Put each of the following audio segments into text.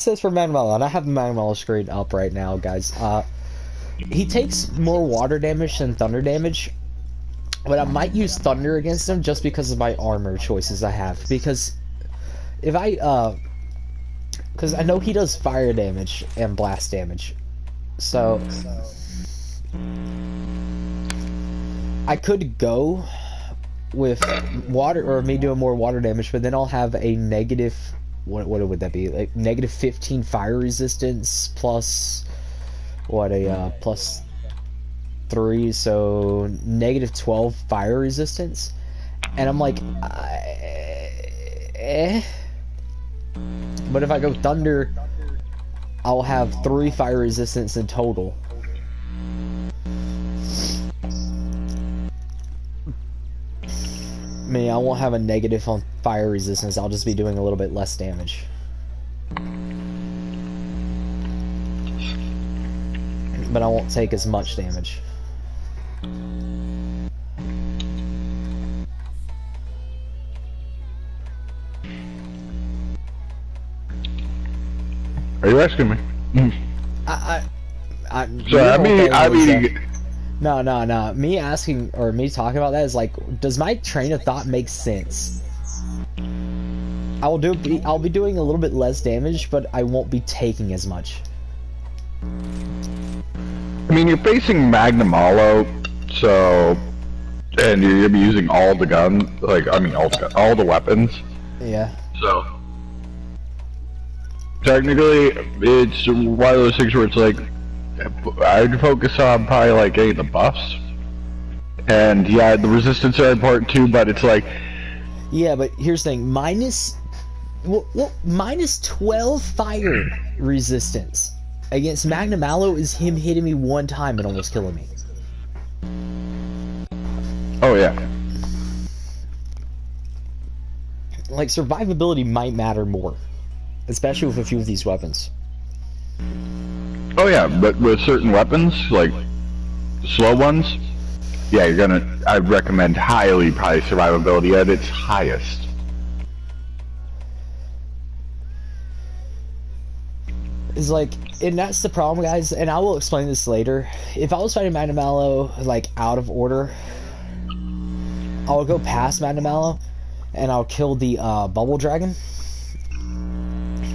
says for Manuel, and I have the Manuel screen up right now, guys. He takes more water damage than thunder damage, but I might use thunder against him just because of my armor choices I have. Because if because I know he does fire damage and blast damage, so I could go with water or me doing more water damage, but then I'll have a negative. What would that be? Like negative 15 fire resistance plus what a plus 3, so negative 12 fire resistance, and I'm like, But if I go thunder, I'll have 3 fire resistance in total. I mean, I won't have a negative on fire resistance, I'll just be doing a little bit less damage. But I won't take as much damage. Are you asking me? No. Me asking or me talking about that is like, does my train of thought make sense? I'll be doing a little bit less damage, but I won't be taking as much. I mean, you're facing Magnum Hollow, so, and you're gonna be using all the guns, like, I mean, all the weapons. Yeah. So, technically, it's one of those things where it's like, I'd focus on probably like getting the buffs, and yeah, the resistance are important too, but it's like, yeah, but here's the thing, minus 12 fire resistance against Magnum Mallow is him hitting me one time and almost killing me. oh yeah. Like, survivability might matter more, especially with a few of these weapons. Oh yeah, but with certain weapons, like slow ones, yeah, I'd recommend highly probably survivability at its highest. It's like, and that's the problem, guys, and I will explain this later. If I was fighting Magnum Mallow, like, out of order, I'll go past Magnum Mallow, and I'll kill the Bubble Dragon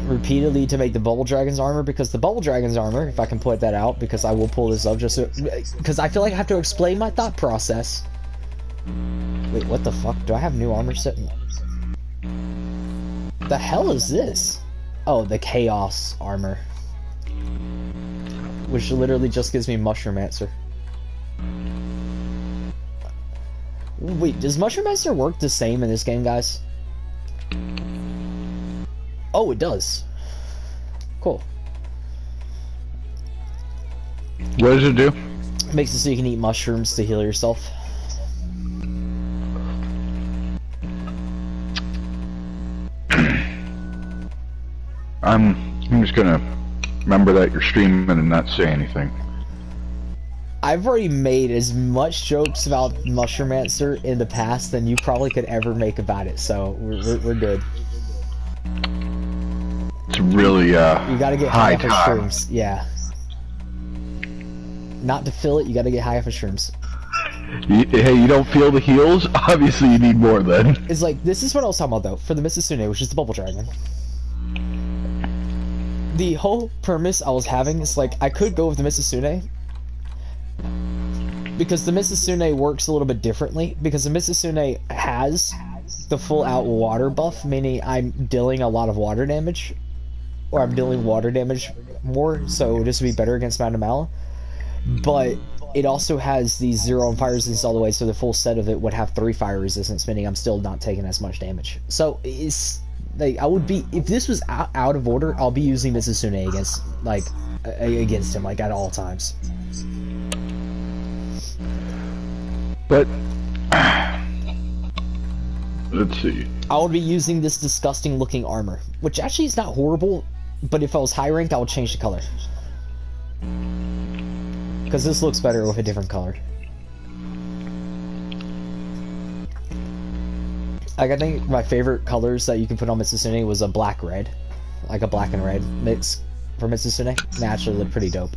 repeatedly to make the Bubble Dragon's armor, because the Bubble Dragon's armor, if I can point that out, because I will pull this up just so, because I feel like I have to explain my thought process. Wait, what the fuck? Do I have new armor set? The hell is this? Oh, the Chaos armor, which literally just gives me Mushromancer. Wait, does Mushromancer work the same in this game, guys? Oh, it does. Cool. What does it do? Makes it so you can eat mushrooms to heal yourself. I'm just gonna remember that you're streaming and not say anything. I've already made as much jokes about Mushromancer in the past than you probably could ever make about it, so we're good. It's really, you gotta get high off of time. shrooms, yeah. Not to fill it, you gotta get high off of shrooms. Hey, you don't feel the heals? Obviously you need more then. It's like, this is what I was talking about though, for the Mitsusune, which is the Bubble Dragon. The whole premise I was having is like, I could go with the Mitsusune, because the Mitsusune works a little bit differently, because the Mitsusune has the full out water buff, meaning I'm dealing a lot of water damage, or I'm dealing water damage more, so this would be better against Magnum Mallow. But it also has the 0 on fire resistance all the way, so the full set of it would have 3 fire resistance, meaning I'm still not taking as much damage. So it's like, I would be, if this was out of order, I'll be using Mitsusune against, like, against him, like, at all times. But let's see. I would be using this disgusting looking armor, which actually is not horrible, but if I was high ranked, I would change the color. Because this looks better with a different color. Like, I think my favorite colors that you can put on Mitsusune was a black-red. like a black and red mix for Mitsusune, naturally look pretty dope.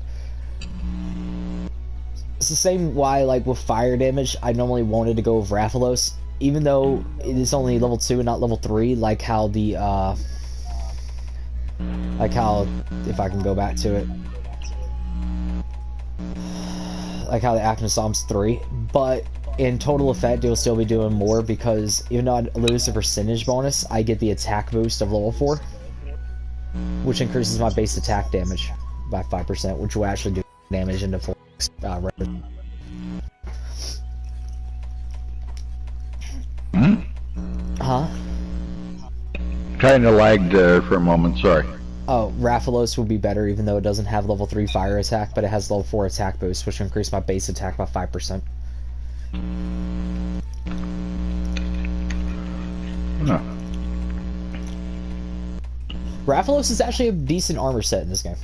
It's the same why, like, with fire damage, I normally wanted to go with Rathalos, even though it is only level 2 and not level 3, like how the, if I can go back to it, like how the Acnosom's 3, but in total effect, it'll still be doing more because even though I lose the percentage bonus, I get the attack boost of level 4, which increases my base attack damage by 5%, which will actually do damage into 4. Huh? Kind of lagged for a moment, sorry. Oh, Rathalos will be better even though it doesn't have level 3 fire attack, but it has level 4 attack boost, which will increase my base attack by 5%. No. Rathalos is actually a decent armor set in this game.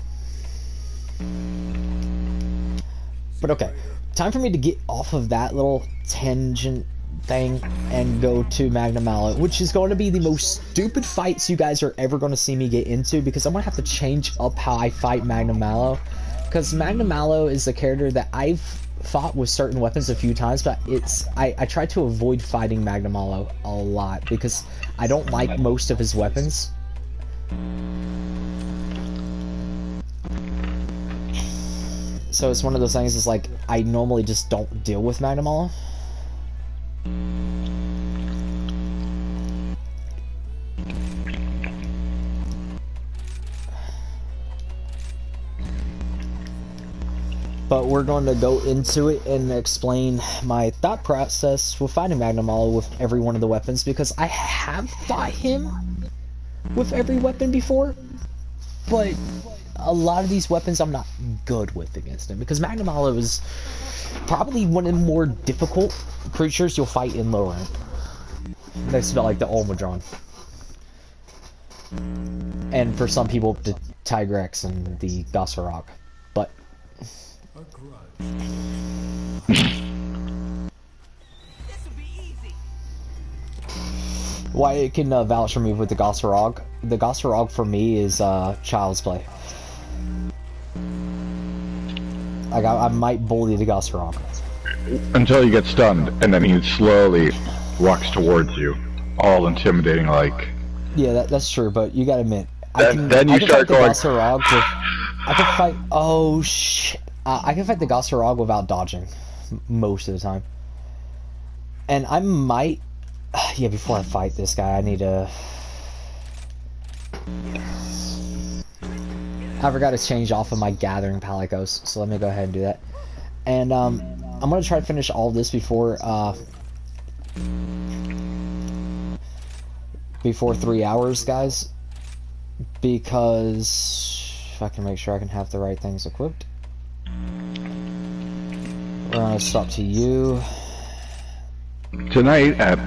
But okay, time for me to get off of that little tangent thing and go to Magna Malo, which is going to be the most stupid fights you guys are ever going to see me get into, because I'm going to have to change up how I fight Magna Malo, because Magna Malo is a character that I've fought with certain weapons a few times, but I try to avoid fighting Magna Malo a lot because I don't like most of his weapons. So it's one of those things, it's like, I normally just don't deal with Magna Malo. But we're going to go into it and explain my thought process with fighting Magna Malo with every one of the weapons, because I have fought him with every weapon before, but a lot of these weapons I'm not good with against him, because Magna Malo is probably one of the more difficult creatures you'll fight in low rank. Next to like the Olmadron. And for some people, the Tigrex and the Gossarog. But Wyatt can vouch for me with the Gossarog. The Gossarog for me is child's play. Like, I might bully the Gossarog. Until you get stunned, and then he slowly walks towards you, all intimidating like. Yeah, that's true, but you gotta admit, Then you start going. I can fight. Oh shit! I can fight the Gossarog without dodging most of the time, and I might. Yeah, before I fight this guy, I need to. I forgot to change off of my Gathering Palicos, so let me go ahead and do that. And I'm gonna try to finish all this before 3 hours, guys, because if I can make sure I can have the right things equipped. We're gonna stop to you Tonight at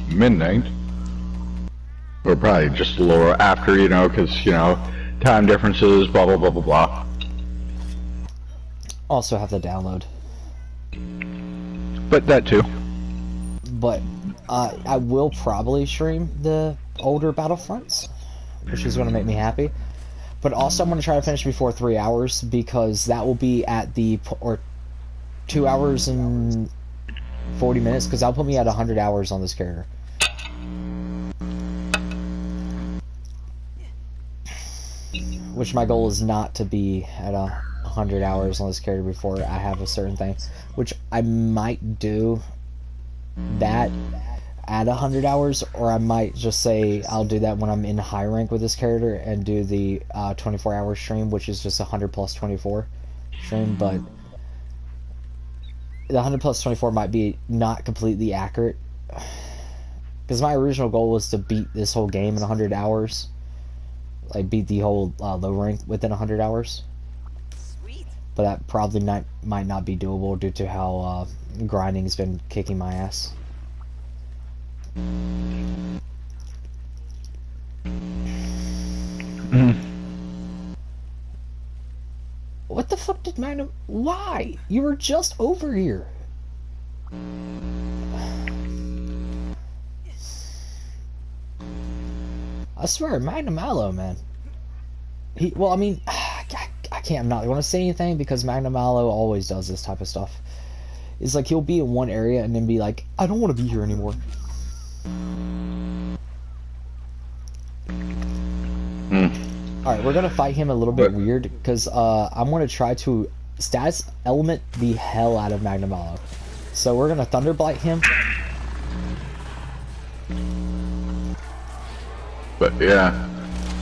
midnight, or probably just a little after, you know, because, you know, time differences, blah blah blah blah blah. Also have to download. But that too. But I will probably stream the older Battlefronts, which is going to make me happy. But also I'm going to try to finish before 3 hours, because that will be at the, or 2 hours and 40 minutes, because that'll put me at 100 hours on this character. Which my goal is not to be at 100 hours on this character before I have a certain thing, which I might do that at 100 hours, or I might just say I'll do that when I'm in high rank with this character and do the 24-hour stream, which is just 100 plus 24 stream. But the 100 plus 24 might be not completely accurate, because my original goal was to beat this whole game in 100 hours, like beat the whole low rank within 100 hours. But that probably might not be doable due to how grinding's been kicking my ass. What the fuck did Magnum... Why? You were just over here. I swear, Magna Malo, man. Well, I mean, I can't. I'm not going to say anything because Magnum Malo always does this type of stuff. It's like he'll be in one area and then be like, I don't want to be here anymore. Alright, we're gonna fight him a little bit weird because I'm gonna try to status element the hell out of Magnum Malo. So we're gonna Thunder Blight him. But yeah.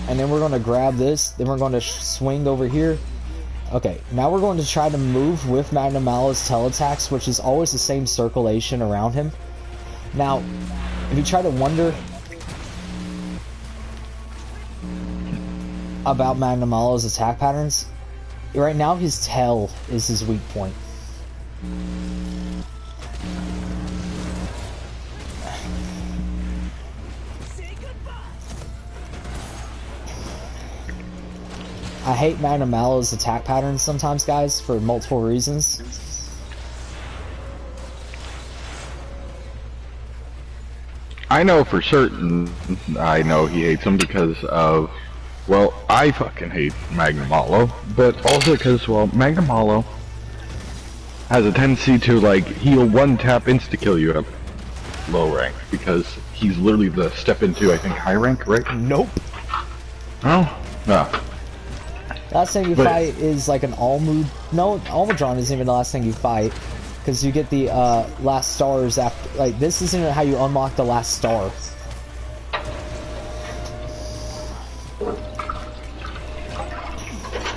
And then we're gonna grab this, then we're gonna swing over here. Okay, now we're going to try to move with Magnum Malo's tail attacks, which is always the same circulation around him. Now, if you try to wonder about Magnum Malo's attack patterns, right now his tail is his weak point. I hate Magnum Malo's attack patterns sometimes, guys, for multiple reasons. I know for certain, I know he hates him because of, well, I fucking hate Magnum Malo, but also because, well, Magnum Malo has a tendency to, like, he'll one-tap insta-kill you at low rank, because he's literally the step into, I think, high rank, right? Nope. Oh? No. Last thing you fight is like an Almud. No, Almudron isn't even the last thing you fight, because you get the last stars after. Like, this isn't how you unlock the last star.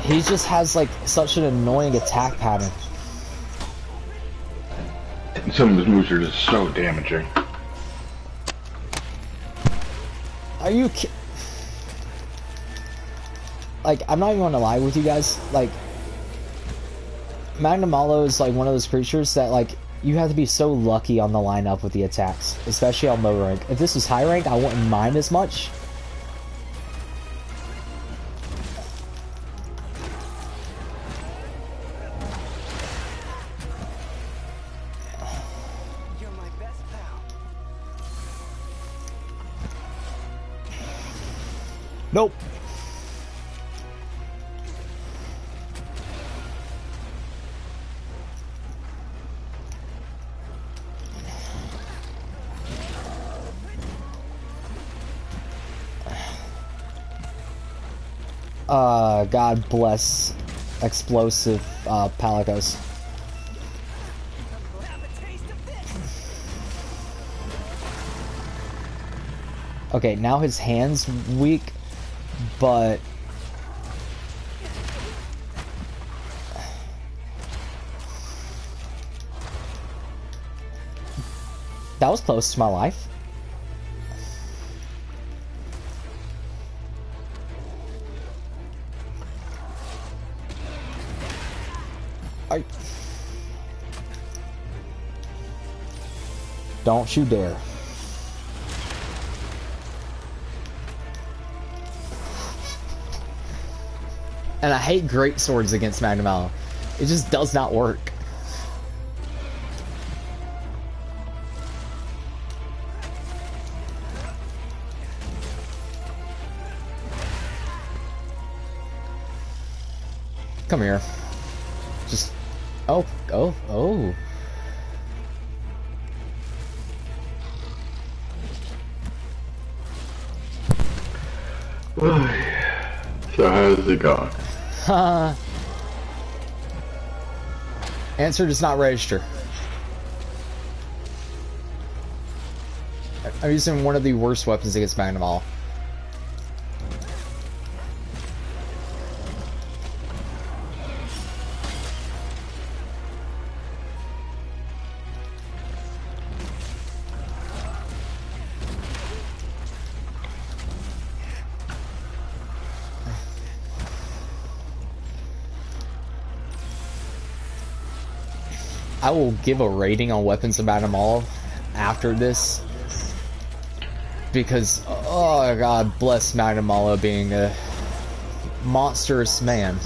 He just has like such an annoying attack pattern. Some of his moves are just so damaging. Are you like, I'm not even gonna lie with you guys, like, Magnum Malo is like one of those creatures that, like, you have to be so lucky on the lineup with the attacks, especially on low rank. If this was high rank, I wouldn't mind as much. You're my best pal. Nope. God bless explosive Palicos. Okay, now his hand's weak, but that was close to my life. Don't you dare. And I hate great swords against Magnum Malo. It just does not work. Come here. Just... Oh. So how's it going? Answer does not register. I'm using one of the worst weapons against Magnum Malo. I will give a rating on weapons of Magnum Malo after this, because, oh God bless Magnum Malo being a monstrous man.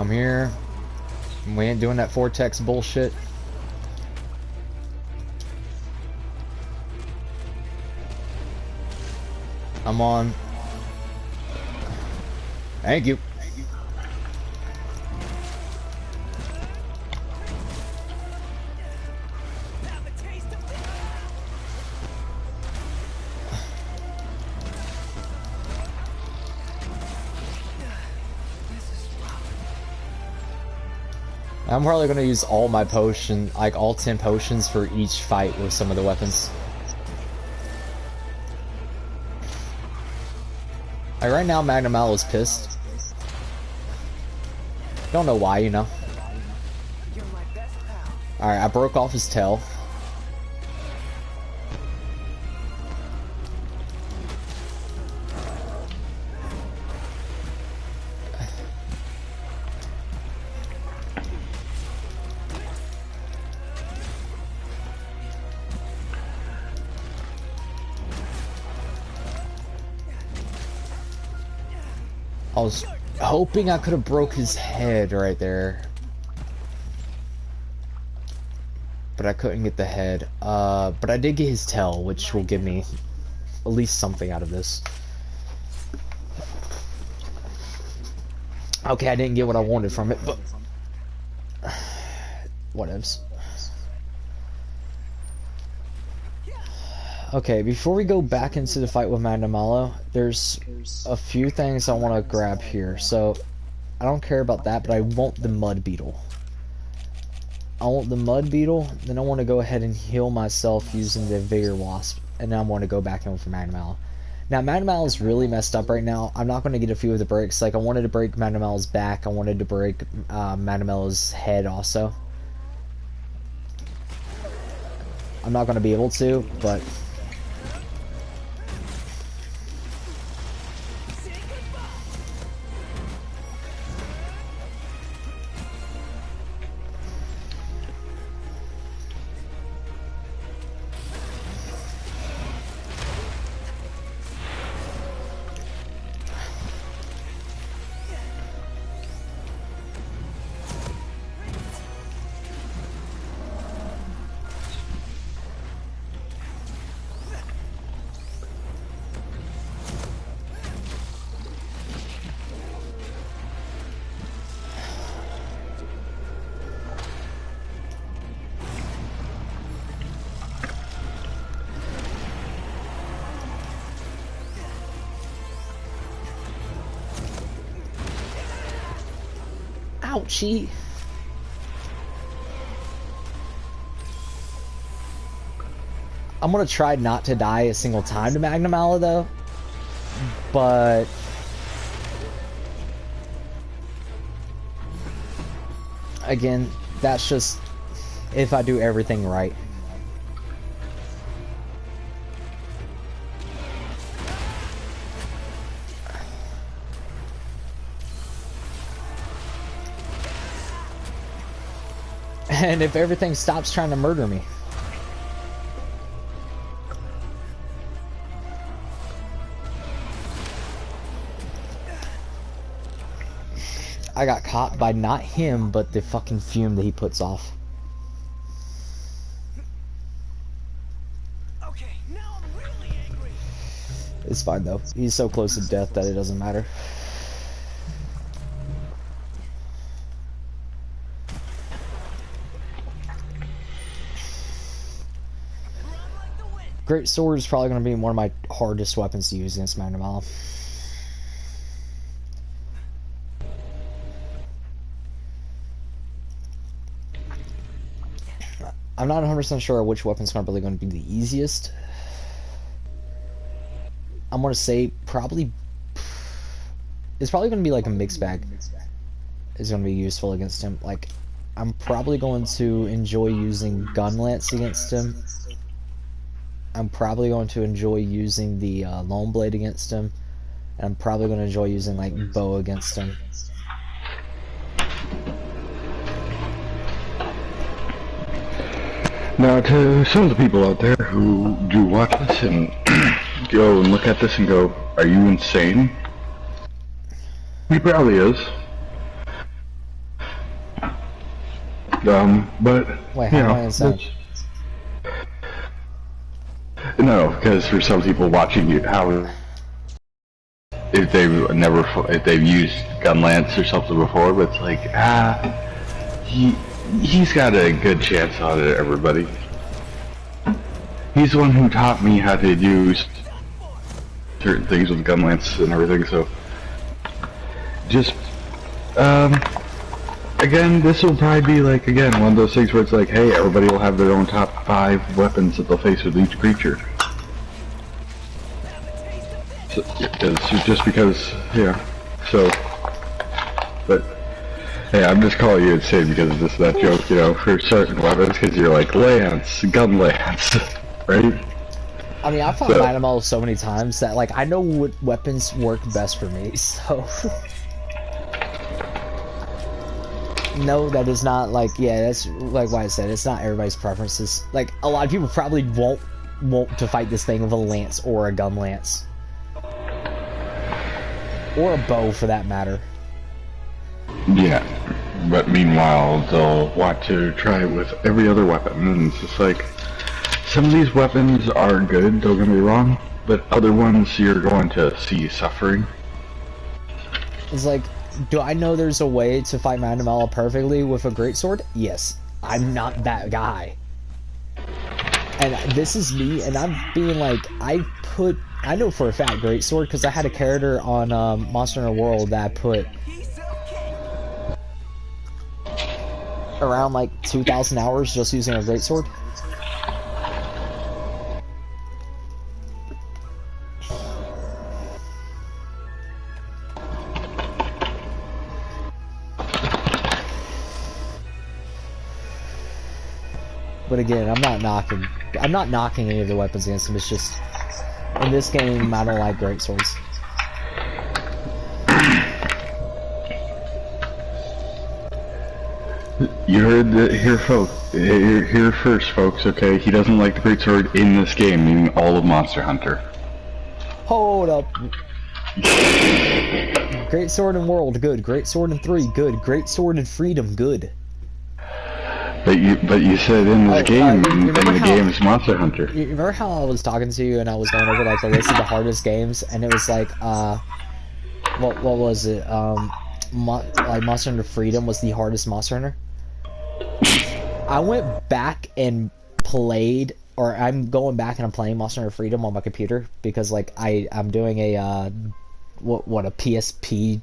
I'm here. We ain't doing that Vortex bullshit. I'm on. Thank you. Have a taste of this. This is rough. I'm probably gonna use all my potion, like all 10 potions for each fight with some of the weapons. Like right now, Magnum Mallow is pissed. Don't know why, you know. You're my best pal. Alright, I broke off his tail. I was hoping I could have broke his head right there. But I couldn't get the head. But I did get his tail, which will give me at least something out of this. Okay, I didn't get what I wanted from it, but whatevs. Okay, before we go back into the fight with Magnum Mallow, there's a few things I want to grab here. So, I don't care about that, but I want the Mud Beetle. I want the Mud Beetle, then I want to go ahead and heal myself using the Vigor Wasp, and then I want to go back in for Magnum Mallow. Now, Magnum Mallow is really messed up right now. I'm not going to get a few of the breaks. Like, I wanted to break Magnum Mallow's back. I wanted to break Magnum Mallow's head also. I'm not going to be able to, but... Ouchie. I'm gonna try not to die a single time to Magnum Mallow though, but again, that's just if I do everything right. And if everything stops trying to murder me. I got caught by not him, but the fucking fume that he puts off. Okay, now I'm really angry. It's fine though. He's so close to death that it doesn't matter. Great Sword is probably going to be one of my hardest weapons to use against Magnum Mallow. I'm not 100% sure which weapon's really going to be the easiest. I'm going to say probably... It's probably going to be like a mixed bag. Is going to be useful against him. Like, I'm probably going to enjoy using Gun Lance against him. I'm probably going to enjoy using the Lone Blade against him. And I'm probably going to enjoy using, like, Bow against him. Now, to some of the people out there who do watch this and go and look at this and go, are you insane? He probably is. But Wait, you how am know, I insane? no, because for some people watching you, how if they've used gun lance or something before, but it's like he's got a good chance on it. Everybody, he's the one who taught me how to use certain things with gun lance and everything. So just again, this will probably be like again one of those things where it's like, hey, everybody will have their own top 5 weapons that they'll face with each creature. So, it's just because, yeah. So, but hey, I'm just calling you insane because of just that joke, you know, for certain weapons, because you're like lance, gun lance, right? I mean, I fought Magnum so many times that, like, I know what weapons work best for me, so... No, that is not, like, yeah, that's, like what I said, it's not everybody's preferences. Like, a lot of people probably won't want to fight this thing with a lance or a gun lance. Or a bow, for that matter. Yeah, but meanwhile, they'll want to try it with every other weapon, and it's just like... Some of these weapons are good, don't get me wrong, but other ones you're going to see suffering. It's like, do I know there's a way to fight Magnum perfectly with a greatsword? Yes. I'm not that guy. And this is me, and I'm being like, I know for a fact greatsword, because I had a character on Monster Hunter World that I put around like 2,000 hours just using a greatsword. But again, I'm not knocking any of the weapons against him. It's just in this game I don't like greatswords. You heard it here, here first, folks. Okay, he doesn't like the greatsword in this game, meaning all of Monster Hunter. Hold up. Greatsword in World, good. Greatsword in 3, good. Greatsword in Freedom, good. But you said in this game, in the game's Monster Hunter. You remember how I was talking to you and I was going over like the list of the hardest games, and it was like what was it? Like Monster Hunter Freedom was the hardest Monster Hunter. I went back and played, or I'm going back and I'm playing Monster Hunter Freedom on my computer because like I'm doing a what a PSP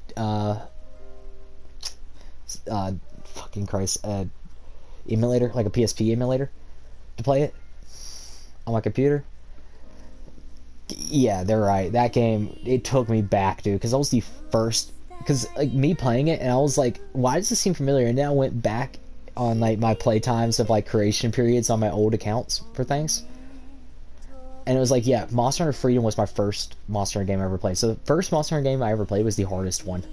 fucking Christ emulator, like a PSP emulator to play it on my computer. Yeah, they're right. That game, it took me back, dude, because I was the first, because like me playing it and I was like, why does this seem familiar? And then I went back on like my play times of like creation periods on my old accounts for things, and it was like, yeah, Monster Hunter Freedom was my first Monster Hunter game I ever played. So the first Monster Hunter game I ever played was the hardest one.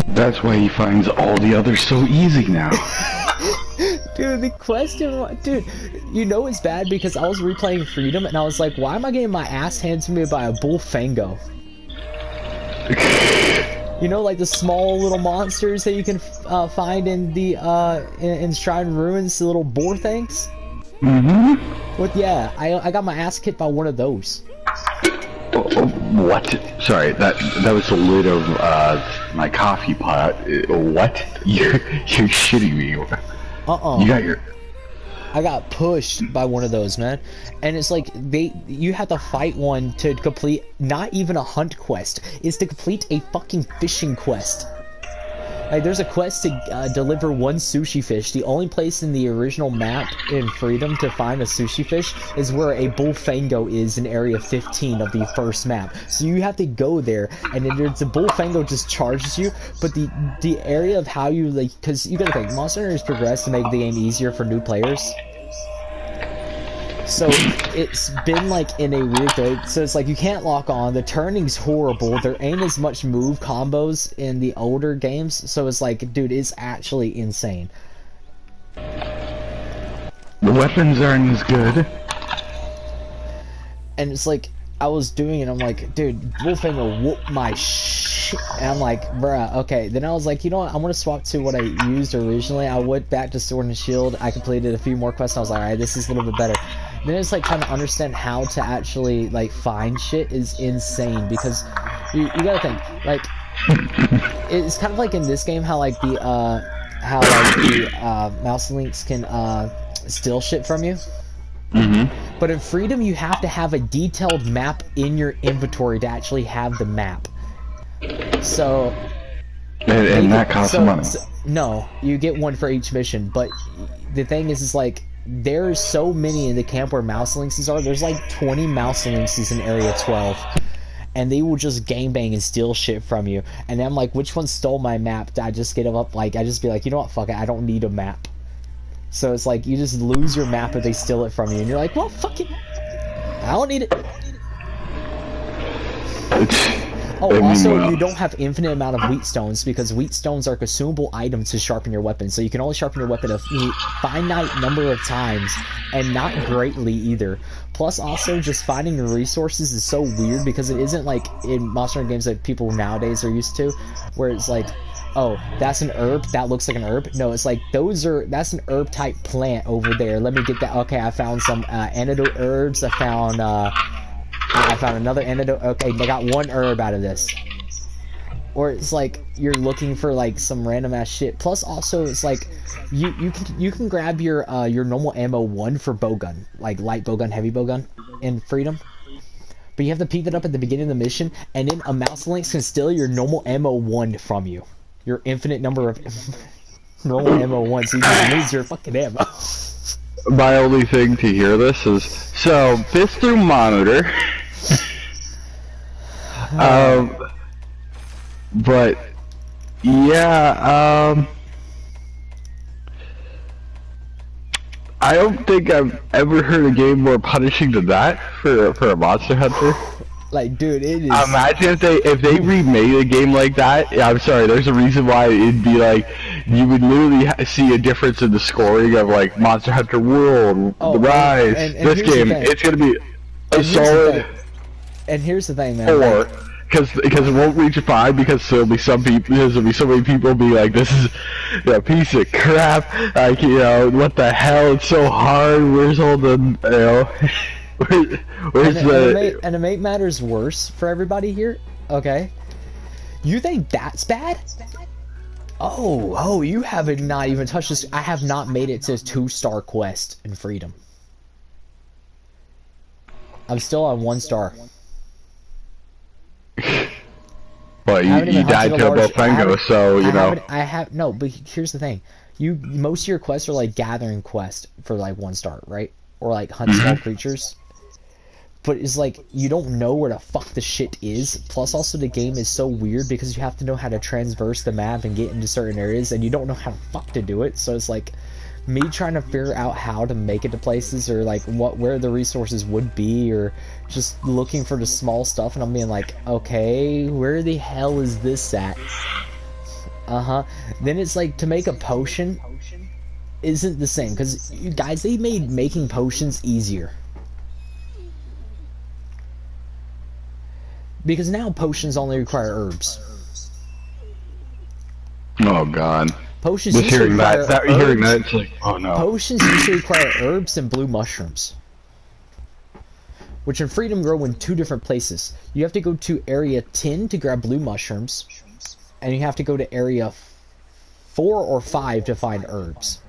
That's why he finds all the others so easy now. Dude, the question, dude, you know it's bad because I was replaying Freedom and I was like, why am I getting my ass handed to me by a Bullfango? You know, like the small little monsters that you can find in the in Shrine Ruins, the little boar things. Mm-hmm. With yeah, I got my ass kicked by one of those. What? Sorry, that was the lid of my coffee pot. What? You're shitting me. You got your... I got pushed by one of those, man. And it's like you have to fight one to complete not even a hunt quest. It's to complete a fucking fishing quest. Like there's a quest to deliver one sushi fish. The only place in the original map in Freedom to find a sushi fish is where a Bullfango is in Area 15 of the first map. So you have to go there, and then the Bullfango just charges you. But the area of how you like, because you gotta think, Monster Hunter has progressed to make the game easier for new players. So it's been like in a weird way. So it's like you can't lock on. The turning's horrible. There ain't as much move combos in the older games. So it's like, dude, it's actually insane. The weapons aren't as good. And it's like, I was doing it, I'm like, dude, Bullfango whooped my And I'm like, bruh, okay. Then I was like, you know what? I want to swap to what I used originally. I went back to Sword and Shield. I completed a few more quests. And I was like, alright, this is a little bit better. Then it's like trying to understand how to actually like find shit is insane because you gotta think like it's kind of like in this game how like the mouse links can steal shit from you. But in Freedom, you have to have a detailed map in your inventory to actually have the map. So, and that costs money. No, you get one for each mission. But the thing is like there's so many in the camp where mouse links are. There's like 20 mouse links in Area 12, and they will just gangbang and steal shit from you. And then I'm like, which one stole my map? I just get them up. Like I just be like, you know what? Fuck it. I don't need a map. So it's like you just lose your map if they steal it from you, and you're like, well, fuck it, I don't need it. Oh, also, you don't have infinite amount of wheat stones because wheat stones are consumable items to sharpen your weapon. So you can only sharpen your weapon a finite number of times, and not greatly either. Plus, also, just finding the resources is so weird because it isn't like in Monster Hunter games that people nowadays are used to, where it's like, oh, that's an herb, that looks like an herb. No, it's like, that's an herb type plant over there. Let me get that. Okay, I found some antidote herbs. I found another antidote. Okay, I got one herb out of this. Or it's like, you're looking for like some random ass shit. Plus also, it's like, you can grab your normal ammo 1 for bowgun. Like light bowgun, heavy bowgun in Freedom. But you have to pick that up at the beginning of the mission, and then a mouse link can steal your normal ammo 1 from you. Your infinite number of normal ammo 1, so you just lose your fucking ammo. My only thing to hear this is, so, fist through monitor. But, yeah, I don't think I've ever heard a game more punishing than that for a Monster Hunter. Like, dude, it is. Imagine if they remade a game like that. Yeah, I'm sorry. There's a reason why it'd be like you would literally see a difference in the scoring of like Monster Hunter World, The Rise. And this game, it's gonna be a solid. And here's the thing, man. 4, because it won't reach a 5 because there'll be so many people be like, this is a piece of crap. Like, you know, what the hell? It's so hard. Where's all the, you know. And to make matters worse for everybody here, okay? You think that's bad? Oh, you haven't not even touched this. I have not made it to 2-star quest in Freedom. I'm still on 1 star. Well, you died to a Bofengo, so you know. No, but here's the thing. Most of your quests are like gathering quests for like 1 star, right? Or like hunt small creatures. But it's like, you don't know where the fuck the shit is. Plus also the game is so weird because you have to know how to transverse the map and get into certain areas, and you don't know how the fuck to do it. So it's like, me trying to figure out how to make it to places, or like where the resources would be, or just looking for the small stuff, and I'm being like, okay, where the hell is this at? Then it's like, to make a potion isn't the same, because you guys, they made making potions easier. Because now potions only require herbs. Oh god. Potions Just usually hearing require that, herbs. hearing that, it's like, oh no. Potions usually require herbs and blue mushrooms, which in Freedom grow in 2 different places. You have to go to Area 10 to grab blue mushrooms, and you have to go to Area 4 or 5 to find herbs.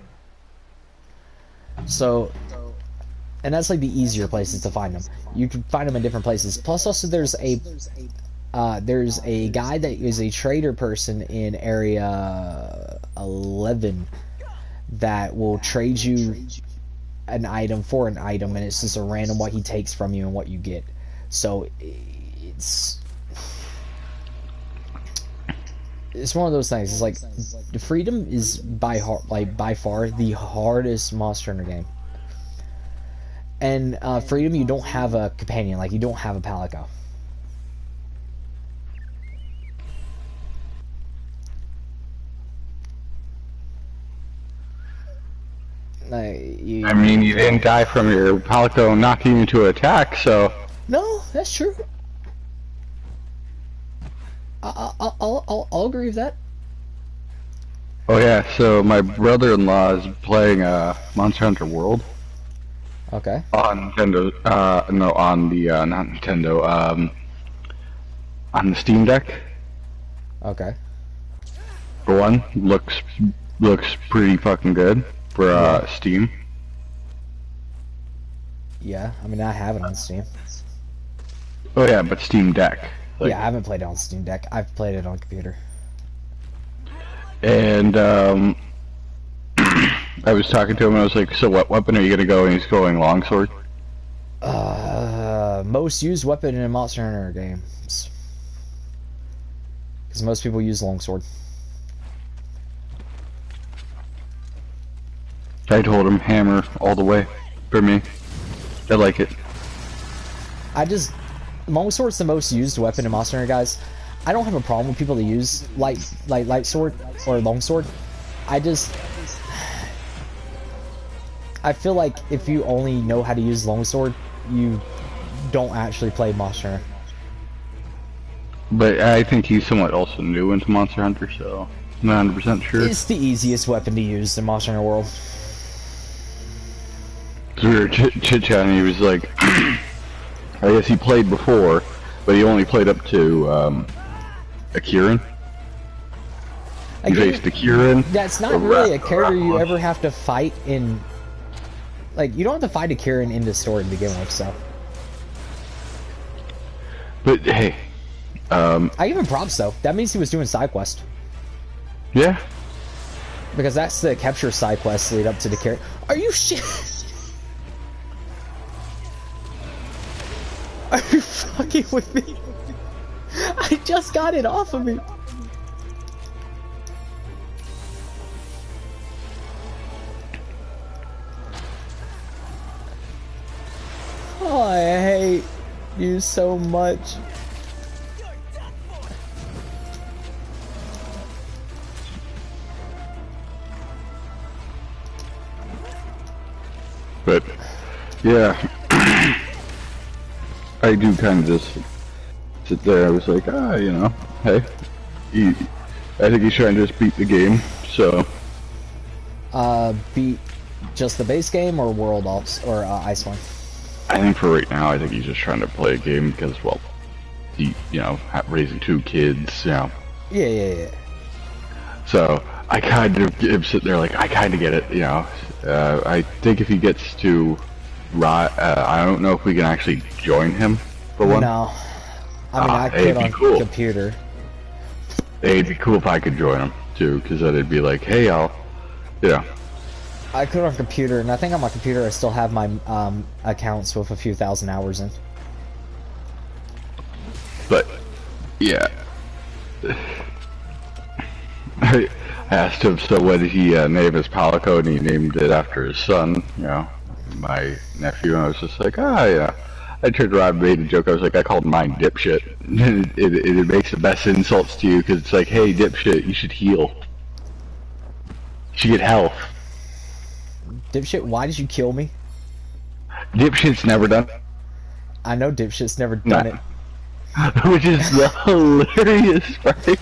So, and that's like the easier places to find them. You can find them in different places. Plus, also there's a guy that is a trader person in Area 11 that will trade you an item for an item, and it's just a random what he takes from you and what you get. So it's one of those things. It's like, Freedom is by far the hardest Monster Hunter game. And Freedom, you don't have a companion, like you don't have a Palico. I mean, you didn't die from your Palico knocking you into an attack, so. No, that's true. I'll agree with that. Oh yeah, so my brother-in-law is playing Monster Hunter World Okay. on Nintendo. No, on the not Nintendo. On the Steam Deck. Okay. For one, looks pretty fucking good for Steam. Yeah, I mean I have it on Steam. Oh yeah, but Steam Deck. Like, Yeah, I haven't played it on Steam Deck. I've played it on computer. And I was talking to him and I was like, "So what weapon are you gonna go?" And he's going longsword. Most used weapon in Monster Hunter games. Because most people use longsword. I told him hammer all the way for me. I like it. Longsword's the most used weapon in Monster Hunter, guys. I don't have a problem with people that use light sword or longsword. I feel like if you only know how to use longsword, you don't actually play Monster Hunter. But I think he's somewhat also new into Monster Hunter, so I'm not 100% sure. It's the easiest weapon to use in Monster Hunter World. So we were chit-chatting, he was like, I guess he played before, but he only played up to Akiran. He faced Akiran. That's not really a character you ever have to fight in. Like, you don't have to fight Akiran in the story to begin with, so. But hey, I give him props though. That means he was doing side quest. yeah. Because that's the capture side quest lead up to the character. Are you shit? Are you fucking with me? I just got it off of me. Oh, I hate you so much. But yeah, I do kind of just sit there. I was like, you know, hey, I think he's trying to just beat the game. So Beat just the base game or World Ops or Iceborne? I think for right now, I think he's just trying to play a game because, well, he, you know, raising 2 kids, you know. Yeah. So I kind of am sitting there like, I kind of get it, you know. I think if he gets to I don't know if we can actually join him for one. No. I mean, I could on computer. It'd be cool if I could join him too, because then it'd be like, hey, yeah. I could on computer, and I think on my computer I still have my accounts with a few thousand hours in. But yeah, I asked him, so what did he name his Palico, and he named it after his son, you know, my nephew, and I was just like, yeah. I turned around and made a joke. I was like, I called mine dipshit. It makes the best insults to you, because it's like, hey, dipshit, you should heal. You should get health. Dipshit, why did you kill me? Dipshit's never done. I know Dipshit's never done it. Which is the hilarious part.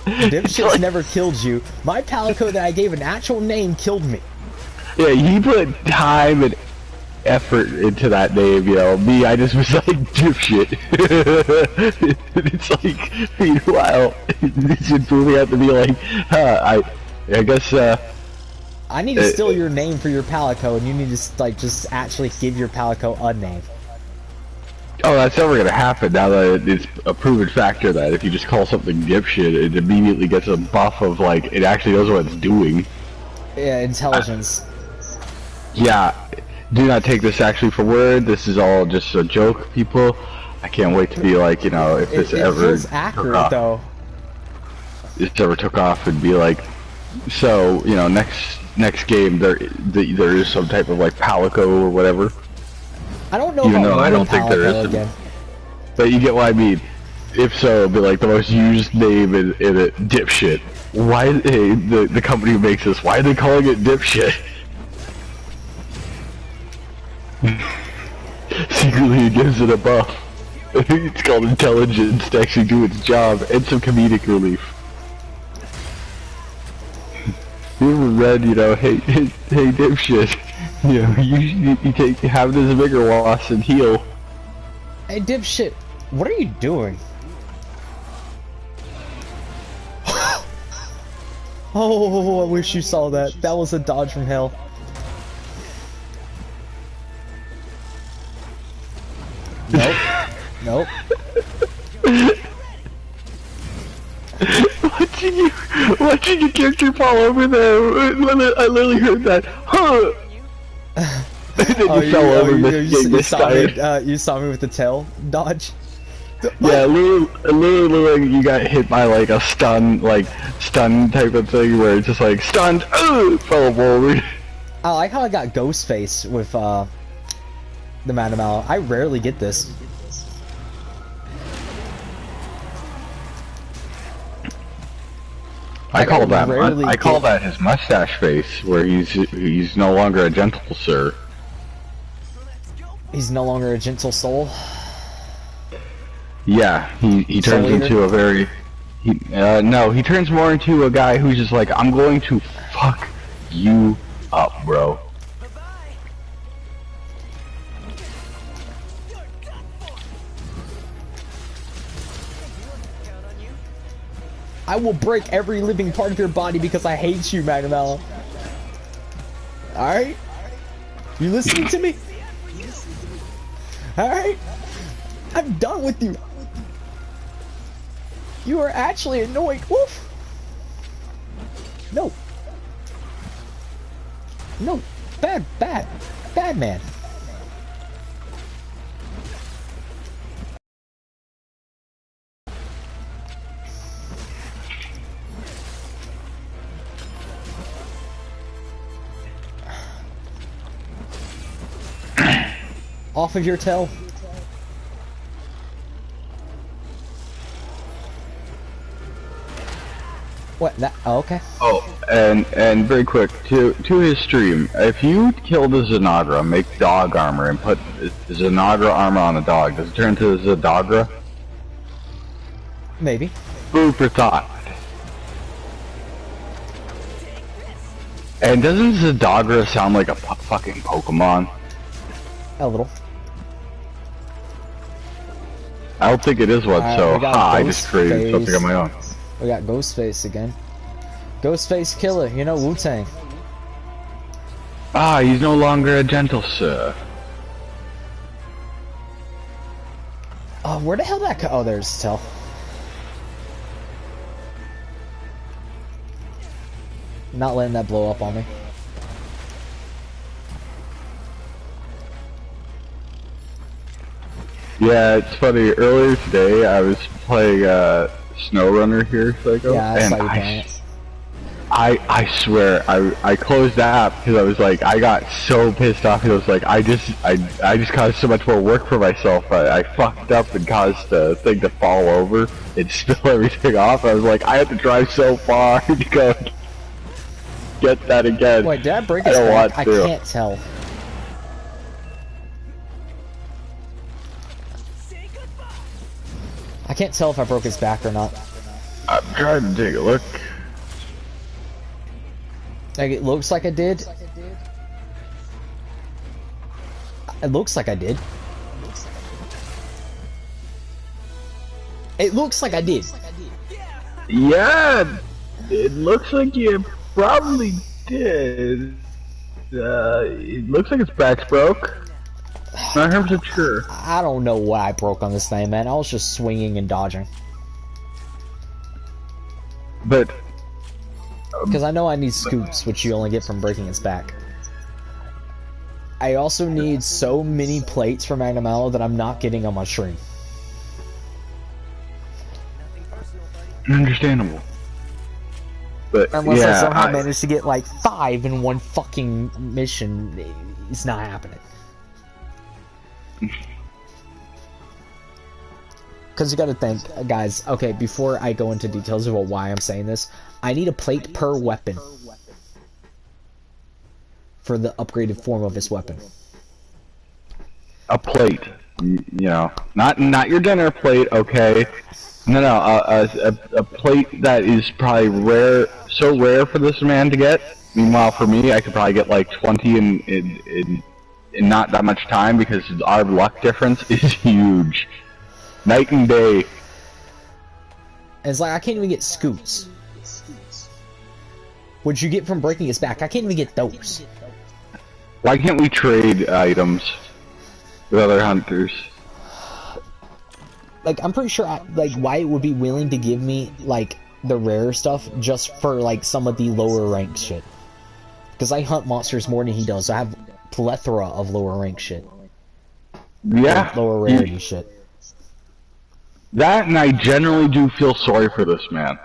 Dipshit's never killed you. My Palico that I gave an actual name killed me. Yeah, he put time and effort into that name, you know. Me, I just was like, dipshit. It's like, meanwhile, it should really have to be like, I guess, I need to steal your name for your Palico, and you need to, like, just actually give your Palico a name. Oh, that's never gonna happen now that it's a proven factor that if you just call something dipshit, it immediately gets a buff of, like, it actually knows what it's doing. Yeah, intelligence. Yeah, do not take this actually for word. This is all just a joke, people. I can't wait to be like, you know, if this ever feels accurate, though. This ever took off and be like, so, you know, next game there is some type of like Palico or whatever. I don't know. Even though I don't think there is. again. But you get what I mean. If so, it'd be like the most used name in it, dipshit. Why the company who makes this? Why are they calling it dipshit? Secretly, it gives it a buff. It's called intelligence to actually do its job and some comedic relief. You ever read, hey dipshit, you have this vigor loss and heal. Hey, dipshit, what are you doing? Oh, I wish you saw that. That was a dodge from hell. Nope. Nope. Watching your character fall over there, I literally heard that, huh? And then you fell over you saw me with the tail dodge? Yeah, literally, you got hit by like a stun type of thing where it's just like stunned, fell over. I like how I got Ghostface with the Madam Mallow. I rarely get this. I call that his mustache face, where he's no longer a gentle sir. He's no longer a gentle soul. Yeah, he turns into a very no, he turns more into a guy who's just like, I'm going to fuck you up, bro. I will break every living part of your body because I hate you, Madam Mallow. Alright? You listening to me? Alright? I'm done with you. You are actually annoying. Woof. No. No. Bad man. Off of your tail. What? That? Oh, okay. Oh, and very quick to his stream, if you kill the Zanagra, make dog armor, and put Zanagra armor on a dog, does it turn into Zadagra? Maybe. Food for thought. And doesn't Zadagra sound like a fucking Pokemon? A little. I don't think it is one, so I just created something on my own. We got Ghostface again. Ghostface Killer, you know, Wu-Tang. Ah, he's no longer a gentle sir. Oh, where the hell did that go? Oh, there's Tell. Not letting that blow up on me. Yeah, it's funny. Earlier today, I was playing SnowRunner here, Psycho, Yeah, I and saw you playing it. I swear, I closed the app because I was like, I got so pissed off. I was like, I just caused so much more work for myself. I fucked up and caused the thing to fall over and spill everything off. I was like, I had to drive so far to go get that again. Wait, did I break his back? I can't tell. I can't tell if I broke his back or not. I'm trying to take a look. Like, it looks like I did. It looks like I did. It looks like I did. Yeah, it looks like you probably did. It looks like his back's broke. Not 100% sure. I don't know what I broke on this thing, man. I was just swinging and dodging. But because I know I need scoops, which you only get from breaking its back. I also need so many plates for Magnum Mallow that I'm not getting on my stream. Understandable. But unless yeah, I somehow manage to get like 5 in one fucking mission, it's not happening. Because you gotta think, guys, okay, before I go into details about why I'm saying this, I need a plate per weapon for the upgraded form of this weapon. A plate? you know, not your dinner plate, okay? No, a plate that is probably rare, so rare for this man to get. Meanwhile, for me, I could probably get like 20 in not that much time because our luck difference is huge, night and day. And it's like I can't even get scoots. What'd you get from breaking his back? I can't even get those. Why can't we trade items with other hunters? Like, I'm pretty sure, like, Wyatt would be willing to give me, like, the rare stuff just for, like, some of the lower rank shit. Because I hunt monsters more than he does, so I have a plethora of lower rank shit. Yeah. Lower rarity shit. That, and I generally do feel sorry for this man.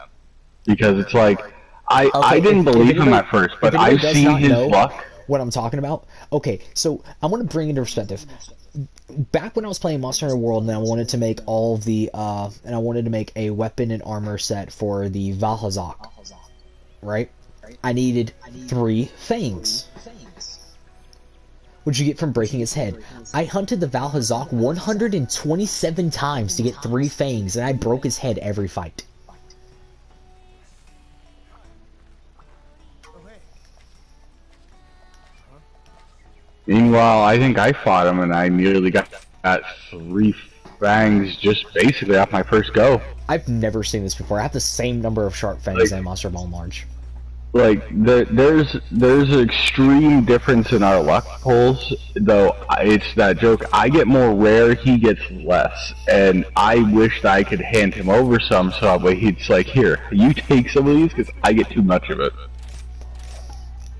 Because it's like, I didn't believe him at first, but I've seen his luck. What I'm talking about? Okay, so I want to bring into perspective. Back when I was playing Monster Hunter World, and I wanted to make all of the, and I wanted to make a weapon and armor set for the Valhazak, right? I needed 3 fangs. What'd you get from breaking his head? I hunted the Valhazak 127 times to get 3 fangs, and I broke his head every fight. Meanwhile, I think I fought him and I nearly got 3 fangs just basically off my first go. I've never seen this before. I have the same number of sharp fangs as Monster Ball Large. Like, there's an extreme difference in our luck pulls, though it's that joke, I get more rare, he gets less, and I wish that I could hand him over some so that way he's like, here, you take some of these because I get too much of it.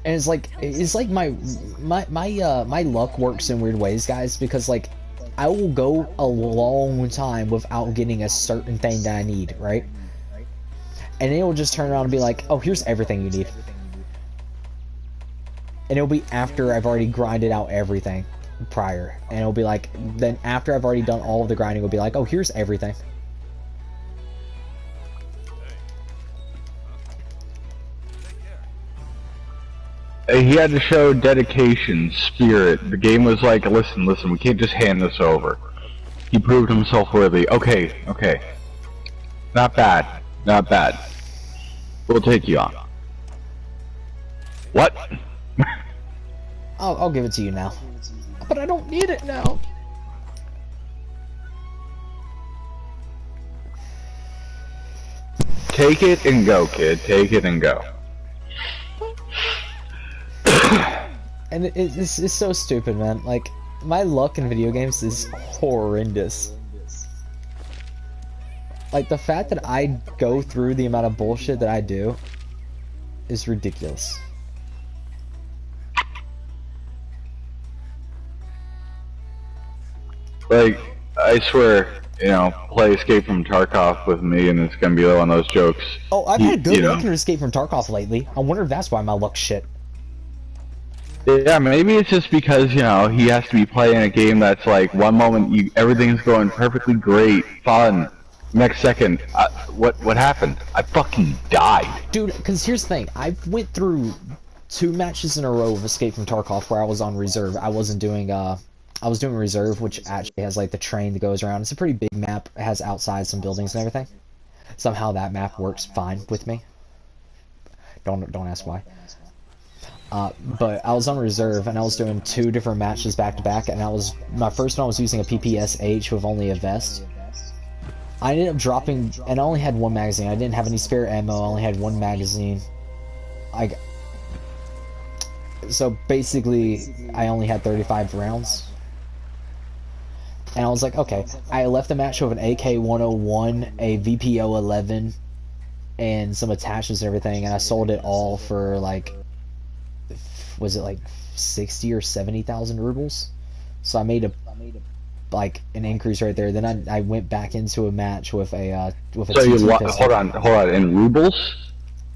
And it's like my luck works in weird ways, guys, because like I will go a long time without getting a certain thing that I need, right? And it will just turn around and be like, oh, here's everything you need. And it'll be after I've already grinded out everything prior. And it'll be like, then after I've already done all of the grinding, it'll be like, oh, here's everything. He had to show dedication, spirit. The game was like, listen, we can't just hand this over. He proved himself worthy. Okay. Not bad. We'll take you on. What? I'll give it to you now. But I don't need it now. Take it and go, kid. Take it and go. And it's so stupid, man. Like, my luck in video games is horrendous. Like, the fact that I go through the amount of bullshit that I do is ridiculous. Like, I swear, you know, play Escape from Tarkov with me and it's gonna be one of those jokes. Oh, I've had good luck in Escape from Tarkov lately. I wonder if that's why my luck's shit. Yeah, maybe it's just because, you know, he has to be playing a game that's like, one moment everything's going perfectly great, fun. Next second, what happened? I fucking died. Dude, because here's the thing. I went through 2 matches in a row of Escape from Tarkov where I was on reserve. I wasn't doing, I was doing reserve, which actually has, like, the train that goes around. It's a pretty big map. It has outside some buildings and everything. Somehow that map works fine with me. Don't ask why. But I was on reserve, and I was doing 2 different matches back-to-back, and my first one I was using a PPSH with only a vest. I ended up dropping, and I only had 1 magazine. I didn't have any spare ammo. I only had 1 magazine. So basically, I only had 35 rounds. And I was like, okay. I left the match with an AK-101, a VPO-11, and some attachments and everything, and I sold it all for, like, was it like 60 or 70,000 rubles? So I made like an increase right there. Then I went back into a match with a So you hold on, in rubles?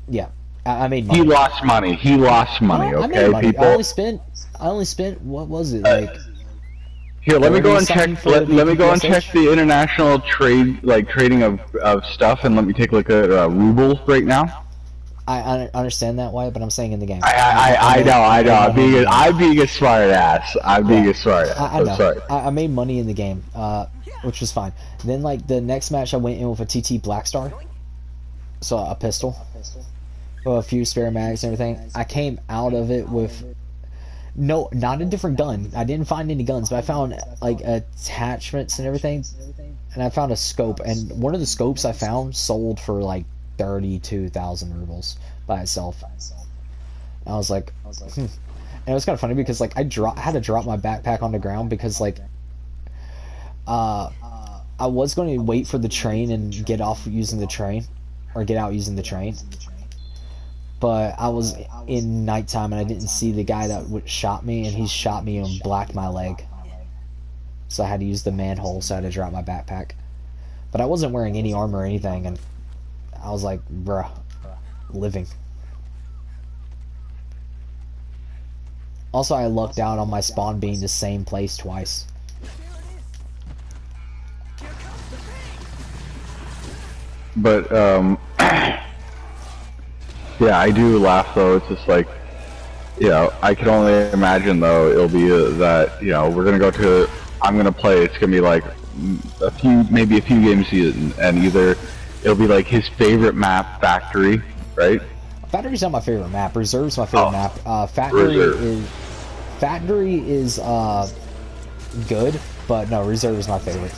Yeah, I made money. He lost money. Okay, I made money. people. I only spent what was it like? Here, let me go and check. Let me go and check the international trading of stuff, and let me take a look at rubles right now. understand that way, but I'm saying in the game. I know. I'm being a smart ass. I'm being a smart ass. I I'm know. sorry. I made money in the game, which was fine. Then like the next match, I went in with a TT Blackstar, so a pistol, with a few spare mags and everything. I came out of it with not a different gun. I didn't find any guns, but I found like attachments and everything, and I found a scope. And one of the scopes I found sold for like 32,000 rubles by itself. I was like, And it was kind of funny because like I had to drop my backpack on the ground because like I was going to wait for the train and get off using the train, or get out using the train, but I was in nighttime and I didn't see the guy that shot me, and he shot me and blacked my leg, so I had to use the manhole, so I had to drop my backpack. But I wasn't wearing any armor or anything, and I was like, bruh, living. Also, I lucked out on my spawn being the same place twice. But yeah, I do laugh though. It's just like, you know, I can only imagine though it'll be that, you know, we're gonna go to, I'm gonna play. It's gonna be like maybe a few games season, and either it'll be like his favorite map, Factory, right? Factory's not my favorite map. Reserve's my favorite map. Factory is good, but no, Reserve is my favorite.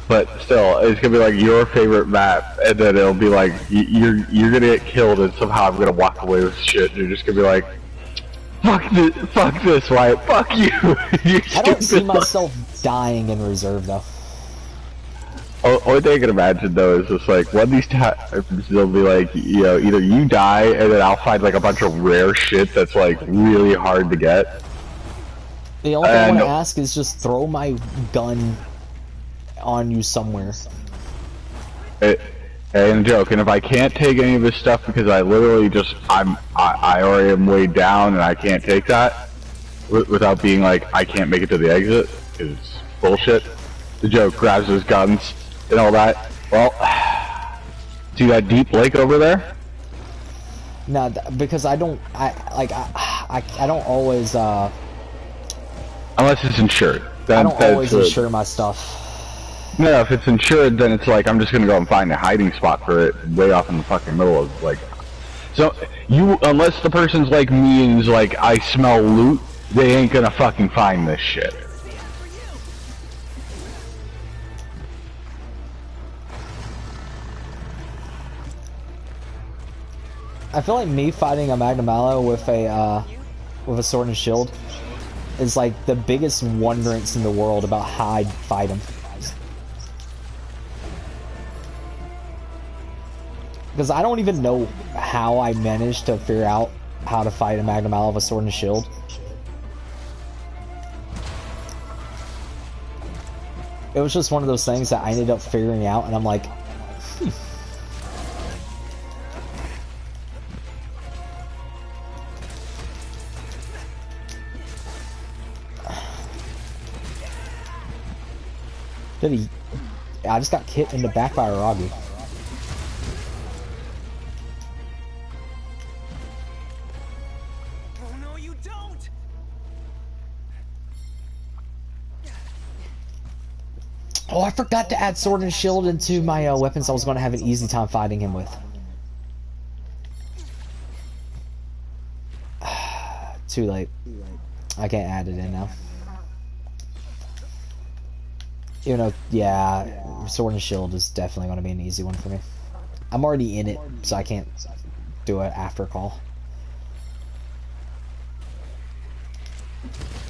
But still, it's gonna be like your favorite map, and then it'll be like you're gonna get killed, and somehow I'm gonna walk away with shit. And you're just gonna be like, fuck this, Wyatt, fuck you. I don't see myself dying in Reserve though. Only thing I can imagine though is just like one of these times they'll be like, you know, either you die and then I'll find like a bunch of rare shit that's like really hard to get. The only thing I want to ask is just throw my gun on you somewhere. And a joke. And if I can't take any of this stuff because I literally just I already am way down and I can't take that without being like I can't make it to the exit because it's bullshit. The joke grabs his guns and all that. Well, see that deep lake over there? No, because I don't always unless it's insured. I don't always insure my stuff. No, if it's insured, then it's like I'm just gonna go and find a hiding spot for it way off in the fucking middle of like. So you, unless the person's like me and is like I smell loot, they ain't gonna fucking find this shit. I feel like me fighting a Magnum Mallow with a sword and shield is like the biggest wonderance in the world about how I fight him. Because I don't even know how I managed to figure out how to fight a Magnum Mallow with a sword and a shield. It was just one of those things that I ended up figuring out, and I'm like, I just got hit in the back by Aragi. Oh no, you don't. Oh, I forgot to add sword and shield into my weapons I was going to have an easy time fighting him with. Too late. I can't add it in now. Even though, yeah, sword and shield is definitely going to be an easy one for me. I'm already in it, so I can't do an after call.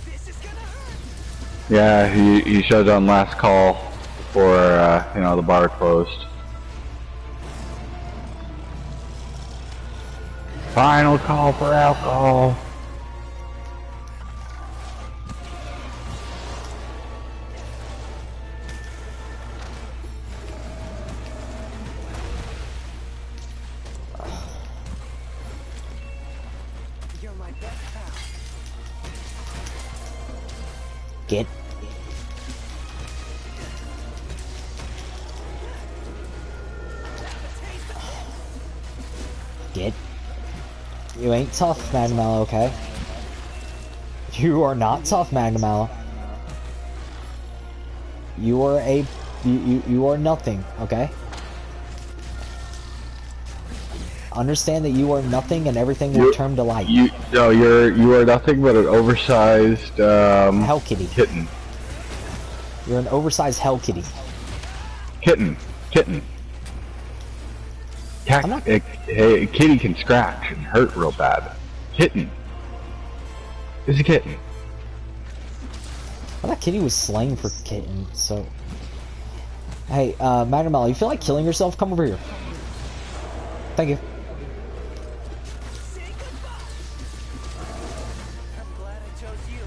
This is gonna hurt. Yeah, he showed on last call before you know, the bar closed. Final call for alcohol. You're my best pal. Get. Get. You ain't tough, Magnamallow, okay? You are not tough, Magnamallow. You are a... You are nothing, okay? Understand that you are nothing and everything will turn to light. You are nothing but an oversized Hell kitty. kitten. You're an oversized hell kitty. Kitten. I'm not- A kitty can scratch and hurt real bad. Kitten. It's a kitten. I thought kitty was slang for kitten, so... Hey, Magnamallow, you feel like killing yourself? Come over here. Thank you. Say goodbye. I'm glad I chose you.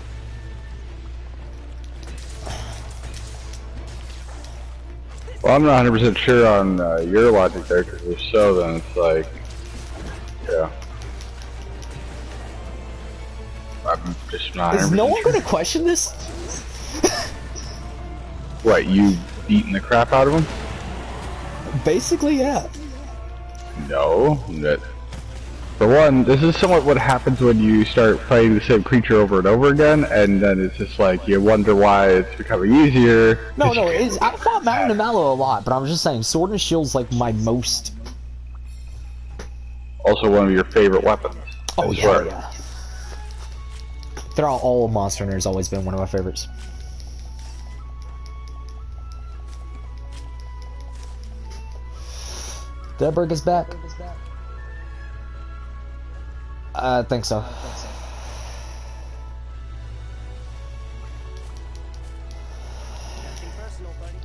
Well, I'm not 100% sure on your logic there, because if so, then it's like, yeah. I'm just not. Is no 100% one sure. going to question this? What, you beating the crap out of him? Basically, yeah. No. That. For one, this is somewhat what happens when you start fighting the same creature over and over again, and then it's just like you wonder why it's becoming easier. No, I fought Magnamallow a lot, but I'm just saying, Sword and Shield's like my most... Also one of your favorite weapons. Oh, I yeah, swear. yeah. Throughout all of Monster Hunter's always been one of my favorites. Did I break his back? I think so. Nothing personal, buddy.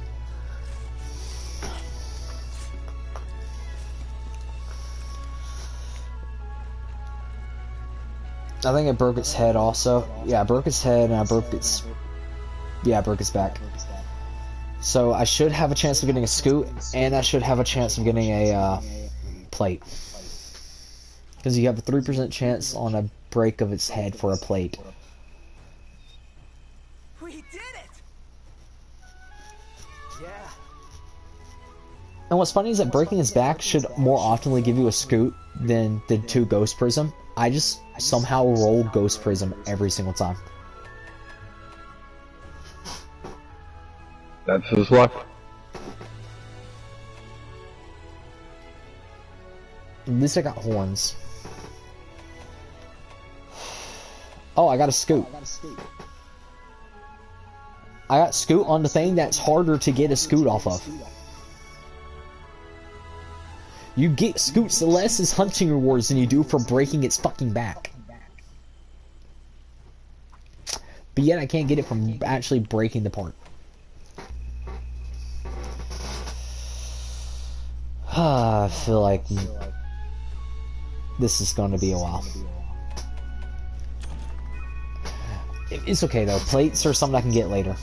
I think it broke its head also. Yeah, I broke its head and I broke its... Yeah, I broke its back. So I should have a chance of getting a scoot, and I should have a chance of getting a plate. Because you have a 3% chance on a break of its head for a plate. We did it. Yeah. And what's funny is that breaking his back should more oftenly give you a scoot than the 2 Ghost Prism. I just somehow roll Ghost Prism every single time. That's his luck. At least I got horns. Oh, I got a scoot. I got scoot on the thing that's harder to get a scoot off of. You get scoots less as hunting rewards than you do for breaking its fucking back. But yet I can't get it from actually breaking the part. I feel like this is going to be a while. It's okay though. Plates are something I can get later.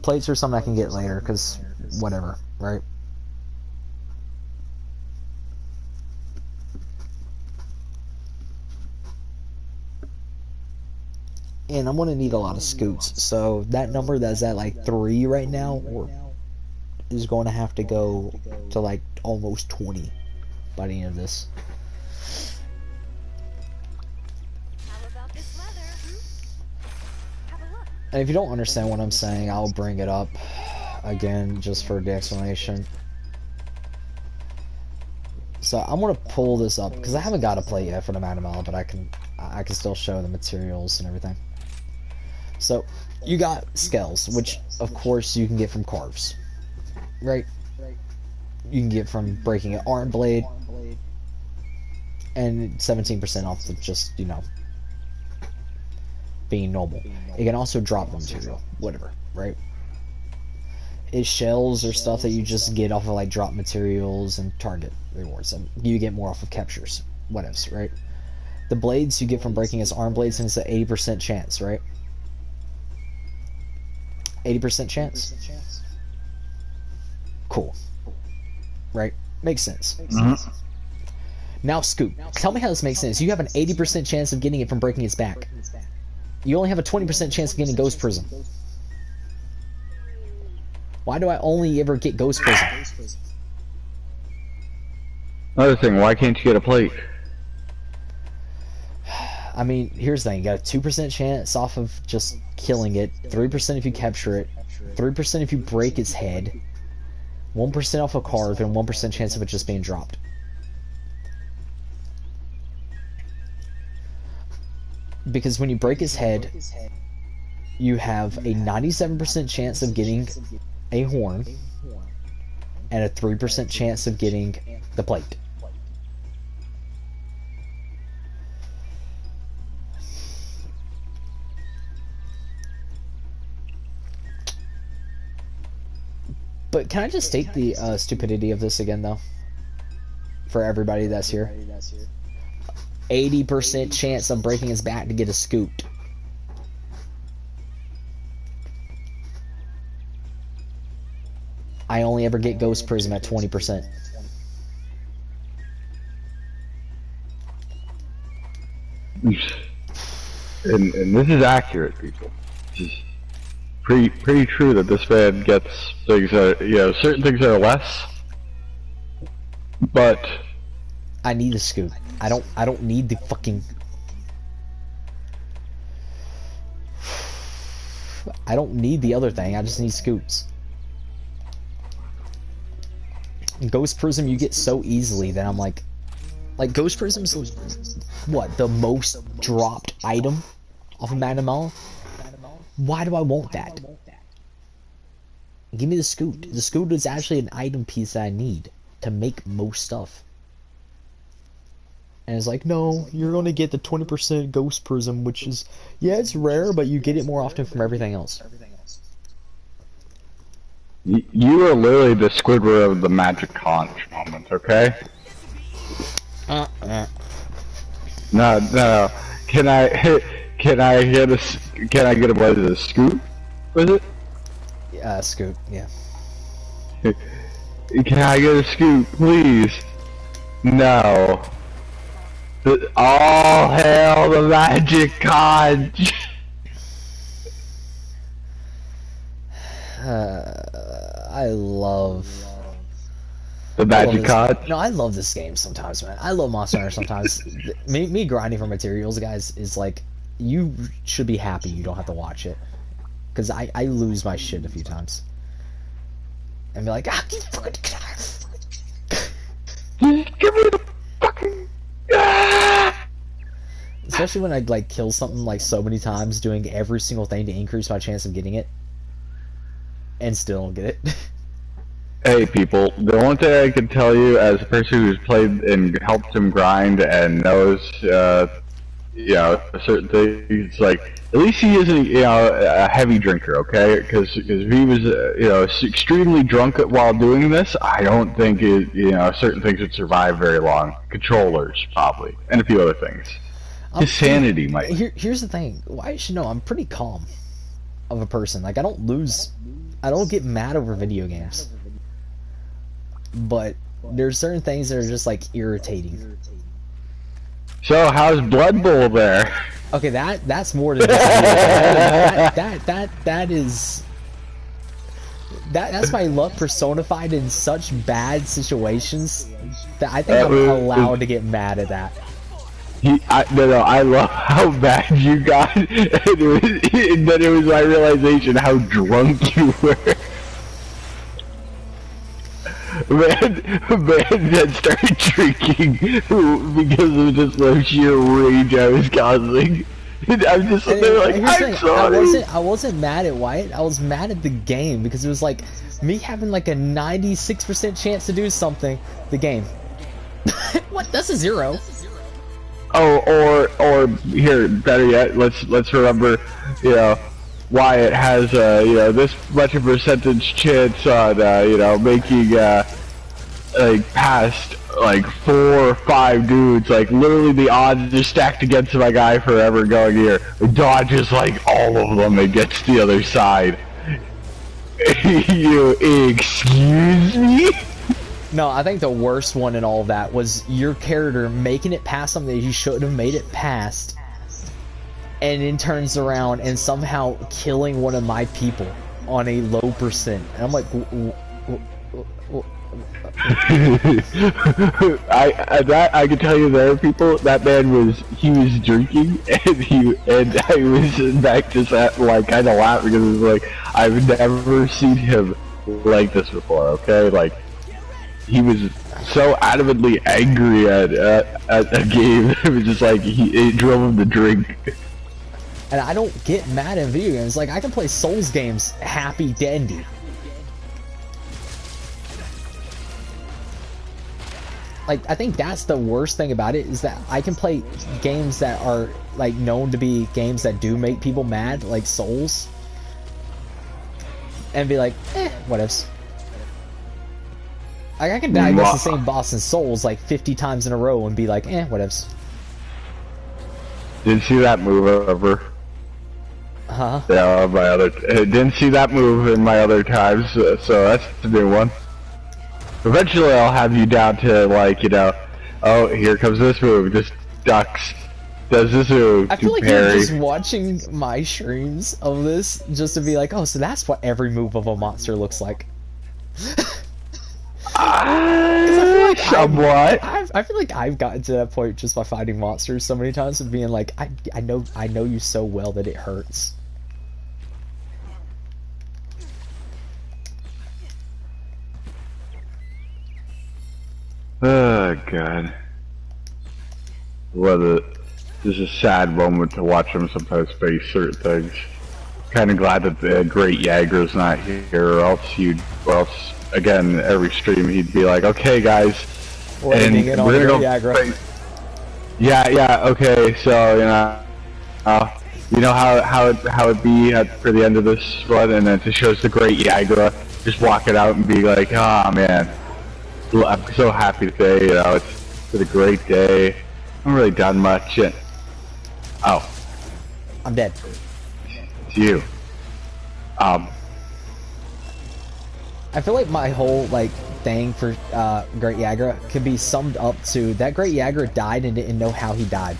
Plates are something I can get later, because whatever, right? And I'm gonna need a lot of scoots, so that number that's at like 3 right now is going to have to go to like almost 20 by the end of this. How about this weather? Have a look. And if you don't understand what I'm saying, I'll bring it up again just for the explanation. So I'm gonna pull this up because I haven't got a plate yet for the Magnamallow, but I can still show the materials and everything. So you got scales, which of course you can get from carves, right? You can get from breaking an arm blade, and 17% off of just, you know, being normal. It can also drop the material, whatever, right? It's shells or stuff that you just get off of like drop materials and target rewards, and you get more off of captures, whatevs, right? The blades you get from breaking his arm blades, and it's an 80% chance, right? 80% chance? Cool. Right? Makes sense. Now, Scoop, tell me how this makes sense. You have an 80% chance of getting it from breaking its back. You only have a 20% chance of getting Ghost Prism. Why do I only ever get Ghost Prism? Another thing, why can't you get a plate? I mean, here's the thing. You got a 2% chance off of just killing it, 3% if you capture it, 3% if you break its head, 1% off a carve, and 1% chance of it just being dropped. Because when you break his head, you have a 97% chance of getting a horn, and a 3% chance of getting the plate. But can I just state the stupidity of this again, though? For everybody that's here. 80% chance of breaking his back to get a scoot. I only ever get Ghost Prism at 20%. And this is accurate, people. This is pretty true that this man gets things that, you know, certain things that are less, but I need a scoot. I don't need the fucking... I don't need the other thing, I just need scoots. Ghost Prism you get so easily that I'm like Ghost Prism's what, the most dropped item off of Magnum Mallow? Why do I want that? Give me the scoot. The scoot is actually an item piece that I need to make most stuff. And it's like, no, you're gonna get the 20% Ghost Prism, which is, yeah, it's rare, but you get it more often from everything else. you are literally the Squidward of the magic conch moment, okay? No. Can I get a what is it, a scoop? Was it? Scoot, yeah. Can I get a scoop, please? No. All hail the magic conch! I love The magic conch? No, I love this game sometimes, man. I love Monster Hunter sometimes. me grinding for materials, guys, is like, you should be happy you don't have to watch it. Because I lose my shit a few times. And be like, you fucking... Give me the fucking... Especially when I like kill something like so many times, doing every single thing to increase my chance of getting it, and still don't get it. Hey people, the one thing I can tell you as a person who's played and helped him grind and knows, you know, certain things, like, at least he isn't, you know, a heavy drinker, okay? Because if he was, you know, extremely drunk while doing this, I don't think, you know, certain things would survive very long. Controllers, probably, and a few other things. His sanity might. Here's the thing. Why should know? I'm pretty calm of a person. Like, I don't get mad over video games. But there's certain things that are just like irritating. So how's Blood Bowl there? Okay, that's more than just that's my luck personified in such bad situations that I think I'm allowed to get mad at that. I love how bad you got, and then it was my realization how drunk you were. Man that started drinking because of just the sheer rage I was causing. And I'm just sitting there like, I'm sorry. I wasn't mad at White. I was mad at the game because it was like me having like a 96% chance to do something. The game. What? That's a 0. Oh, or here, better yet, let's remember, you know, Wyatt has, you know, this much of a percentage chance on, you know, making, like, past, like, 4 or 5 dudes, like, literally the odds are stacked against my guy forever going here. Dodges, like, all of them and gets the other side. You, excuse me? No, I think the worst one in all of that was your character making it past something that you shouldn't have made it past, and then turns around and somehow killing one of my people on a low percent. And I'm like, I can tell you there are people, that man was drinking, and I was back just at, like, kind of laughing because it was like, I've never seen him like this before, okay? Like, he was so adamantly angry at a game. It was just like, it drove him to drink. and I don't get mad in video games. Like, I can play Souls games happy dandy. Like, I think that's the worst thing about it, is that I can play games that are, like, known to be games that do make people mad, like Souls, and be like, whatevs. Like, I can die against the same boss in Souls, like, 50 times in a row and be like, whatevs. Didn't see that move ever. Huh? Yeah, my other, didn't see that move in my other times, so that's the new one. Eventually I'll have you down to, like, you know, oh, here comes this move, just ducks, does this move, I feel like parry. you're just watching my streams of this just to be like, oh, so that's what every move of a monster looks like. Somewhat. I feel like I've gotten to that point just by fighting monsters so many times and being like, I know you so well that it hurts. Oh god. This is a sad moment to watch him sometimes face certain things. Kinda glad that the great Jager's not here, or else again every stream he'd be like, okay guys, and we're gonna go face. Yeah, okay, so you know how it be for the end of this run, and then it shows the great Jager just walking out and be like, ah man, I'm so happy today, you know, it's been a great day. I haven't really done much. Oh. I'm dead. It's you. I feel like my whole, like, thing for Great Jager could be summed up to that Great Jager died and didn't know how he died.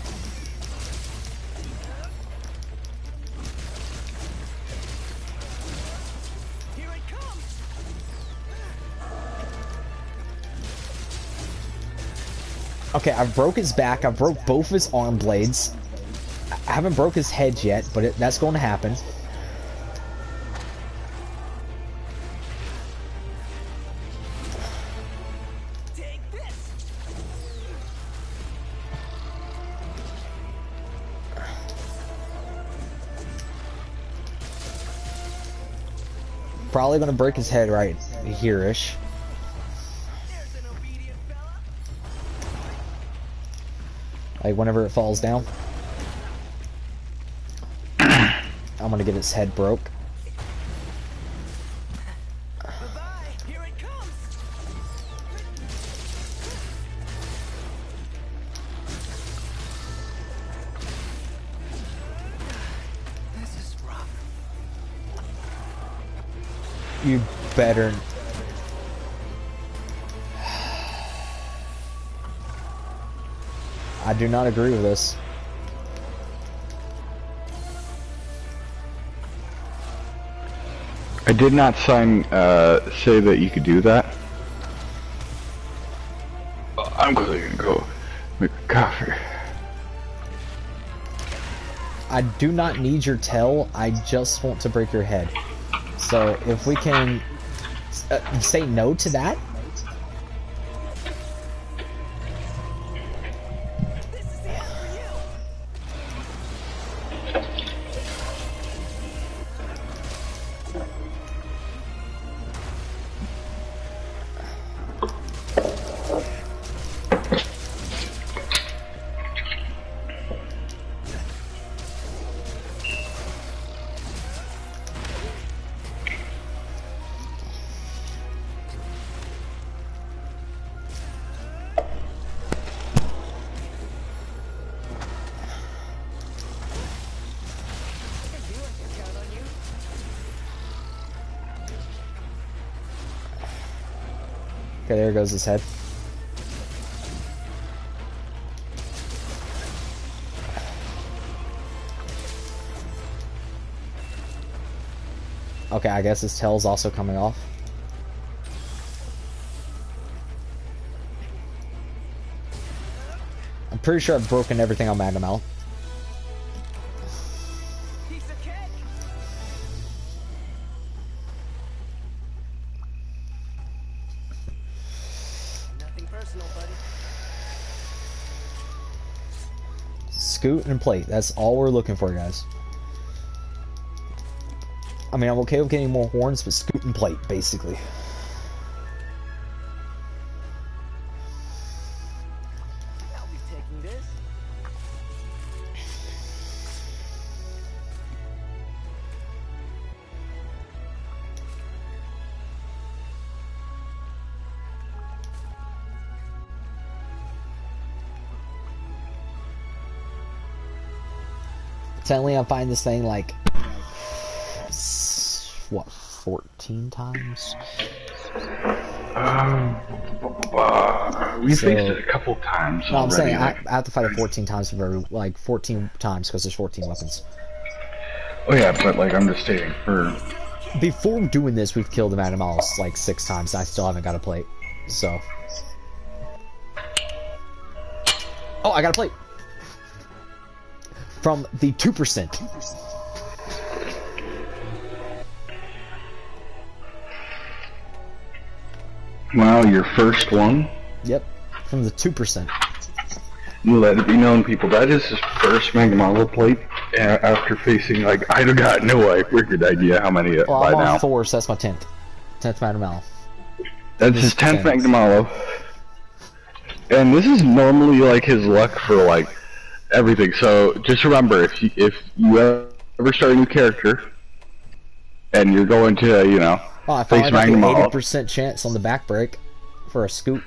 Here it comes. Okay, I broke his back, I broke both his arm blades. I haven't broke his head yet, but that's going to happen. Take this. Probably going to break his head right here-ish. There's an obedient fella. Like, whenever it falls down. I'm gonna get its head broke. Bye-bye. Here it comes. This is rough. You better... I do not agree with this. I did not say that you could do that. I'm quickly gonna go make a coffee. I do not need your tail, I just want to break your head. So if we can say no to that. This is it for you. Okay, there goes his head. Okay, I guess his tail's also coming off. I'm pretty sure I've broken everything on Magnum Mallow. Piece of cake. Nothing personal, buddy. Scoot and plate. That's all we're looking for, guys. I mean, I'm okay with getting more horns, but scoot and plate, basically. I'll be taking this. Suddenly I'm finding this thing like, what, 14 times? We So- faced it a couple times No, I'm already. saying I like- have to fight it 14 times for like 14 times because there's 14 weapons. oh yeah, but like I'm just stating for. Before doing this, we've killed the Magnum Mallow like 6 times. I still haven't got a plate. So. Oh, I got a plate! From the 2%. Wow, your first one. Yep, from the 2%. You let it be known, people. That is his first Magnum Mallow plate. After facing like I got no wicked idea how many Well, by I'm now. on 4, so that's my 10th. 10th Magnum Mallow. That's his 10th Magnum Mallow. And this is normally like his luck for like everything. So just remember, if you ever start a new character and you're going to, you know, Oh, I face finally got Magnum the Mallow, 80% chance on the back break for a scoop.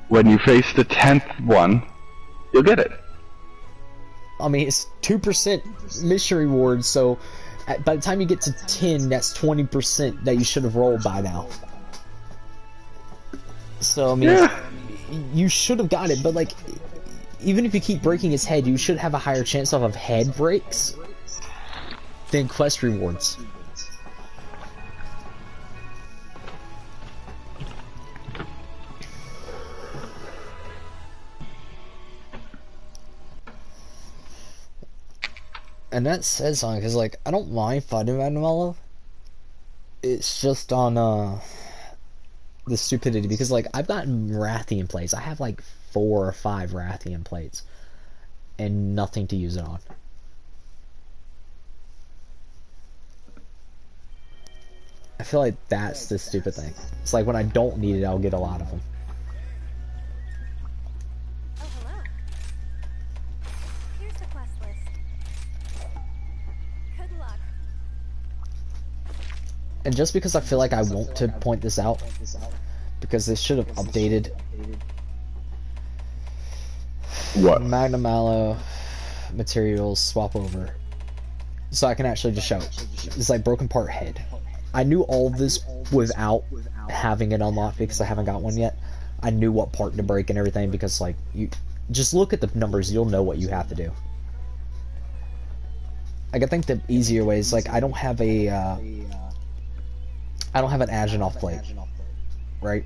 when you face the 10th one, you'll get it. I mean, it's 2% mission reward, so by the time you get to 10, that's 20% that you should have rolled by now. So, I mean, Yeah. you should have got it, but like, even if you keep breaking his head, you should have a higher chance of head breaks than quest rewards. And that says something, because, like, I don't mind fighting Magnum Mallow. It's just on, the stupidity, because, like, I've gotten Rathian plates. I have, like, 4 or 5 Rathian plates. And nothing to use it on. I feel like that's the stupid thing. It's like, when I don't need it, I'll get a lot of them. Oh, hello. Here's the quest list. Good luck. And just because I feel like I want to point this out, because they should have updated What? Magnum Mallow materials swap over, so I can actually just show it. It's like broken part head. I knew all of this without having it unlocked because I haven't got one yet. I knew what part to break and everything because, like, you just look at the numbers, you'll know what you have to do. Like, I think the easier way is, like, I don't have a I don't have an Agenov plate, right?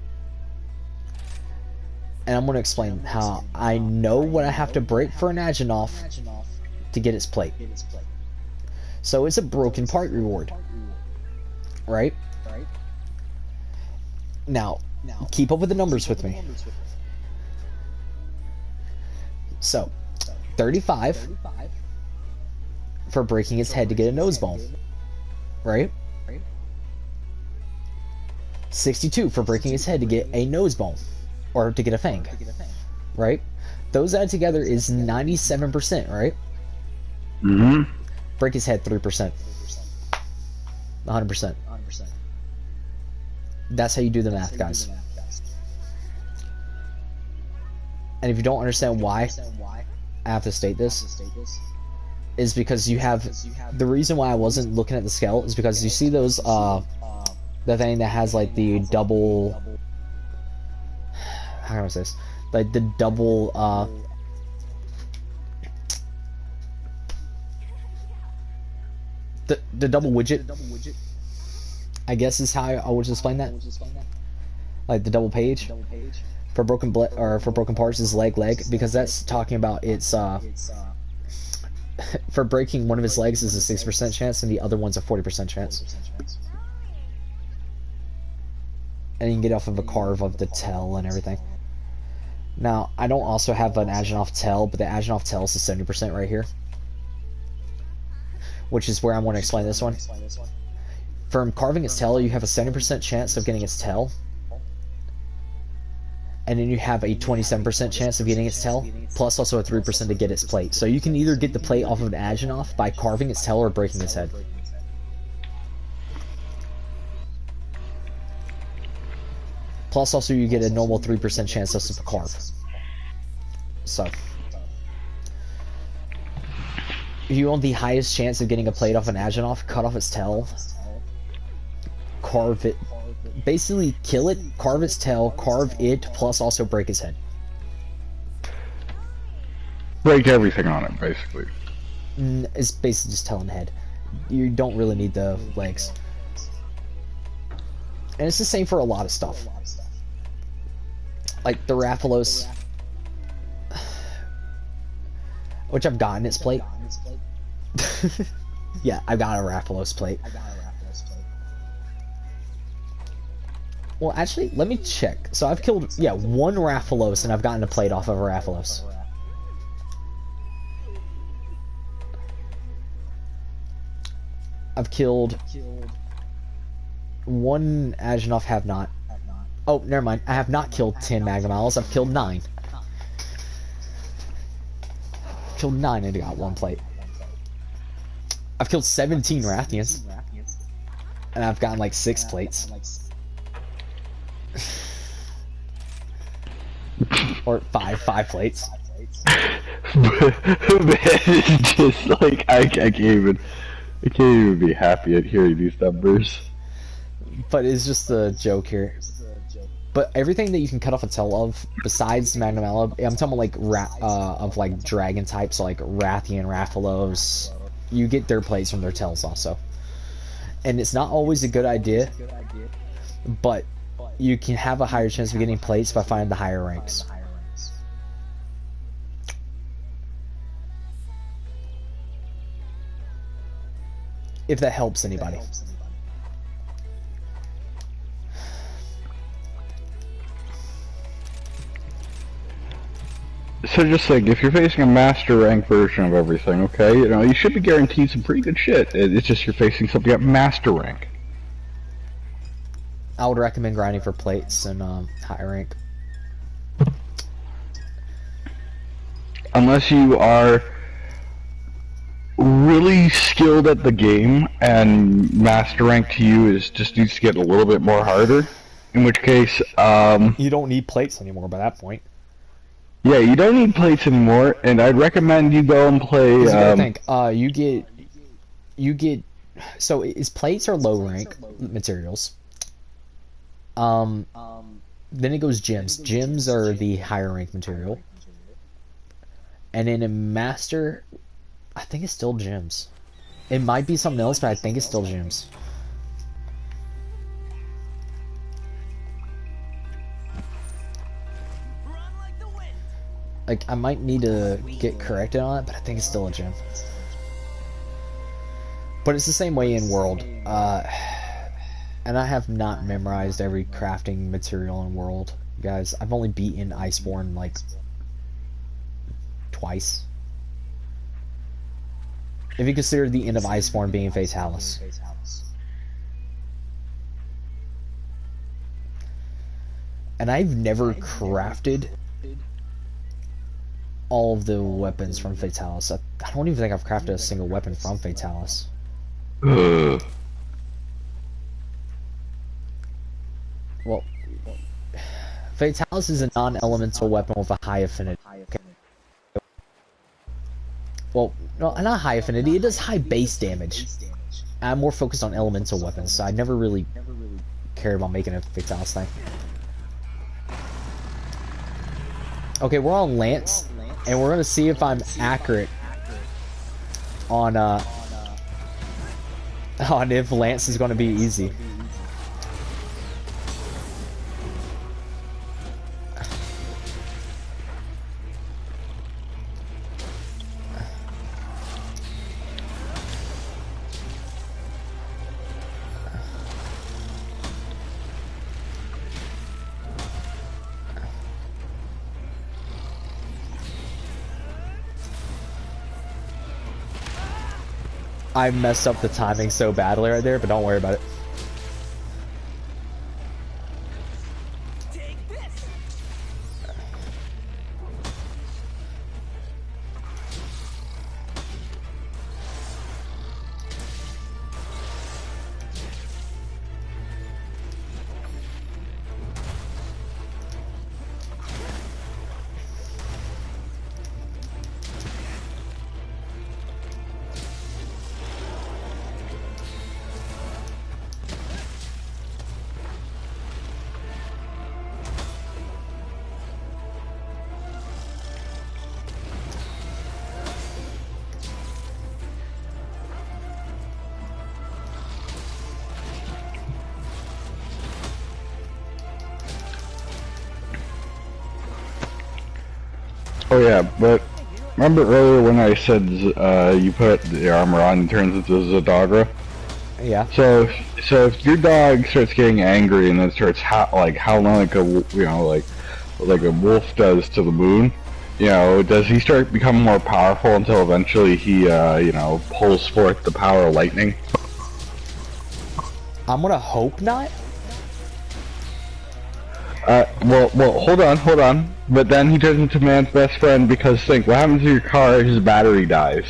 And I'm going to explain how I know what I have to break for an Agenov to get its plate. So it's a broken part reward, right? Now, keep up with the numbers with me. So, 35 for breaking its head to get a nose bone, right? 62 for breaking its head to get a nose bone, or to get a fang, right? Those added together is 97%, right? Mm-hmm. Break his head 3%. 100%. That's how you do the math, guys. And if you don't understand why I have to state this, is because you have, the reason why I wasn't looking at the scale is because you see those, the thing that has like the double, how can I say this? Like the double, the double widget I guess is how I would explain that. Like the double page for for broken parts is leg, because that's talking about it's for breaking one of his legs is a 6% chance and the other one's a 40% chance. And you can get off of a carve of the tail and everything. Now, I don't also have an Agenov tail, but the Agenov tail is a 70% right here. Which is where I want to explain this one. From carving its tail, you have a 70% chance of getting its tail. And then you have a 27% chance of getting its tail, plus also a 3% to get its plate. So you can either get the plate off of an Agenov by carving its tail or breaking its head. Plus also you get a normal 3% chance of a carve. So if you want the highest chance of getting a plate off an Agenov, cut off its tail, carve it, basically kill it, carve its tail, carve it, plus also break its head. Break everything on it, basically. It's basically just tail and head. You don't really need the legs. And it's the same for a lot of stuff. Like the Rathalos, which I've gotten its plate. Yeah, I've got a Rathalos plate. Well, actually, let me check. So I've killed, yeah, one Rathalos, and I've gotten a plate off of a Rathalos. I've killed one Agenov, have not. Oh, never mind. I have not killed 10 Magnum-Owls. I've killed 9. Killed 9 and got one plate. I've killed 17 Rathians. And I've gotten like 6 plates. Or 5 plates. Man, it's just like I can't even be happy at hearing these numbers. But it's just a joke here. But everything that you can cut off a tail of, besides Magnum Mallow, I'm talking about like dragon types, so like Rathian, Rathalos, you get their plates from their tails also. And it's not always a good idea, but you can have a higher chance of getting plates by finding the higher ranks. If that helps anybody. So just think, if you're facing a master rank version of everything, okay, you know, you should be guaranteed some pretty good shit. It's just you're facing something at master rank. I would recommend grinding for plates and high rank. Unless you are really skilled at the game and master rank to you is just needs to get a little bit more harder, in which case you don't need plates anymore by that point. Yeah, you don't need plates anymore, and I'd recommend you go and play. You gotta think. You get. So is plates are low rank materials. Then it goes gems. Gems are the higher rank material. And then in master, I think it's still gems. It might be something else, but I think it's still gems. Like, I might need to get corrected on it, but I think it's still a gem. But it's the same way in World. And I have not memorized every crafting material in World. Guys, I've only beaten Iceborne, like, twice. If you consider the end of Iceborne being Fatalis. And I've never crafted all of the weapons from Fatalis. I don't even think I've crafted a single weapon from Fatalis. Well, Fatalis is a non-elemental weapon with a high affinity. Okay. Well, no, not high affinity, it does high base damage. I'm more focused on elemental weapons, so I never really cared about making a Fatalis thing. Okay, we're on Lance. And we're gonna see if I'm accurate on if Lance is gonna be easy. I messed up the timing so badly right there, but don't worry about it. Take this. Oh yeah, but remember earlier when I said you put the armor on and turns into Zadagra? Yeah. So if your dog starts getting angry and then starts howling like like a wolf does to the moon, does he start becoming more powerful until eventually he pulls forth the power of lightning? I'm gonna hope not. Well, hold on. But then he turns into man's best friend because think, what happens to your car if his battery dies?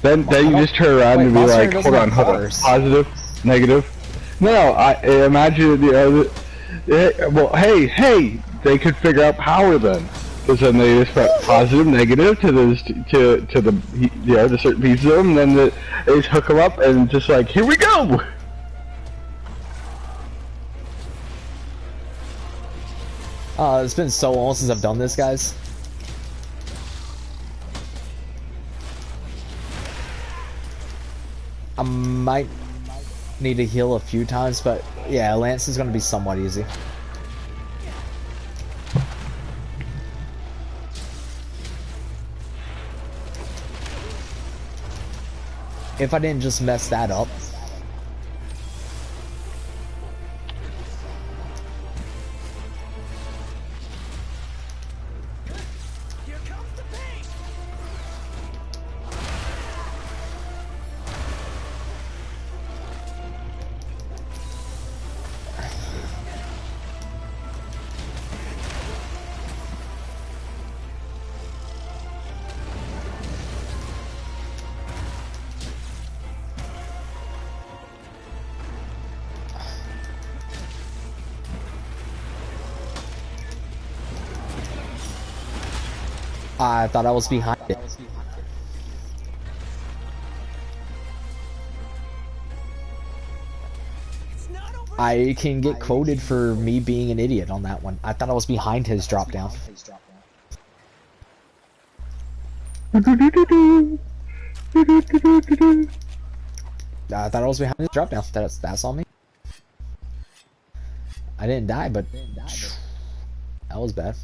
Then you just turn around and be Monster like, doesn't hold have on, cars. positive, negative. No, I imagine well, hey, they could figure out power then, because then they just put positive, negative to the certain pieces of them, and then they just hook them up and just like, here we go. It's been so long since I've done this, guys. I might need to heal a few times, but yeah, Lance is gonna be somewhat easy. If I didn't just mess that up. Here comes the pain. I thought I was behind it. It's not over. I can get quoted for me being an idiot on that one. I thought I was behind his drop down. I thought I was behind his drop down. That's on me. I didn't die, but that was bad.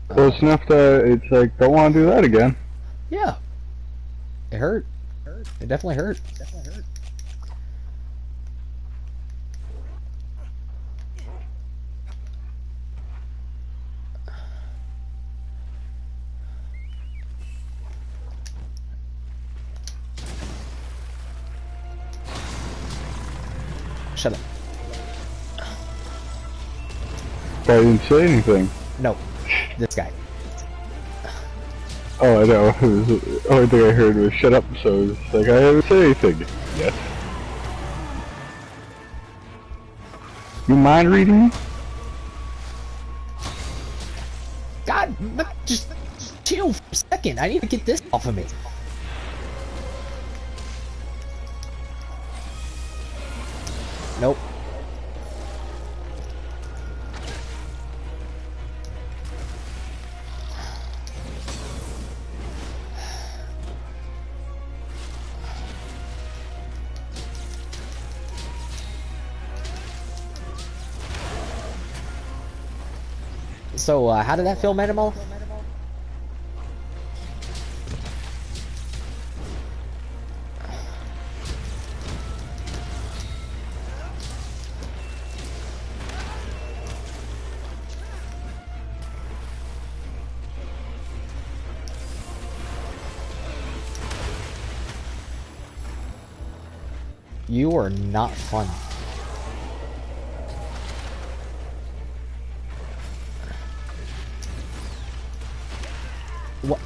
Well, it's enough that it's like, don't want to do that again. Yeah. It hurt. It definitely hurt. Shut up. But I didn't say anything. No. This guy. Oh, I know. The only thing I heard was shut up, so it's like, I haven't said anything. Yes. You mind reading me? God, just chill for a second. I need to get this off of me. Nope. So, how did that feel, Manimal? You are not fun. What?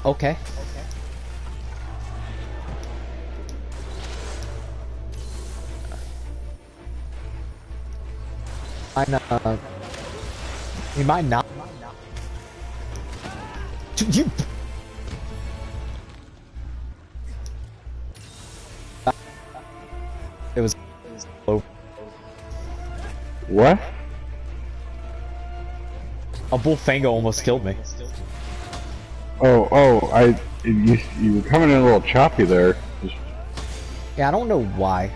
Okay. You might not. Dude, you. It was low. What? A Bullfango almost killed me. Oh, you were coming in a little choppy there. Yeah, I don't know why.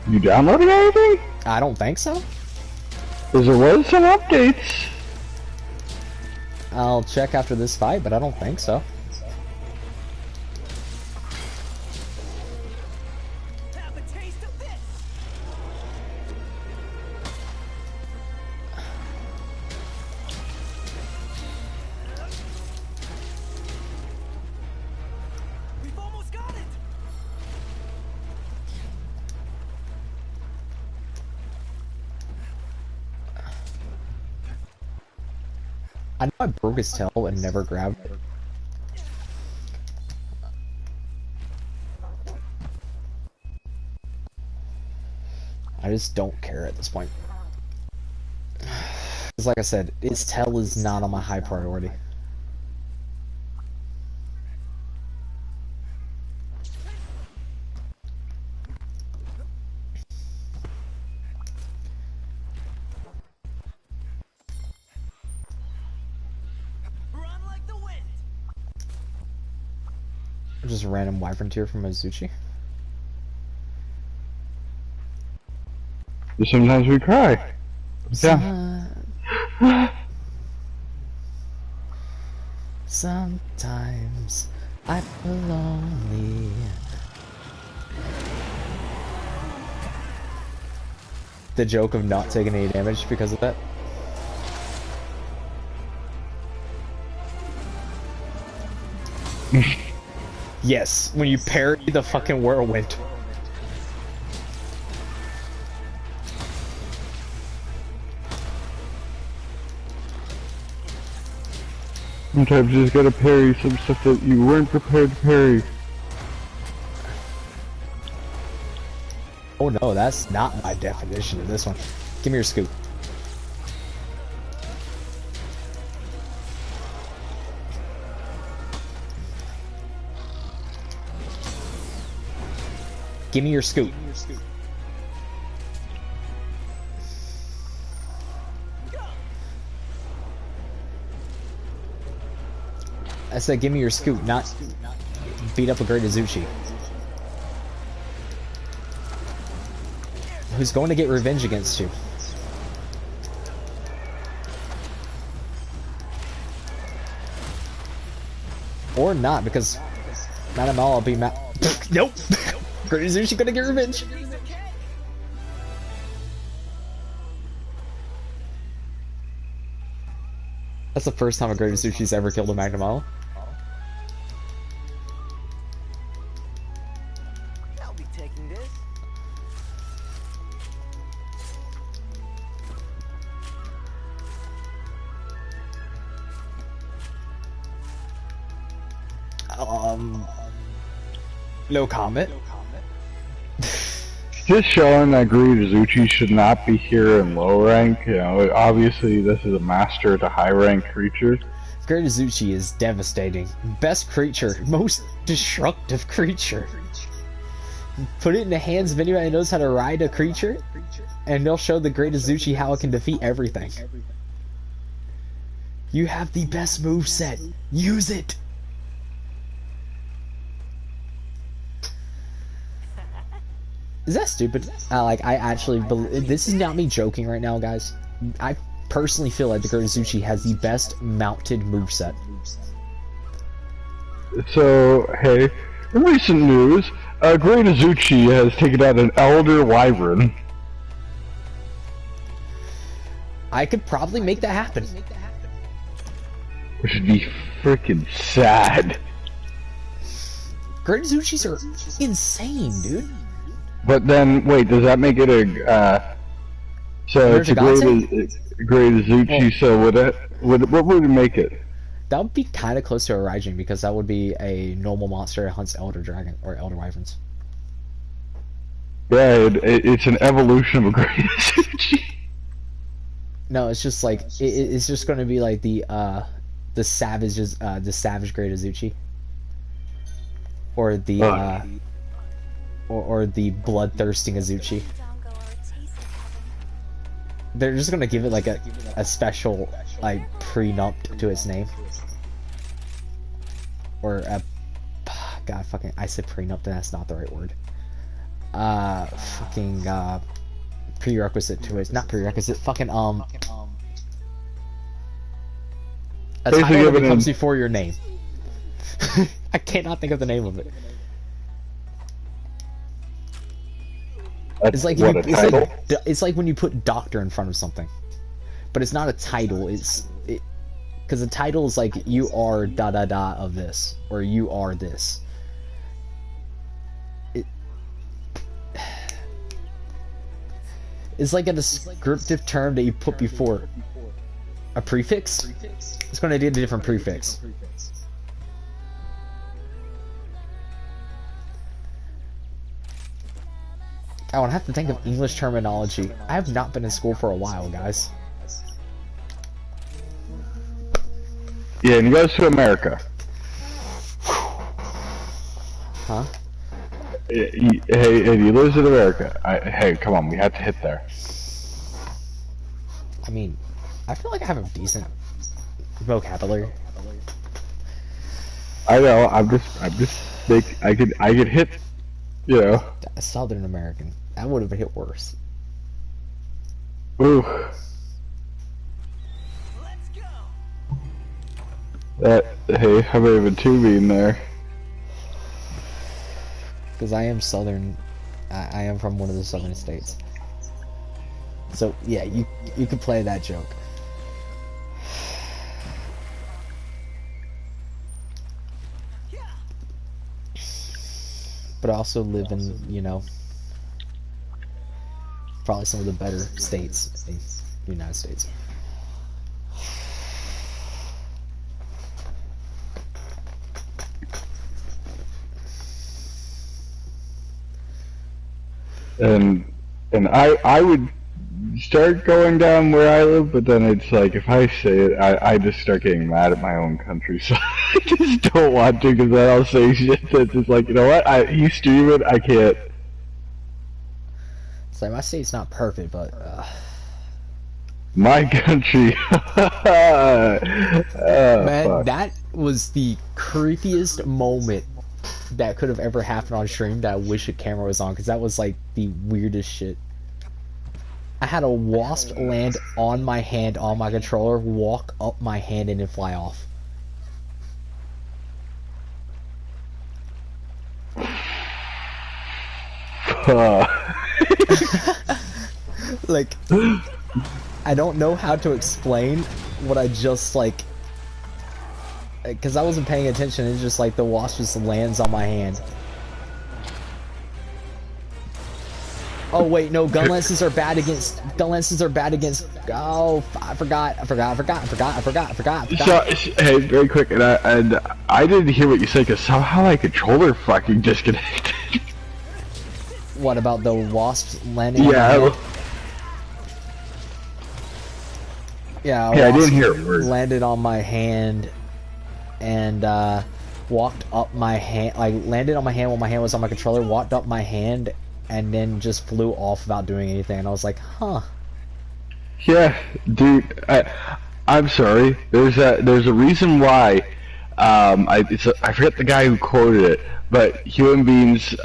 You downloaded anything? I don't think so. Because there was some updates. I'll check after this fight, but I don't think so. Have a taste of this. We've almost got it. I know I broke his tail and never grabbed it. I just don't care at this point. Because like I said, his tail is not on my high priority. Run like the wind. Just a random wyvern tear from Mizuchi. Sometimes we cry. Yeah. Sometimes I feel lonely. The joke of not taking any damage because of that. Yes, when you parry the fucking whirlwind. Sometimes you just gotta parry some stuff that you weren't prepared to parry. Oh no, that's not my definition of this one. Give me your scoop. Give me your scoop. I said give me your scoop, not beat up a great Izuchi. Who's going to get revenge against you? Or not, because Madame I'll be Nope! Great Izuchi gonna get revenge! That's the first time a Great Izuchi's ever killed a Magnum Milo. I'll be taking this. No comment. Just showing that Great Izuchi should not be here in low rank. You know, obviously this is a master to high rank creature. Great Izuchi is devastating. Best creature. Most destructive creature. Put it in the hands of anyone that knows how to ride a creature, and they'll show the Great Izuchi how it can defeat everything. You have the best moveset. Use it! Is that stupid? I actually believe this is not me joking right now, guys. I personally feel like the Great Izuchi has the best mounted moveset. So, hey, in recent news, Great Izuchi has taken out an Elder Wyvern. I could probably make that happen. Which would be freaking sad. Great Izuchis are insane, dude. But then, wait, does that make it a, so it's a grade Azuchi, so what would it make it? That would be kind of close to a Raijin, because that would be a normal monster that hunts Elder Dragon, or Elder Wyverns. Yeah, it's an evolution of a grade Azuchi. No, it's just like, it's just going to be like the savage grade Azuchi. Or the, or the bloodthirsting Azuchi. Dango are a taste of heaven. They're just gonna give it like a special like prenup to its name, or a god fucking I said prenup, then that's not the right word. Fucking prerequisite to it, not prerequisite. Fucking a title that comes before your name. I cannot think of the name of it. It's like, it's like when you put doctor in front of something, but it's not a title. Because a title is like you are da da da of this, or you are this. It's like a descriptive term that you put before a prefix. It's going to need a different prefix. I would have to think of English terminology. I have not been in school for a while, guys. Yeah, and he goes to America. Huh? Hey, and he lives in America. Hey, come on, we have to hit there. I mean, I feel like I have a decent vocabulary. I know. I'm just I could hit. You know. A Southern American. That would have hit worse. Ooh. Let's go. Hey, how about even two being there? Because I am Southern. I am from one of the Southern states. So yeah, you could play that joke. But I also live in, you know, probably some of the better states in the United States. And I would start going down where I live, but then it's like, if I say it, I just start getting mad at my own country, so I just don't want to, because then I'll say shit that's just like, you know what, you stream it, I can't. It's like, my state's not perfect, but my country. man, fuck. that was the creepiest moment that could have ever happened on stream that I wish a camera was on, because that was like the weirdest shit. I had a wasp land on my hand on my controller, walk up my hand, and then fly off. Like, I don't know how to explain what I just, like, because I wasn't paying attention. It's just like the wasp just lands on my hand. Oh wait, no, gun lances are bad against. Oh, I forgot. So, hey, very quick, and I didn't hear what you said, because somehow my controller fucking disconnected. What about the wasps landing? Yeah. Yeah, I didn't hear a word. Landed on my hand, and walked up my hand. Like, landed on my hand while my hand was on my controller. Walked up my hand, and then just flew off without doing anything. And I was like, huh. Yeah, dude. I'm sorry. There's a reason why. I forget the guy who quoted it, but human beings,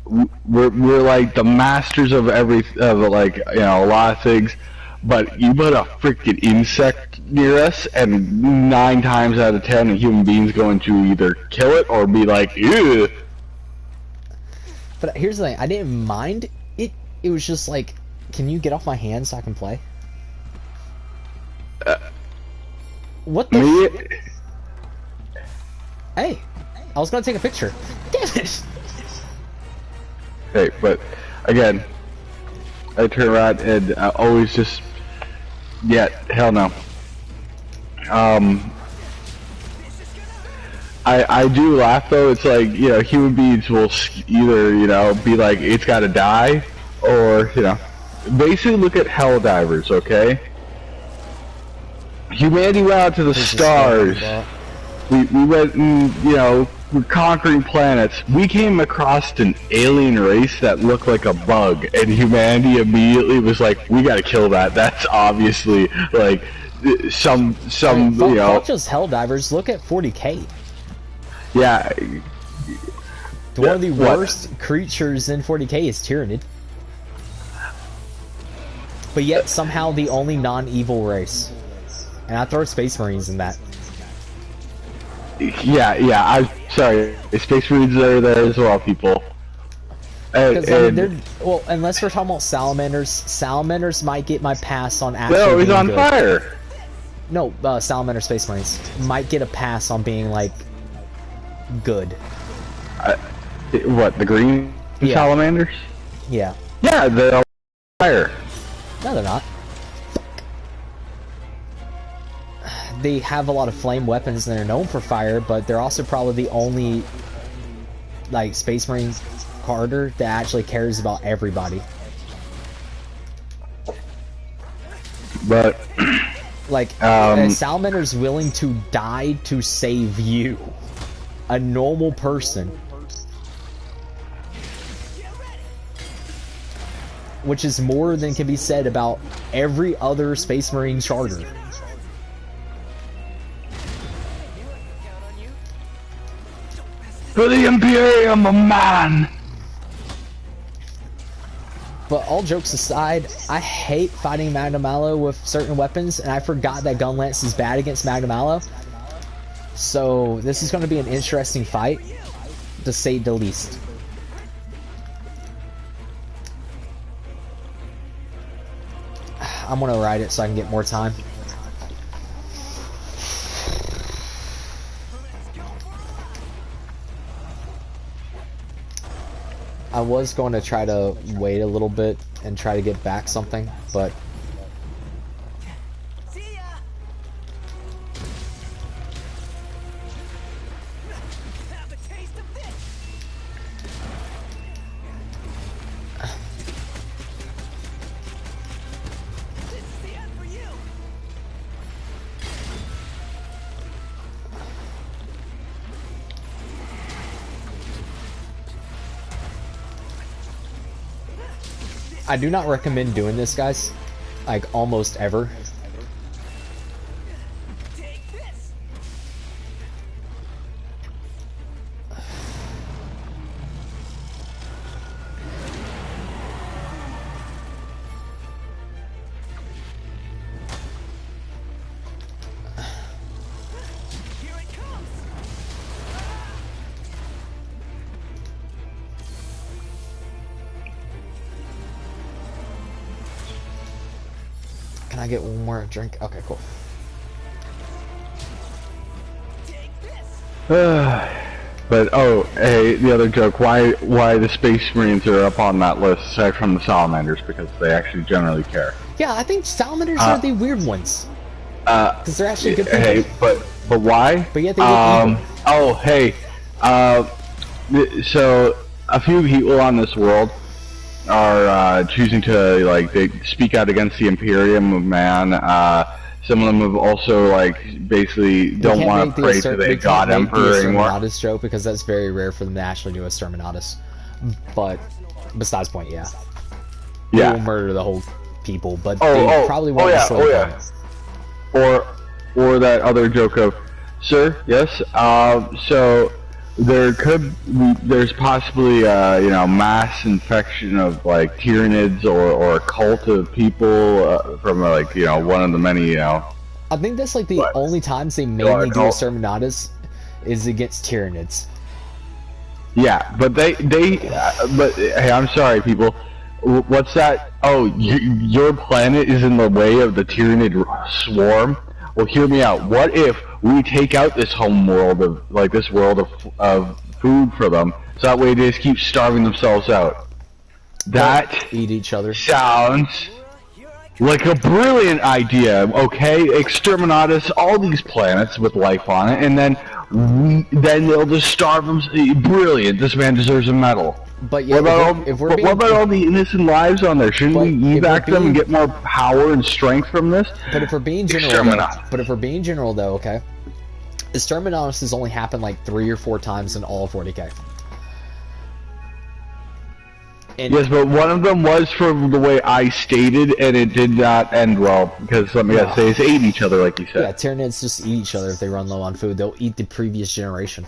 we're like the masters of like, you know, a lot of things. But you put a freaking insect near us, and 9 times out of 10, a human being's going to either kill it or be like, ew. But here's the thing, I didn't mind it. It was just like, can you get off my hand so I can play? What the? Hey, I was gonna take a picture. Damn it! Hey, but again, I turn around and always just, yeah, hell no. I do laugh though. It's like, you know, human beings will either, you know, be like, it's gotta die, or, you know, basically look at Helldivers, okay? Humanity went out to the stars. We went and, you know, we're conquering planets. We came across an alien race that looked like a bug, and humanity immediately was like, we gotta kill that. That's obviously, like, some you know... Not just Helldivers, look at 40K. Yeah. One of the worst creatures in 40K is Tyranid. But yet, somehow, the only non-evil race. And I throw Space Marines in that. Yeah, I'm sorry. Space Marines are there as well, people. Because, I mean, well, unless we're talking about Salamanders might get my pass on actually no, he's being on good. fire! No, Salamander Space Marines might get a pass on being, like, good. What, the green salamanders? Yeah. Yeah, they're on fire. No, they're not. They have a lot of flame weapons and they're known for fire, but they're also probably the only, like, Space Marine carder that actually cares about everybody. But, like, a Salamander's willing to die to save you. A normal person. Which is more than can be said about every other Space Marine charter. for the Imperium, man! But all jokes aside, I hate fighting Magna Malo with certain weapons, and I forgot that Gunlance is bad against Magna Malo. So this is going to be an interesting fight, to say the least. I'm going to ride it so I can get more time. I was going to try to wait a little bit and try to get back something, but... See ya. Have a taste of this. This is the end for you. I do not recommend doing this, guys. Like, almost ever. Take this. Here it comes. Can I get one more drink? Okay, cool. Take this. But oh, hey, the other joke, why the Space Marines are up on that list aside from the Salamanders, because they actually generally care. Yeah, I think Salamanders are the weird ones. Because they're actually good people. Hey, but why? But yet they get evil. Oh, hey, so a few people on this world are choosing to, like, they speak out against the Imperium of Man. Some of them have also, like, basically don't want to pray to the God Emperor anymore. Exterminatus joke, because that's very rare for them to actually do Exterminatus. But besides point, yeah. They will murder the whole people, but they probably won't slow down. Or that other joke of, sir, yes, so there's possibly you know, mass infection of like Tyranids or a cult of people from like, you know, one of the many, you know. I think that's like the only times they mainly do Exterminatus is against Tyranids. Yeah, but but hey, I'm sorry, people. What's that? Oh, your planet is in the way of the Tyranid swarm? Well, hear me out. What if we take out this home world of, like, this world of food for them, so that way they just keep starving themselves out? That Eat each other. sounds like a brilliant idea. Okay, Exterminatus, all these planets with life on it, and then they'll just starve them. Brilliant. This man deserves a medal. But yeah, What about all the innocent lives on there? Shouldn't we evac them and get more power and strength from this? But if we're being general, though, okay, Exterminatus has only happened like 3 or 4 times in all of 40k. And yes, but one of them was from the way I stated, and it did not end well, because let me say, they ate each other, like you said. Yeah, Tyranids just eat each other if they run low on food. They'll eat the previous generation.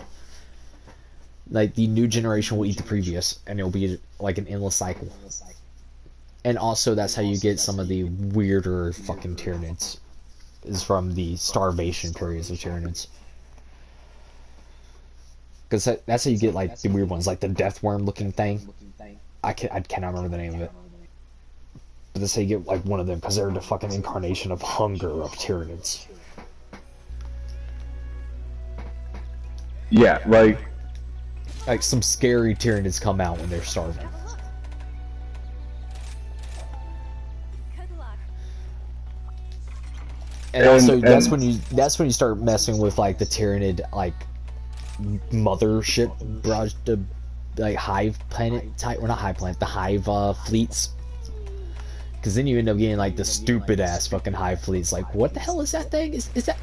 Like, the new generation will eat the previous, and it'll be like an endless cycle. And also, that's how you get some of the weirder fucking Tyranids, is from the starvation periods of Tyranids. Because that's how you get, like, the weird ones, like the death worm looking thing. I cannot remember the name of it. But that's how you get, like, one of them, because they're the fucking incarnation of hunger of Tyranids. Yeah, like some scary Tyranids come out when they're starving. Good luck. And also, that's when you start messing with, like, the Tyranid, like, mothership, like, hive planet type, or not hive planet, the hive fleets. Because then you end up getting, like, the stupid ass fucking hive fleets. Like, what the hell is that thing? Is that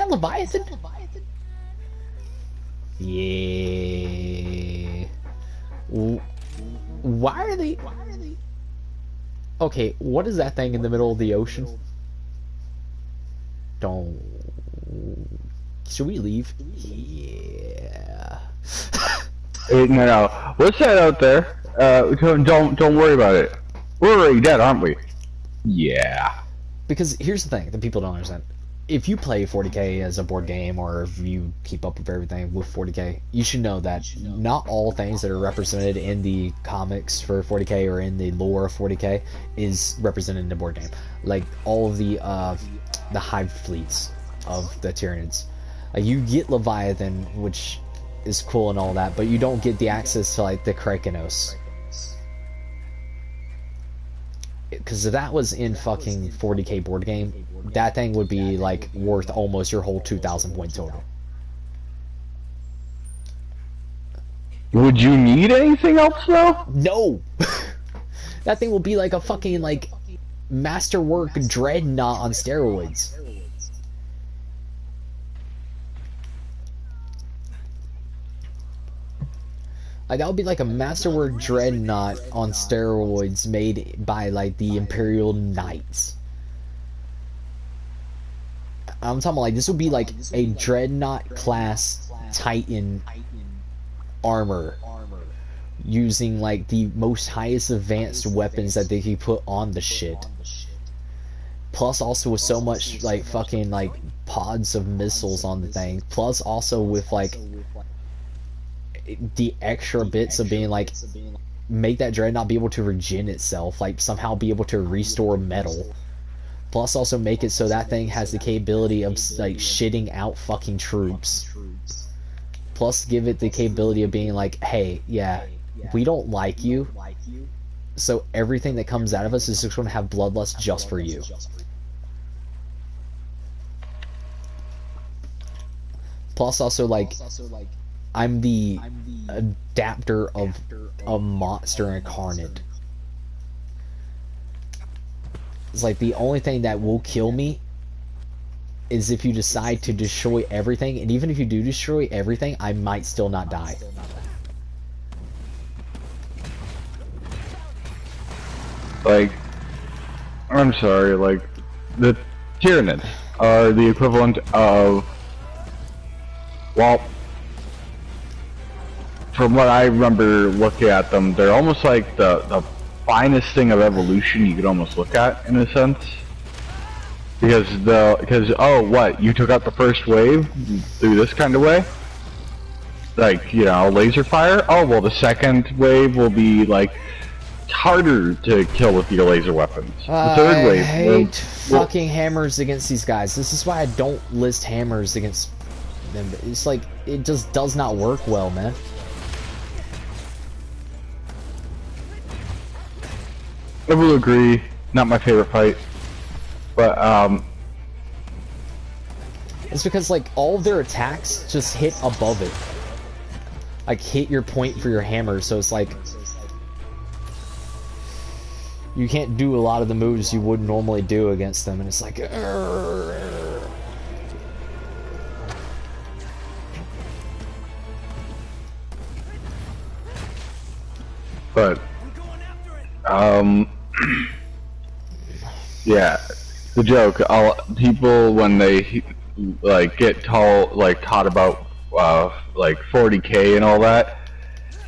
Leviathan? Yeah. Why are they? Okay, what is that thing in the middle of the ocean? Should we leave? Yeah. no. What's that out there? Don't worry about it. We're already dead, aren't we? Yeah. Because here's the thing that people don't understand. If you play 40k as a board game, or if you keep up with everything with 40k, you should know that not all things that are represented in the comics for 40k or in the lore of 40k is represented in the board game. Like all of the hive fleets of the Tyranids. Like you get Leviathan, which is cool and all that, but you don't get the access to like the Krakenos. Because if that was in fucking 40k board game, that thing would be like worth almost your whole 2,000 point total. Would you need anything else though? No! That thing will be like a fucking like masterwork dreadnought on steroids. Like, that would be like a masterwork dreadnought on steroids made by like the Imperial Knights. I'm talking about, like, this would be like a dreadnought class Titan armor using like the most highest advanced weapons that they could put on the shit. Plus also with so much like fucking like pods of missiles on the thing. Plus also with like the extra bits of being like make that dreadnought be able to regen itself, like somehow be able to restore metal. Plus also make it so that thing has the capability of like shitting out fucking troops. Plus give it the capability of being like, hey, yeah, we don't like you, so everything that comes out of us is just going to have bloodlust just for you. Plus also like I'm the adapter of a monster incarnate. It's like the only thing that will kill me is if you decide to destroy everything, and even if you do destroy everything, I might still not die. Like, I'm sorry, like, the Tyranids are the equivalent of, well, from what I remember looking at them, they're almost like the finest thing of evolution you could almost look at, in a sense. Because oh, what, you took out the first wave through this kind of way? Like, you know, laser fire? Oh, well, the second wave will be, like, harder to kill with your laser weapons. The third wave... I hate fucking hammers against these guys. This is why I don't list hammers against them. It's like, it just does not work well, man. I will agree. Not my favorite fight, but It's because like all of their attacks just hit above it, like hit your point for your hammer. So it's like you can't do a lot of the moves you would normally do against them, and it's like. But I'm going after it. yeah, the joke. People when they like get taught about like 40k and all that,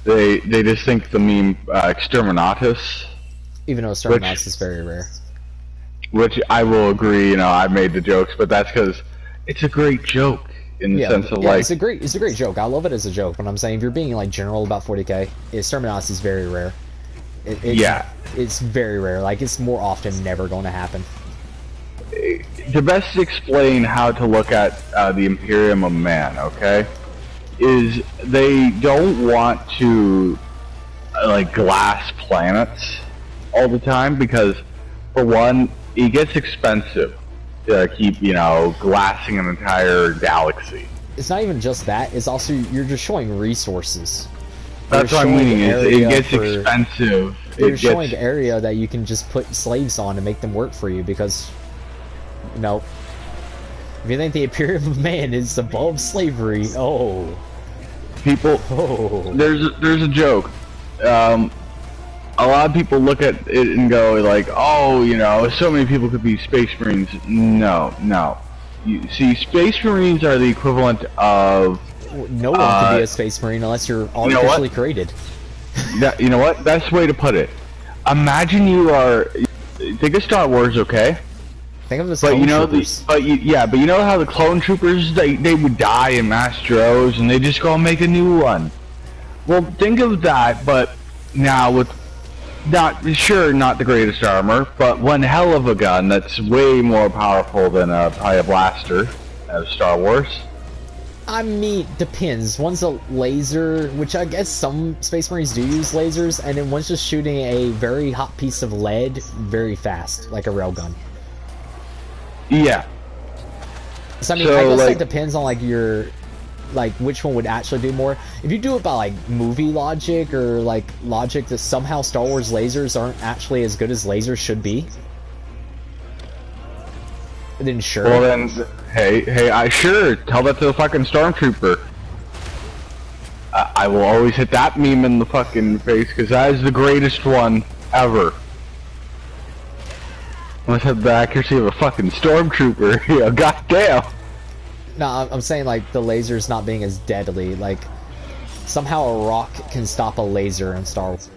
they just think the meme Exterminatus, Even though Starmouse is very rare. which I will agree. You know, I made the jokes, but that's because it's a great joke in the sense of like it's a great joke. I love it as a joke, but I'm saying if you're being like general about 40k, Exterminatus is very rare. It's very rare. Like it's more often never going to happen. to best explain how to look at the Imperium of Man, okay, is they don't want to like glass planets all the time because, for one, it gets expensive to keep, you know, glassing an entire galaxy. It's not even just that. It's also you're just showing resources. That's You're what I'm showing meaning. area It gets for- expensive. You're It showing gets, the area that you can just put slaves on to make them work for you because, you know, if you think the Imperium of Man is above slavery, oh, people. oh. There's a joke. A lot of people look at it and go like, oh, you know, so many people could be Space Marines. No, no. You see, Space Marines are the equivalent of. No one can be a Space Marine unless you're know what? artificially created. You know what? Best way to put it. Imagine you are. Think of Star Wars, okay? Think of the But Clone you know Troopers. but you know how the clone troopers they would die in mass droves and they just go and make a new one. Well, think of that, but now with not the greatest armor, but one hell of a gun that's way more powerful than probably a blaster of Star Wars. I mean, depends. One's a laser, which I guess some Space Marines do use lasers, and then one's just shooting a very hot piece of lead very fast, like a railgun. Yeah. So I mean, So, I guess like- that depends on like your, like which one would actually do more. If you do it by like movie logic or like logic that somehow Star Wars lasers aren't actually as good as lasers should be, then sure. Well then, hey, I sure tell that to the fucking stormtrooper. I will always hit that meme in the fucking face because that is the greatest one ever. Let's have the accuracy of a fucking stormtrooper. Yeah, goddamn. No, I'm saying like the lasers not being as deadly. Like somehow a rock can stop a laser in Star Wars.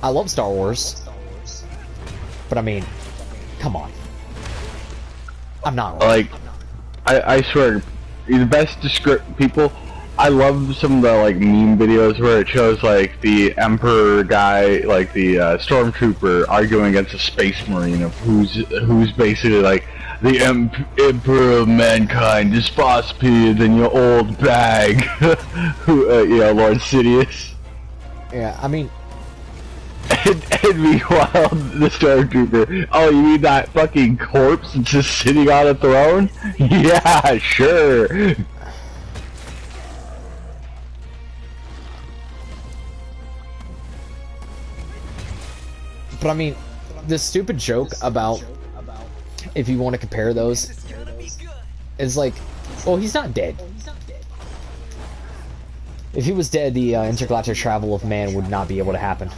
I love Star Wars, but I mean, come on. I'm not wrong. Like, I swear, the best people. I love some of the like meme videos where it shows like the Emperor guy, like the stormtrooper, arguing against a space marine of who's basically like the Emperor of mankind, this boss period than your old bag, who you know, Lord Sidious. Yeah, I mean, And meanwhile, the stormtrooper, oh, you mean that fucking corpse that's just sitting on a throne? Yeah, sure. but I mean, the stupid joke about if you want to compare those It's gonna be good. is like, well, he's not dead. If he was dead, the intergalactic travel of man would not be able to happen.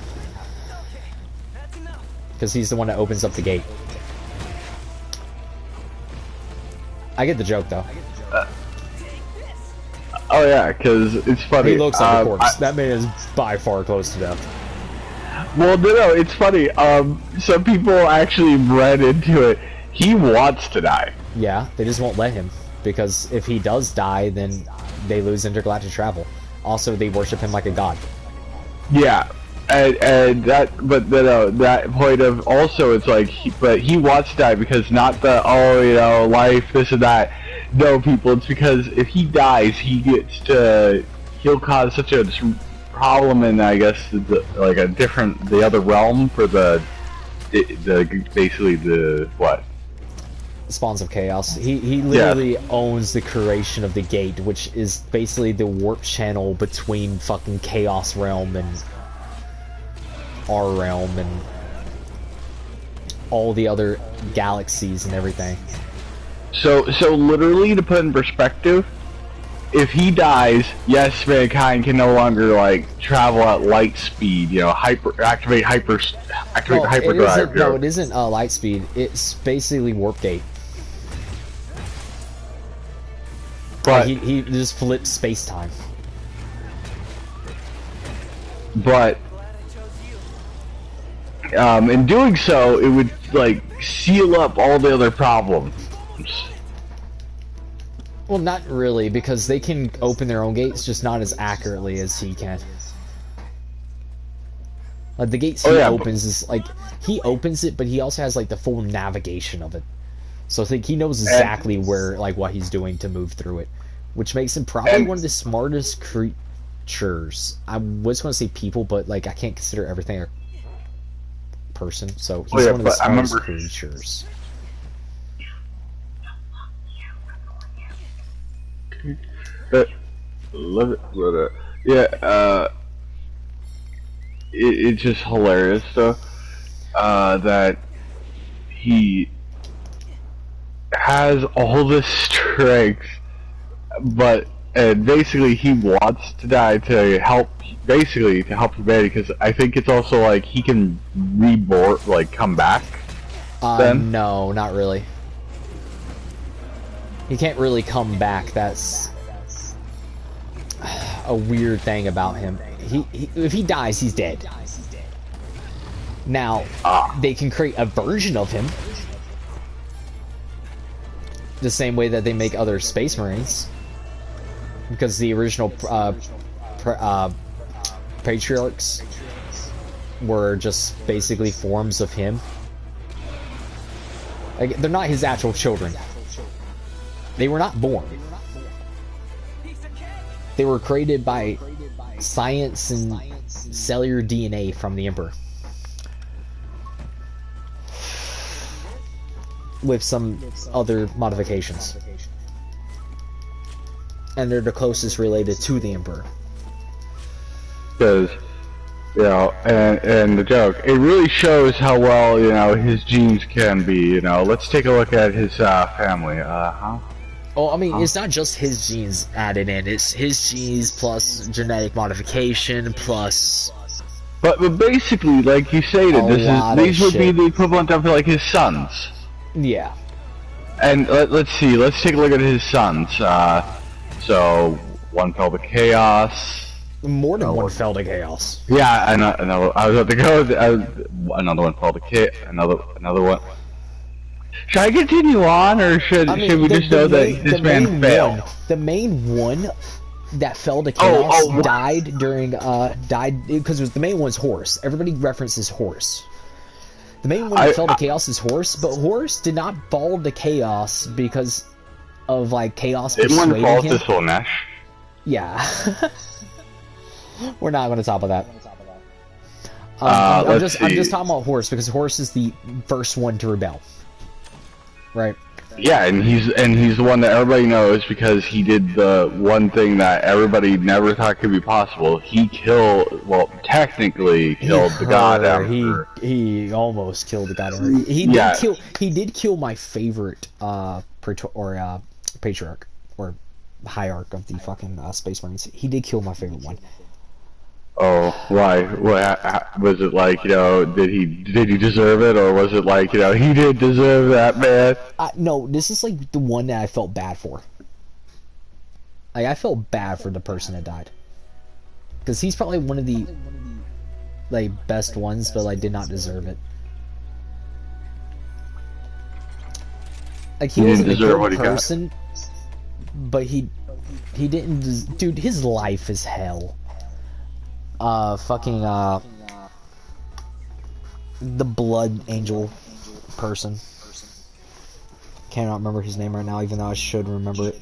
That's enough. Because he's the one that opens up the gate. I get the joke, though. Oh yeah, because it's funny. He looks like a corpse. I- That man is by far close to death. well, no, it's funny. Some people actually read into it. He wants to die. Yeah, they just won't let him. Because if he does die, then they lose intergalactic travel. Also, they worship him like a god. Yeah, and that, but that point of also, it's like, but he wants to die because not the, oh, you know, life, this and that. No, people, it's because if he dies, he'll cause such a problem in, I guess, like the other realm for the basically the what? Spawns of Chaos. He literally owns the creation of the gate, which is basically the warp channel between fucking Chaos Realm and our realm and all the other galaxies and everything. So literally, to put in perspective, if he dies, yes, mankind can no longer like travel at light speed. You know, activate hyperdrive. No, it isn't light speed. It's basically warp gate. But he just flips space time. But in doing so, it would like seal up all the other problems. Well, not really, because they can open their own gates, just not as accurately as he can. Like the gates he opens is like he opens it, but he also has like the full navigation of it. So I think he knows exactly where, like, what he's doing to move through it, which makes him probably one of the smartest creatures. I was going to say people, but like I can't consider everything a person, so he's one of the smartest creatures. Love it, yeah. It's just hilarious though that he has all this strength, but basically he wants to die to help humanity, because I think it's also like he can reborn, like come back. No, not really. He can't really come back. That's a weird thing about him. If he dies, he's dead. Now, they can create a version of him the same way that they make other Space Marines, because the original patriarchs were just basically forms of him. Like, they're not his actual children. They were not born. They were created by science and cellular DNA from the Emperor, with some other modifications. And they're the closest related to the Emperor. Because, you know, and the joke, it really shows how well, you know, his genes can be, you know. Let's take a look at his family, Oh, I mean, it's not just his genes added in, it's his genes plus genetic modification plus... But basically, like you stated, these would be the equivalent of, like, his sons. Yeah. And let's see, let's take a look at his sons. So, one fell to Chaos. More than one fell to Chaos. Yeah, I know. I was about to go. Another one fell to Chaos. Another one. Should I continue on, or should we just know that this man failed? The main one that fell to Chaos died during because the main one's Horus. Everybody references Horus. The main one that fell to Chaos is Horus, but Horus did not fall to Chaos because of like Chaos persuading him. It falls to Slaanesh. Yeah. We're not going to top of that. I'm just talking about Horus because Horus is the first one to rebel. Right. Yeah, and he's the one that everybody knows because he did the one thing that everybody never thought could be possible. He technically killed the God Emperor. He almost killed the God Emperor. He did kill my favorite patriarch or hierarch of the fucking Space Marines. He did kill my favorite one. Oh, why? What was it like? You know, did he deserve it, or was it like, you know, he did deserve that, man? No, this is like the one that I felt bad for. Like, I felt bad for the person that died, because he's probably one of the like best ones, but like did not deserve it. Like, he wasn't a good person, but he didn't. Dude, his life is hell. The Blood Angel person. Cannot remember his name right now, even though I should remember it.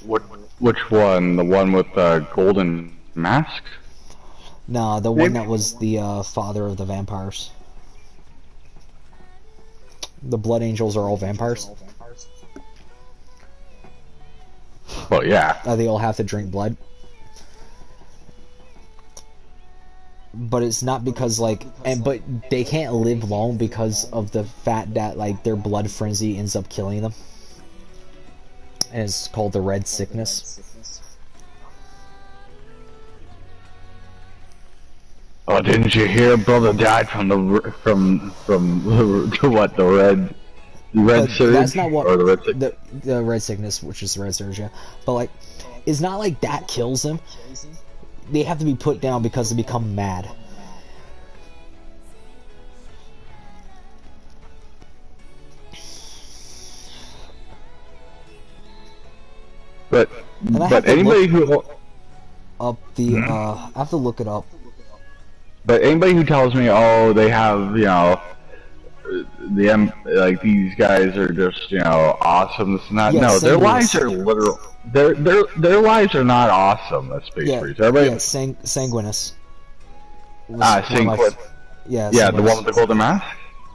Which one? The one with the golden mask? Nah, the one that was the father of the vampires. The blood angels are all vampires. Well, yeah. They all have to drink blood. But it's not because like, but they can't live long because of the fact that like their blood frenzy ends up killing them. And it's called the red sickness. Oh, didn't you hear? Brother died from the what, the red surge? That's not what or the red sickness? the red sickness, which is the red surge, yeah. But like, it's not like that kills them. They have to be put down because they become mad. But anybody who Up the I have to look it up. But anybody who tells me, oh, they have, you know, like these guys are just, you know, awesome, this and that. Yeah, no, their Sanguinus. lives are literal. Their lives are not awesome. Let's be serious. Everybody. Yeah, Sanguinus. Sanguinus. Yeah, Yeah, the Sanguinus. one with the golden mask.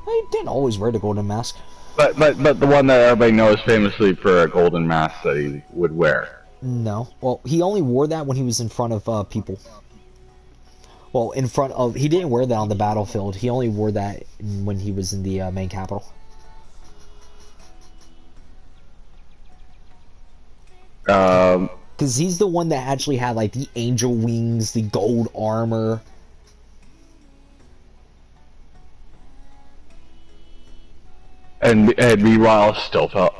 He didn't always wear the golden mask. But the one that everybody knows famously for a golden mask that he would wear. No. Well, he only wore that when he was in front of people. Well, in front of... He didn't wear that on the battlefield. He only wore that when he was in the main capital. Because he's the one that actually had, like, the angel wings, the gold armor. And meanwhile, still died.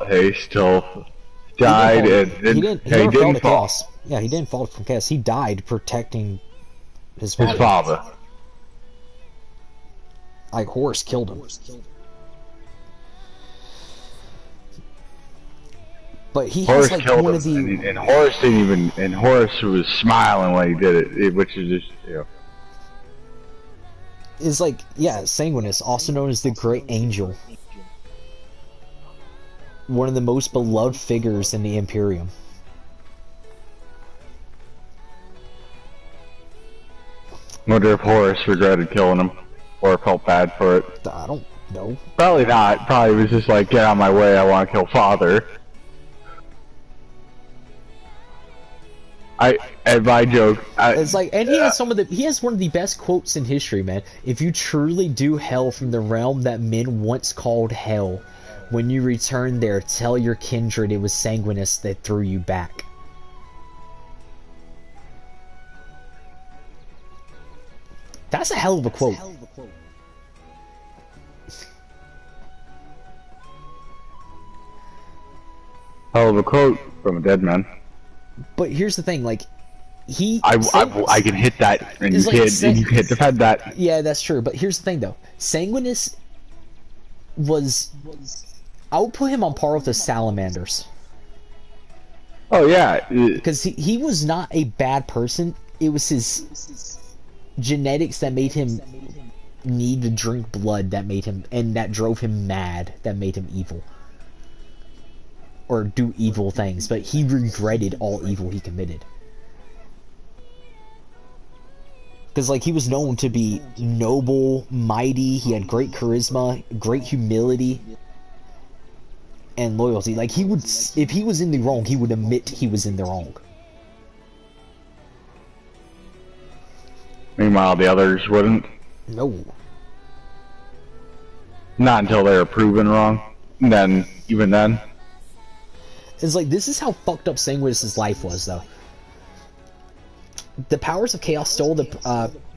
He never fell to chaos. Yeah, he didn't fall from chaos. He died protecting his father. Like, Horus killed him. But he Horus has, like, killed one him, of the... and Horus didn't even... And Horus was smiling when he did it, which is just, you know... Is like, yeah, Sanguinus, also known as the Great Angel. One of the most beloved figures in the Imperium. Wonder if Horus regretted killing him, or felt bad for it. I don't know. Probably not. Probably was just like, get out of my way, I want to kill father. And my joke. It's like, and he has he has one of the best quotes in history, man. If you truly do hell from the realm that men once called hell, when you return there, tell your kindred it was Sanguinus that threw you back. That's a hell of a quote. Hell of a quote from a dead man. But here's the thing, like, I can hit that, and you can't defend that. Yeah, that's true. But here's the thing, though. Sanguinus was... I would put him on par with the Salamanders. Oh, yeah. Because he was not a bad person. It was his genetics that made him need to drink blood that made him... And that drove him mad, that made him evil. Or do evil things. But he regretted all evil he committed. Because, like, he was known to be noble, mighty, he had great charisma, great humility, and loyalty. Like, he would, if he was in the wrong, he would admit he was in the wrong. Meanwhile, the others wouldn't. No. Not until they were proven wrong. And then, even then. It's like, this is how fucked up Sanguinus' life was, though. The powers of chaos stole the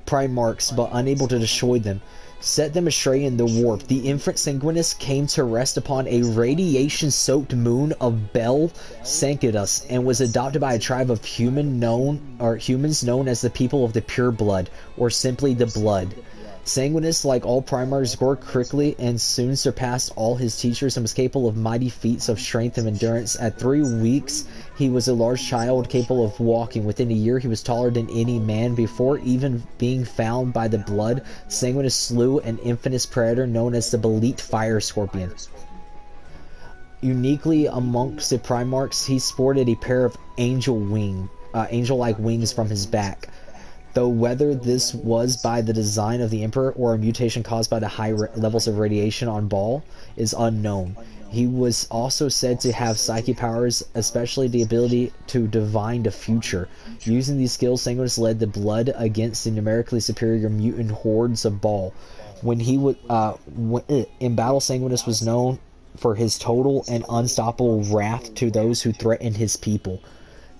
Primarchs, but unable to destroy them, set them astray in the warp. The infant Sanguinus came to rest upon a radiation-soaked moon of Bel Sanctus, and was adopted by a tribe of humans known as the people of the pure blood, or simply the blood. Sanguinus, like all Primarchs, grew quickly and soon surpassed all his teachers and was capable of mighty feats of strength and endurance. At 3 weeks, he was a large child capable of walking. Within a year, he was taller than any man. Before even being found by the blood, Sanguinus slew an infamous predator known as the Belite Fire Scorpion. Uniquely amongst the Primarchs, he sported a pair of angel-like wings from his back. Though whether this was by the design of the Emperor or a mutation caused by the high levels of radiation on Baal is unknown. He was also said to have psychic powers, especially the ability to divine the future. Using these skills, Sanguinus led the blood against the numerically superior mutant hordes of Baal. When he would, in battle, Sanguinus was known for his total and unstoppable wrath to those who threatened his people.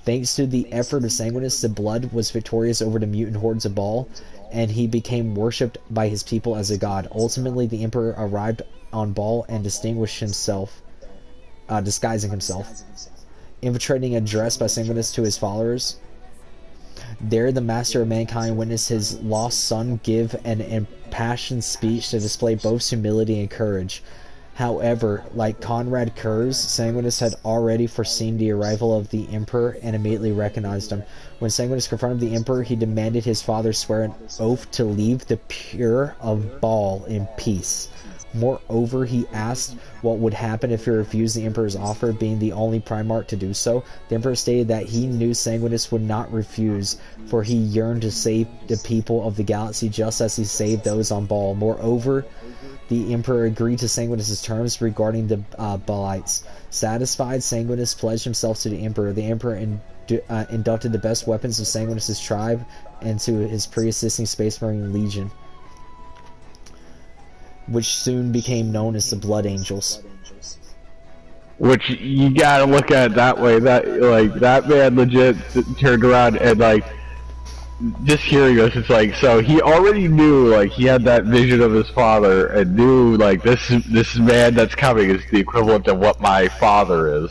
Thanks to the effort of Sanguinus, the blood was victorious over the mutant hordes of Baal, and he became worshipped by his people as a god. Ultimately, the Emperor arrived on Baal and distinguished himself, disguising himself, infiltrating a dress by Sanguinus to his followers. There, the master of mankind witnessed his lost son give an impassioned speech to display both humility and courage. However, like Conrad Kurz, Sanguinus had already foreseen the arrival of the Emperor and immediately recognized him. When Sanguinus confronted the Emperor, he demanded his father swear an oath to leave the pure of Baal in peace. Moreover, he asked what would happen if he refused the Emperor's offer, being the only Primarch to do so. The Emperor stated that he knew Sanguinus would not refuse, for he yearned to save the people of the galaxy just as he saved those on Baal. Moreover, the Emperor agreed to Sanguinus' terms regarding the Baalites. Satisfied, Sanguinus pledged himself to the Emperor. The Emperor inducted the best weapons of Sanguinus' tribe into his pre-existing Space Marine Legion, which soon became known as the Blood Angels. Which you gotta look at it that way. That like that man legit turned around and like just hearing this, it's like so he already knew like he had that vision of his father and knew like this man that's coming is the equivalent of what my father is.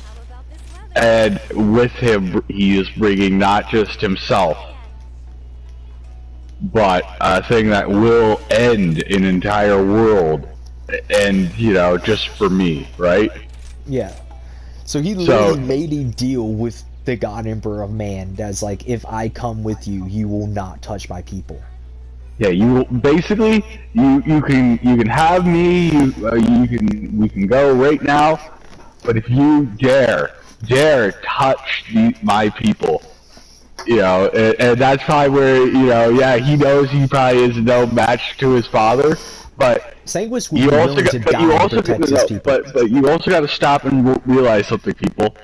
How about this weather? And with him, he is bringing not just himself, but a thing that will end an entire world, and you know, just for me, right? Yeah. So he literally made a deal with the God Emperor of Man that's like, if I come with you, you will not touch my people. Yeah, you basically you can have me. We can go right now, but if you dare touch my people. You know, and that's probably where, you know, yeah, he knows he probably is no match to his father, but Sanguinus would be willing to die to protect his people. But you also got to stop and realize something, people.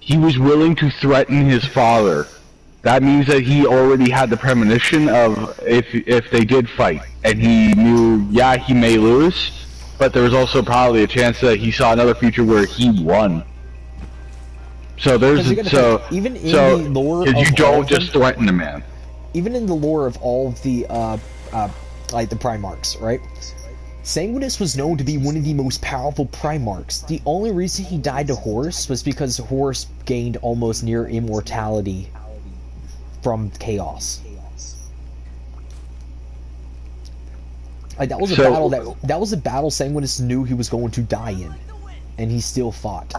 He was willing to threaten his father. That means that he already had the premonition of if they did fight, and he knew, yeah, he may lose, but there was also probably a chance that he saw another future where he won. So there's even in the lore of you don't just threaten a man. Even in the lore of all of the like the Primarchs, right? Sanguinus was known to be one of the most powerful Primarchs. The only reason he died to Horus was because Horus gained almost near immortality from chaos. Like that was a battle that was a battle Sanguinus knew he was going to die in, and he still fought.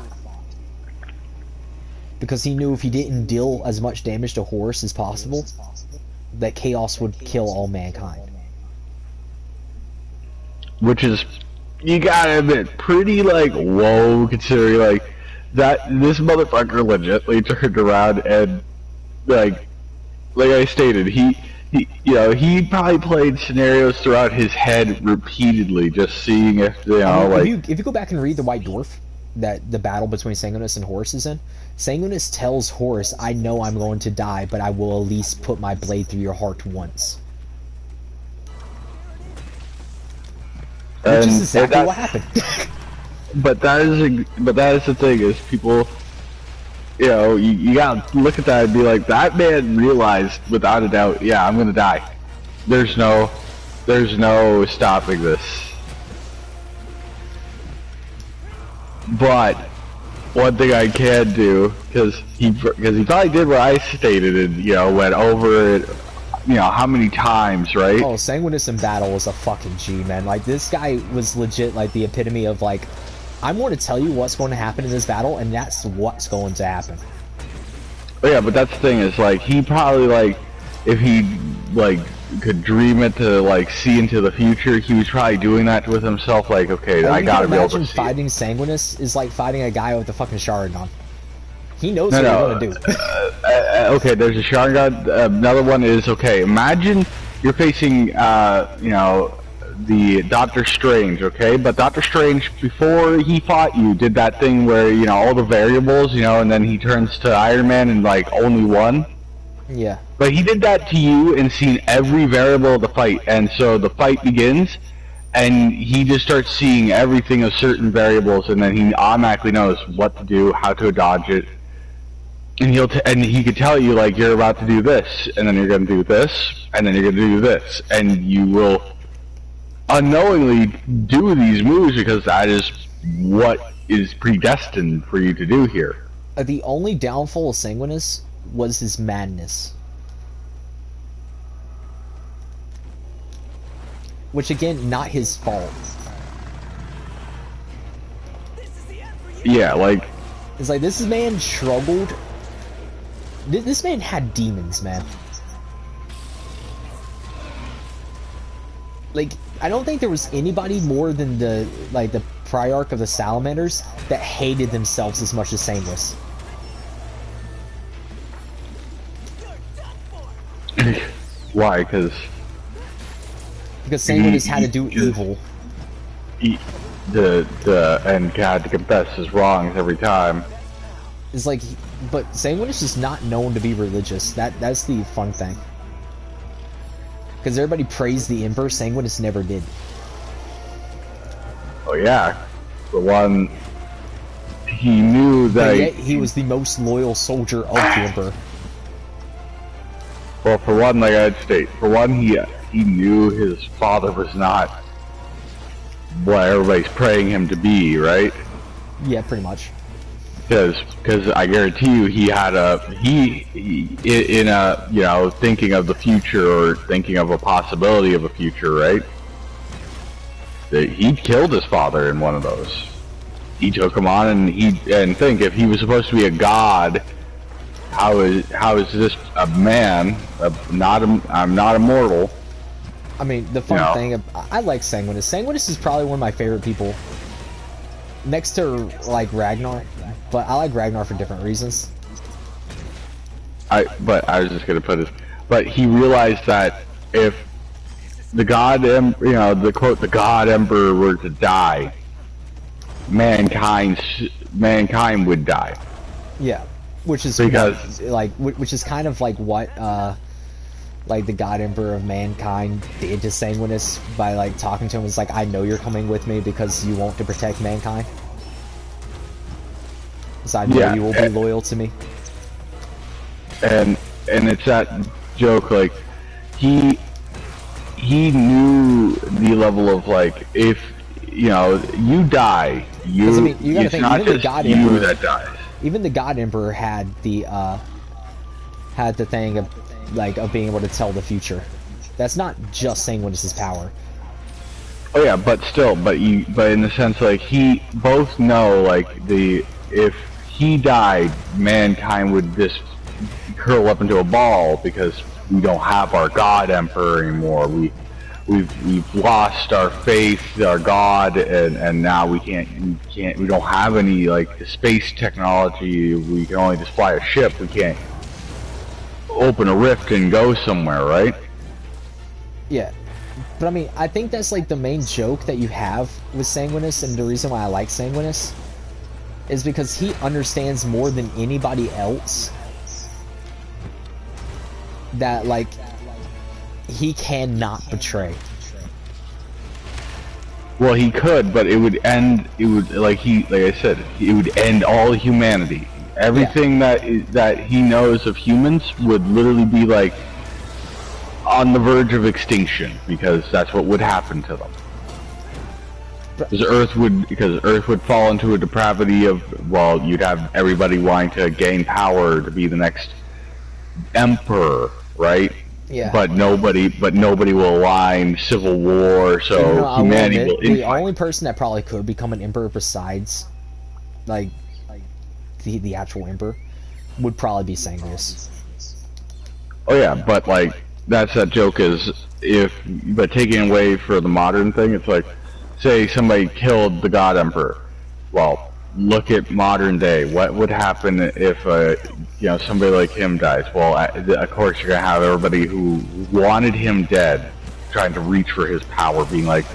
Because he knew if he didn't deal as much damage to Horus as possible, that chaos would kill all mankind. Which is, you gotta admit, pretty like, whoa, considering like, that this motherfucker legitly turned around and, like I stated, he you know, he probably played scenarios throughout his head repeatedly, just seeing if, you know, like... If you go back and read the White Dwarf, that the battle between Sanguinus and Horus is in, Sanguinus tells Horus, I know I'm going to die, but I will at least put my blade through your heart once. Which is exactly what happened. But that is the thing, is people, you know, you gotta look at that and be like, that man realized without a doubt, yeah, I'm gonna die. There's no stopping this. But one thing I can do, because he probably did what I stated and, you know, went over it, you know, how many times, right? Oh, Sanguinus in battle was a fucking G, man. Like, this guy was legit, like, the epitome of, like, I'm going to tell you what's going to happen in this battle, and that's what's going to happen. Oh, yeah, but that's the thing, is, like, he probably, like, if he, like, could dream it to, like, see into the future, he was probably doing that with himself, like, okay, I gotta be able to see. Fighting Sanguinus is like fighting a guy with a fucking Sharingan. He knows No, what no. you're gonna do. Okay, there's a Sharingan. Another one is, okay, imagine you're facing, you know, the Doctor Strange, okay? But Doctor Strange, before he fought you, did that thing where, you know, all the variables, you know, and then he turns to Iron Man and, like, only one. Yeah. But he did that to you and seen every variable of the fight, and so the fight begins, and he just starts seeing everything of certain variables, and then he automatically knows what to do, how to dodge it, and he could tell you, like, you're about to do this, and then you're going to do this, and then you're going to do this, and you will unknowingly do these moves because that is what is predestined for you to do here. The only downfall of Sanguinus was his madness. Which, again, not his fault. This is the end for you. Yeah, like, It's like, this man struggled. This man had demons, man. Like, I don't think there was anybody more than the Priarch of the Salamanders that hated themselves as much as Sanguinus. why? Because Sanguinus had to do evil. and had to confess his wrongs every time. It's like, but Sanguinus is not known to be religious. That's the fun thing. Because everybody praised the Emperor, Sanguinus never did. Oh yeah, the one he knew that. But yet he was the most loyal soldier of the Emperor. Well, for one, like I'd state, for one, he knew his father was not what everybody's praying him to be, right? Yeah, pretty much. Because I guarantee you, he had in a, you know, thinking of the future or thinking of a possibility of a future, right? That he killed his father in one of those. He took him on, and think if he was supposed to be a god, how is this a man? I'm not immortal. I mean, the fun thing, I like Sanguinus. Sanguinus is probably one of my favorite people. Next to, like, Ragnar. But I like Ragnar for different reasons. But I was just gonna put it. But he realized that if the God, you know, the quote, the God Emperor were to die, mankind would die. Yeah, which is Because- which is kind of like what like the God Emperor of mankind did to Sanguinus by like talking to him. It's like, I know you're coming with me because you want to protect mankind. So I know you will be loyal to me. And it's that joke, like he knew the level of, like, if you know you die, I mean, you gotta it's think, not even the just God you Emperor- that dies. Even the God Emperor had the thing of being able to tell the future. That's not just Sanguinus's power. Oh yeah, but still, but in the sense, like, he both know, like, if he died, mankind would just curl up into a ball because we don't have our God Emperor anymore. We've lost our faith, our God, and now we don't have any, like, space technology. We can only just fly a ship. We can't open a rift and go somewhere, right? Yeah. But I mean, I think that's like the main joke that you have with Sanguinus, and the reason why I like Sanguinus is because he understands more than anybody else that, like, he cannot betray. Well, he could, but it would end. It would, like I said, it would end all humanity. Everything that he knows of humans would literally be, like, on the verge of extinction, because that's what would happen to them. Because Earth would fall into a depravity of, well, you'd have everybody wanting to gain power to be the next emperor, right? Yeah. But nobody will align. Civil war, so Even though I will humanity admit, will the only person that probably could become an emperor besides, like the actual emperor, would probably be Sanguinus. Oh yeah, but, like, that's that joke is, but taking away for the modern thing, it's like, say somebody killed the God Emperor. Well, look at modern day. What would happen if somebody like him dies? Well, of course you're gonna have everybody who wanted him dead trying to reach for his power, being like,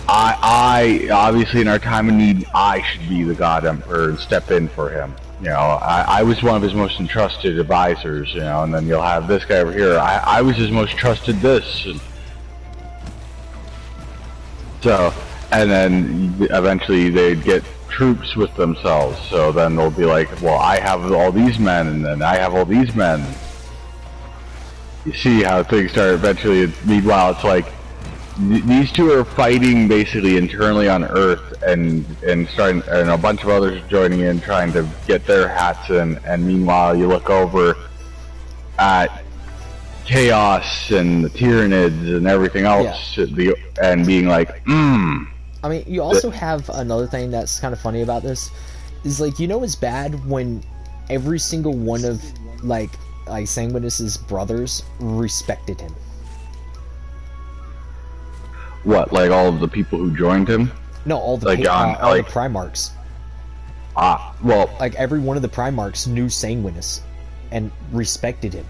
I obviously in our time of need, I should be the God Emperor and step in for him. I was one of his most entrusted advisors, and then you'll have this guy over here. I was his most trusted this. So, and then eventually they'd get troops with themselves. So then they'll be like, well, I have all these men, and then I have all these men. You see how things start eventually. Meanwhile, it's like, these two are fighting basically internally on Earth, and starting, and a bunch of others joining in, trying to get their hats in. And meanwhile, you look over at Chaos and the Tyranids and everything else, and being like, I mean, you also have another thing that's kind of funny about this, is like, it's bad when every single one of like Sanguinus's brothers respected him. What, like all of the people who joined him? No, all the like all the Primarchs. Well, like every one of the Primarchs knew Sanguinus and respected him.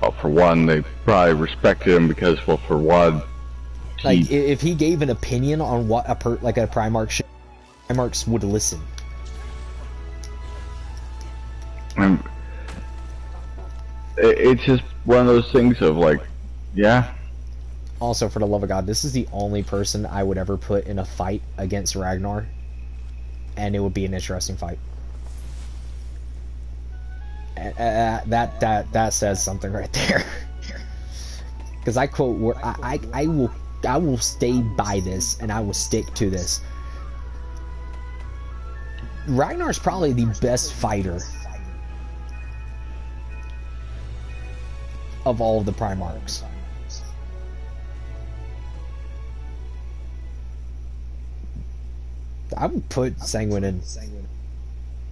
Well, for one, they probably respected him because, well, for one, like if he gave an opinion on what a Primarch should, Primarchs would listen. It's just one of those things of like, yeah. Also, for the love of God, this is the only person I would ever put in a fight against Ragnar, and it would be an interesting fight. That says something right there. Because I quote, I will stay by this, and I will stick to this. Ragnar's probably the best fighter of all of the Primarchs. I would put Sanguine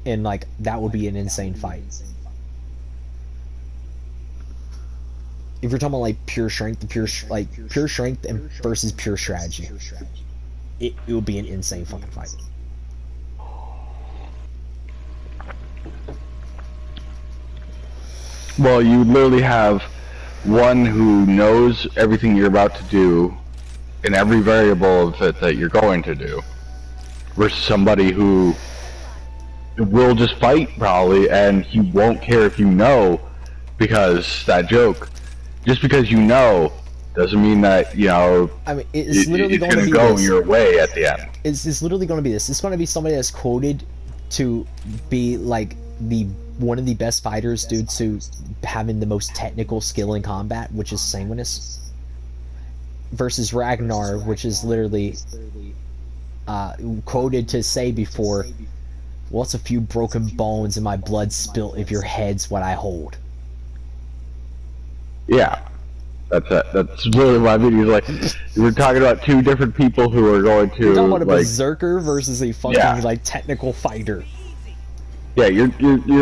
in like, that would be an insane fight. If you're talking about like pure strength, pure strength and versus pure strategy, it would be an insane fucking fight. Well, you would literally have one who knows everything you're about to do in every variable of it that you're going to do, versus somebody who will just fight probably, and he won't care if you know, because that joke, just because you know doesn't mean that, I mean, it's literally going to go your way at the end. It's literally going to be this. It's going to be somebody that's quoted to be like one of the best fighters due to having the most technical skill in combat, which is Sanguinus, versus Ragnar, which is literally quoted to say before, well, it's a few broken bones and my blood spilt if your head's what I hold. Yeah, that's it. That's literally my video. Like, we're talking about two different people who are going to. You're talking about a berserker versus a fucking like technical fighter. Yeah, you're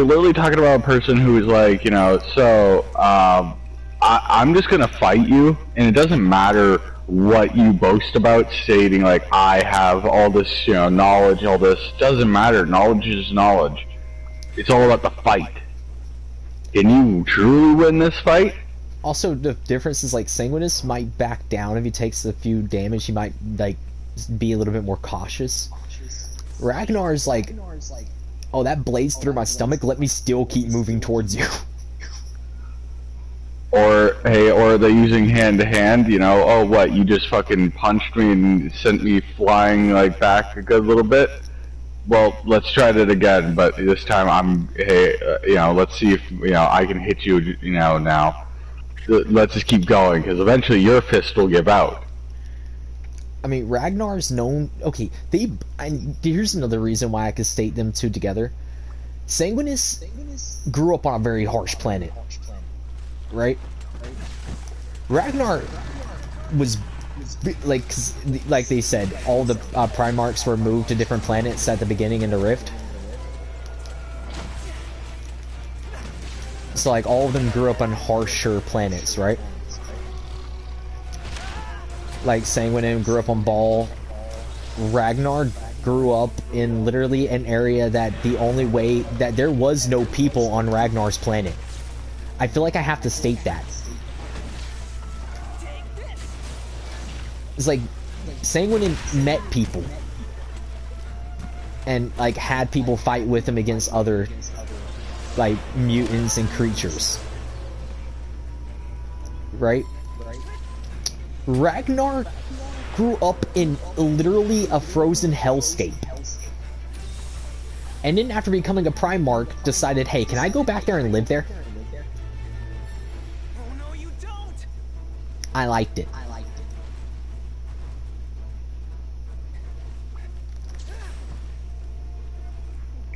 literally talking about a person who is like, so I'm just gonna fight you, and it doesn't matter what you boast about, stating like, I have all this, knowledge, all this. Doesn't matter. Knowledge is knowledge. It's all about the fight. Can you truly win this fight? Also, the difference is like Sanguinus might back down if he takes a few damage. He might like be a little bit more cautious. Ragnar's like, oh, that blades through my stomach. Let me still keep moving towards you. Or hey, or are they using hand to hand? Oh, what, you just fucking punched me and sent me flying like back a good little bit. Well, let's try that again, but this time let's see if I can hit you. Now. Let's just keep going, because eventually your fist will give out. I mean, Ragnar's known. Okay, here's another reason why I could state them two together. Sanguinus grew up on a very harsh planet, right? Ragnar was like they said, all the Primarchs were moved to different planets at the beginning in the Rift. So like all of them grew up on harsher planets, right? Like Sanguine grew up on Ball. Ragnar grew up in literally an area that the only way that there was no people on Ragnar's planet. I feel like I have to state that. It's like Sanguinin met people and like had people fight with him against other like mutants and creatures. Right? Ragnar grew up in literally a frozen hellscape. And then after becoming a Primarch, decided, hey, can I go back there and live there? Oh no, you don't. I liked it.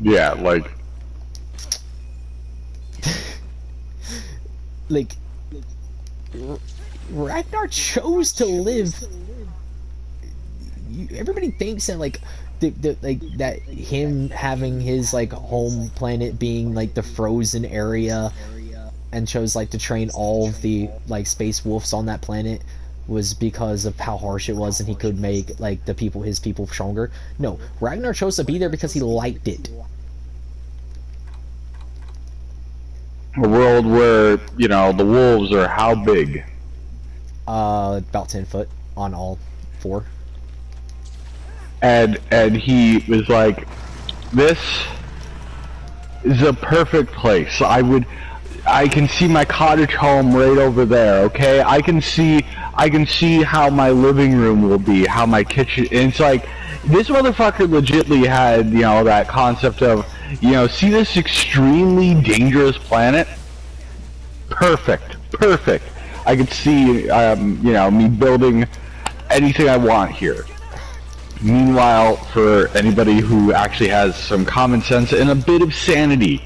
Yeah, like Like, Ragnar chose to live. Everybody thinks that like like that him having his like home planet being like the frozen area and chose like to train all of the like space wolves on that planet was because of how harsh it was and he could make like the people, his people, stronger. No, Ragnar chose to be there because he liked it. a world where, you know, the wolves are how big? About 10 foot on all four. And he was like, this is a perfect place. I can see my cottage home right over there, okay? I can see how my living room will be, how my kitchen, and it's like, this motherfucker legitly had, you know, that concept of, you know, see this extremely dangerous planet? Perfect. I could see, you know, me building anything I want here. Meanwhile, for anybody who actually has some common sense and a bit of sanity,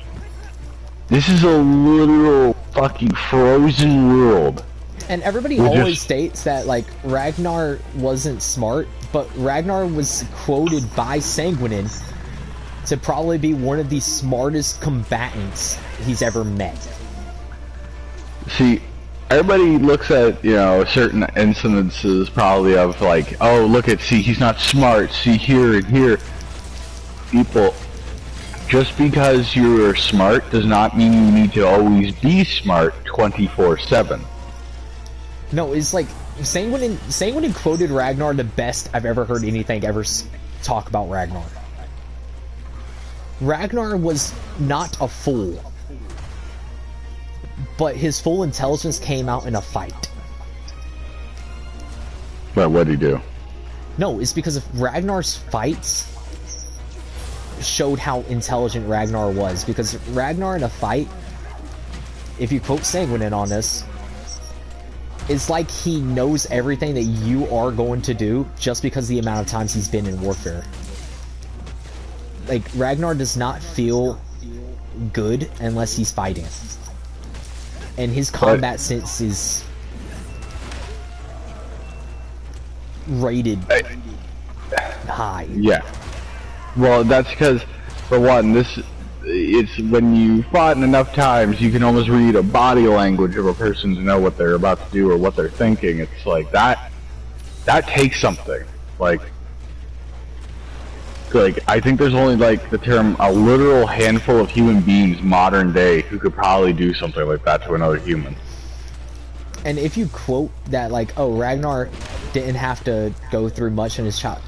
this is a literal fucking frozen world. And everybody always states that, like, Ragnar wasn't smart, but Ragnar was quoted by Sanguinin to probably be one of the smartest combatants he's ever met. See, everybody looks at, you know, certain incidences probably of like, oh, look at, see, he's not smart, see here and here. People, just because you're smart does not mean you need to always be smart 24/7. No, it's like, Sanguinin quoted Ragnar the best I've ever heard anything ever talk about Ragnar. Ragnar was not a fool, but his full intelligence came out in a fight. But what'd he do? No, it's because of Ragnar's fights showed how intelligent Ragnar was, because Ragnar in a fight, if you quote Sanguinin on this, it's like he knows everything that you are going to do just because of the amount of times he's been in warfare. Like, Ragnar does not feel good unless he's fighting. And his combat sense is rated high. Yeah. Well, that's because, for one, it's when you fought enough times, you can almost read a body language of a person to know what they're about to do or what they're thinking. It's like, that takes something. Like, I think there's only, like, the term, a literal handful of human beings modern day who could probably do something like that to another human. And if you quote that, like, oh, Ragnar didn't have to go through much in his child.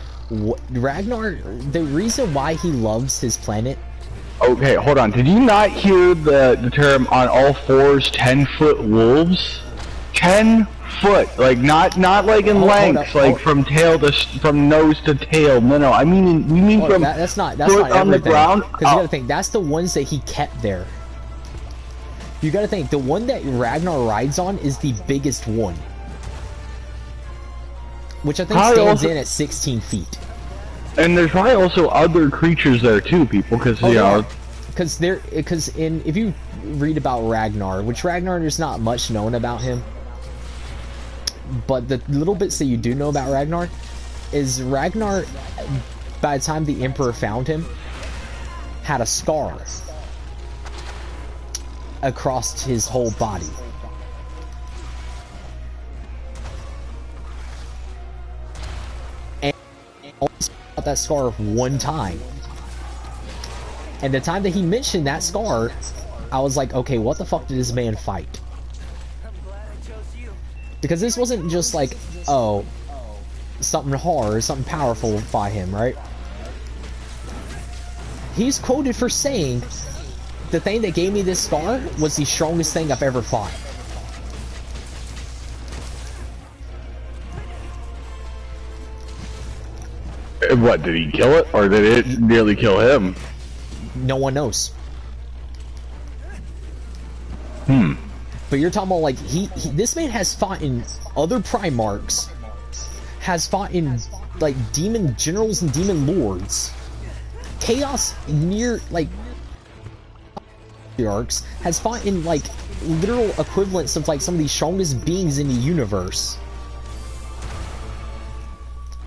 Ragnar, the reason why he loves his planet... Okay, hold on. Did you not hear the term on all fours 10-foot wolves? 10 foot, like not like in length, like from tail to from nose to tail. No, I mean we mean from that's not foot on the ground. Because you gotta think that's the ones that he kept there. You gotta think the one that Ragnar rides on is the biggest one, which I think stands in at 16 feet. And there's probably also other creatures there too, people, because you know. Because if you read about Ragnar, which Ragnar, there's not much known about him. But the little bits that you do know about Ragnar is Ragnar, by the time the Emperor found him, had a scar across his whole body. And about that scar one time. And the time that he mentioned that scar, I was like, okay, what the fuck did this man fight? I'm glad I chose you. Because this wasn't just like, oh, something hard, something powerful will fight him, right? He's quoted for saying, the thing that gave me this scar was the strongest thing I've ever fought. What, did he kill it, or did it nearly kill him? No one knows. But you're talking about, like, this man has fought in other Primarchs, has fought in, like, demon generals and demon lords. Chaos near, like, arcs has fought in, like, literal equivalents of, like, some of the strongest beings in the universe.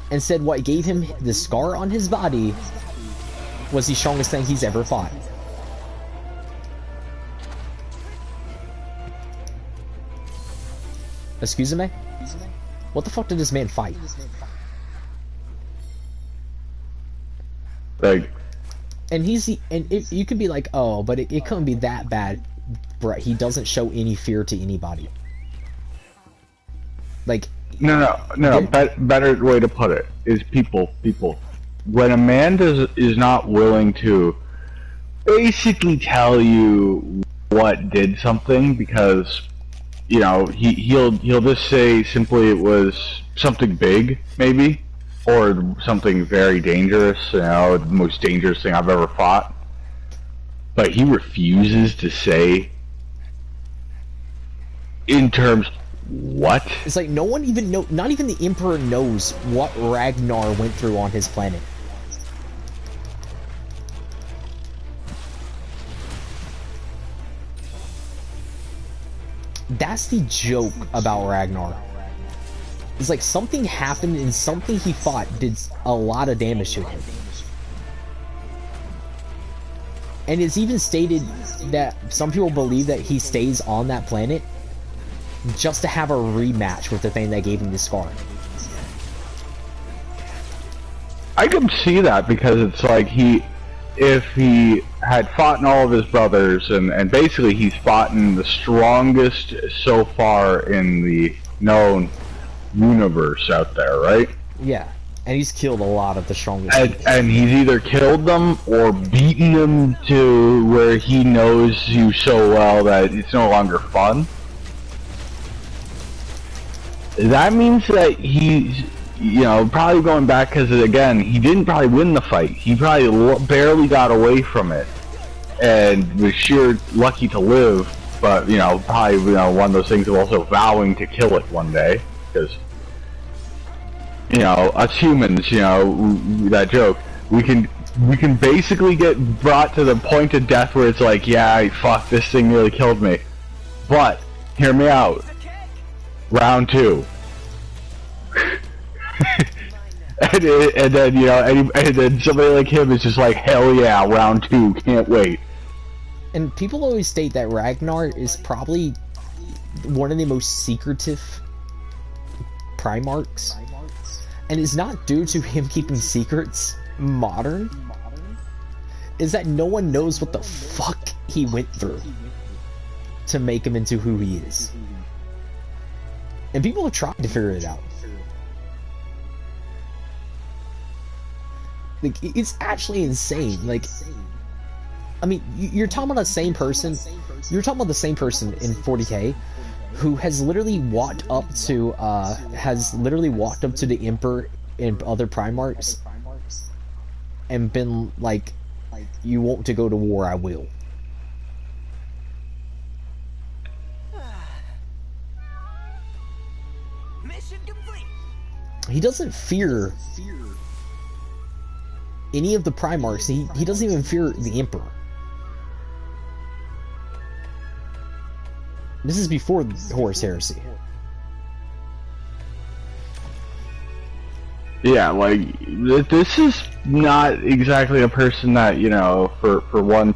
And said what gave him the scar on his body was the strongest thing he's ever fought. Excuse me? What the fuck did this man fight? Like, and you could be like, oh, but it couldn't be that bad, bruh. He doesn't show any fear to anybody. Like, no. Better way to put it is people. When a man is not willing to basically tell you what did something, because you know he'll just say simply it was something big, maybe, or something very dangerous. You know, the most dangerous thing I've ever fought. But he refuses to say in terms. What? It's like no one even not even the Emperor knows what Ragnar went through on his planet. That's the joke about Ragnar. It's like something happened and something he fought did a lot of damage to him. And it's even stated that some people believe that he stays on that planet just to have a rematch with the thing that gave him the scar. I can see that, because it's like if he had fought in all of his brothers, and basically he's fought in the strongest so far in the known universe out there, right? Yeah, and he's killed a lot of the strongest. And he's either killed them or beaten them to where he knows you so well that it's no longer fun. That means that he's, you know, probably going back, because again, he didn't probably win the fight. He probably barely got away from it, and was sure lucky to live. But you know, probably one of those things of also vowing to kill it one day, because you know, us humans, you know, that joke, we can basically get brought to the point of death where it's like, yeah, fuck, this thing nearly killed me. But hear me out. Round 2. and then, you know, and then somebody like him is just like, hell yeah, round 2, can't wait. And people always state that Ragnar is probably one of the most secretive Primarchs. And it's not due to him keeping secrets modern. Is that no one knows what the fuck he went through to make him into who he is. And people have tried to figure it out. Like, it's actually insane. Like, I mean, you're talking about the same person. You're talking about the same person in 40K who has literally walked up to the Emperor and other Primarchs and been like, "You want to go to war? I will." Mission complete. He doesn't fear any of the Primarchs. He doesn't even fear the Emperor. This is before Horus Heresy. Yeah, like, this is not exactly a person that, you know, for one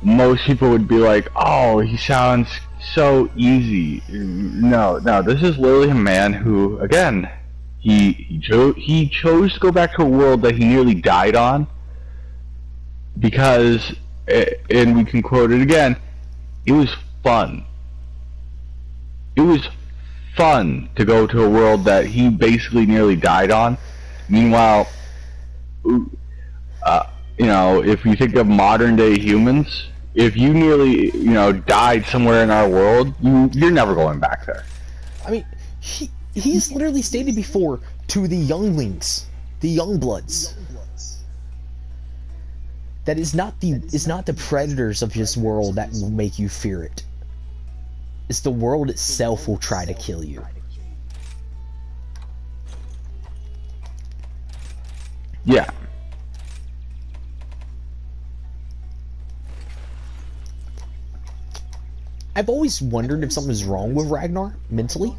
most people would be like, oh, he sounds so easy. No, this is literally a man who, again, He chose to go back to a world that he nearly died on because, and we can quote it again, it was fun. It was fun to go to a world that he basically nearly died on. Meanwhile, if you think of modern day humans, if you nearly, died somewhere in our world, you're never going back there. I mean, he's literally stated before to the younglings, the youngbloods, that is not the predators of this world that will make you fear it. It's the world itself will try to kill you. Yeah. I've always wondered if something's wrong with Ragnar mentally.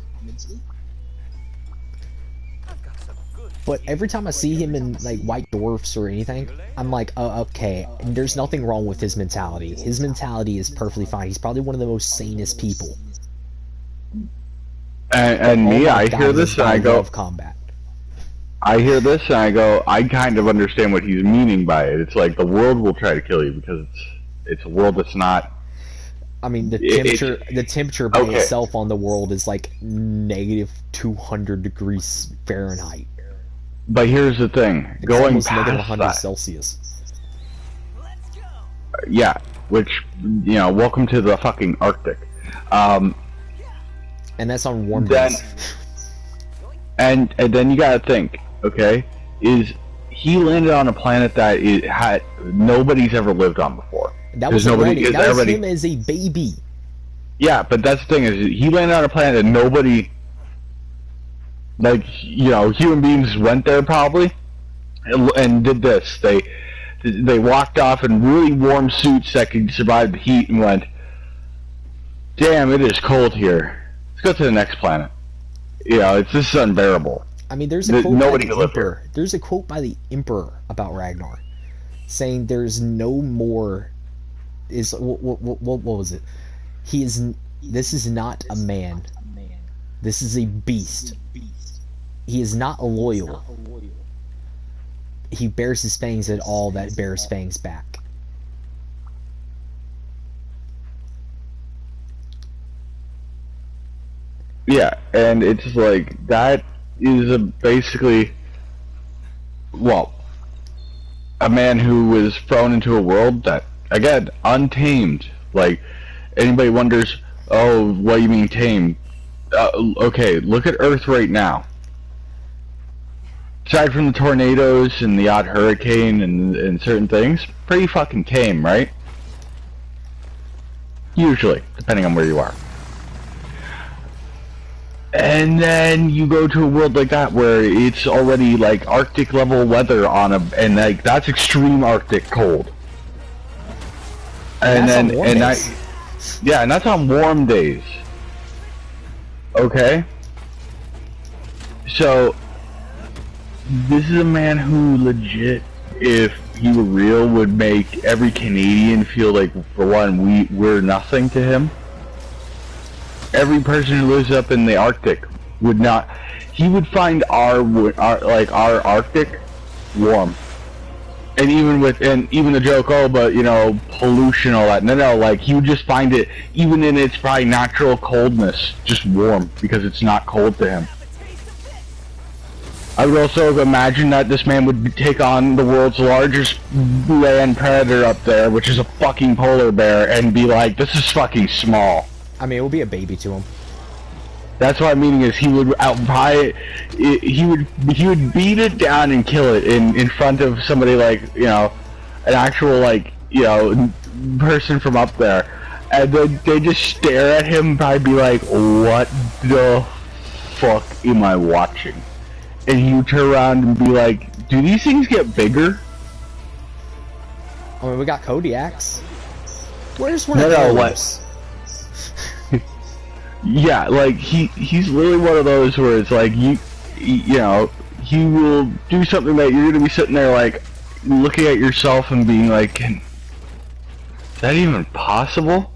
But every time I see him in like White Dwarfs or anything, I'm like, oh, okay, there's nothing wrong with his mentality. His mentality is perfectly fine. He's probably one of the most sanest people. And me, I hear this and I go, love combat. I hear this and I go, I kind of understand what he's meaning by it. It's like the world will try to kill you because it's a world that's not. I mean, the temperature by itself on the world is like negative 200 degrees Fahrenheit. But here's the thing, It's going almost past negative 100 that, Celsius. Let's go. yeah, which welcome to the fucking Arctic. And that's on warm days. And then you gotta think, okay, is he landed on a planet that nobody's ever lived on before. That was already him as a baby. Yeah, but that's the thing, is he landed on a planet that nobody, like, human beings went there probably and did this. They walked off in really warm suits that could survive the heat and went, damn, it is cold here. Let's go to the next planet. This is unbearable. I mean, there's a quote nobody by the can live Emperor. here. There's a quote by the Emperor about Ragnar, saying there's no more. What was it? This is not a man. This is a beast. He is not loyal. He bears his fangs at all that bears fangs back. Yeah, and it's like, that is basically, well, a man who was thrown into a world that, again, untamed. Like, anybody wonders, oh, what do you mean tamed? Okay, look at Earth right now. Aside from the tornadoes and the odd hurricane and certain things, pretty fucking tame, right? Usually, depending on where you are. And then you go to a world like that where it's already like Arctic level weather and like that's extreme Arctic cold. And that's on warm days. Okay? So this is a man who legit, if he were real, would make every Canadian feel like, for one, we're nothing to him. Every person who lives up in the Arctic would not. He would find our Arctic warm, and even the joke, oh, but pollution, all that. No, like he would just find it, even in its probably natural coldness, just warm because it's not cold to him. I would also imagine that this man would take on the world's largest land predator up there, which is a fucking polar bear, and be like, this is fucking small. I mean, it would be a baby to him. That's what I'm meaning, is he would outbuy it. He would beat it down and kill it in front of somebody like, an actual, like, person from up there. And then they just stare at him and probably be like, what the fuck am I watching? And he would turn around and be like, do these things get bigger? I mean, we got Kodiaks. Where's one of those? Yeah, like he's literally one of those where it's like he will do something that you're gonna be sitting there like looking at yourself and being like, is that even possible?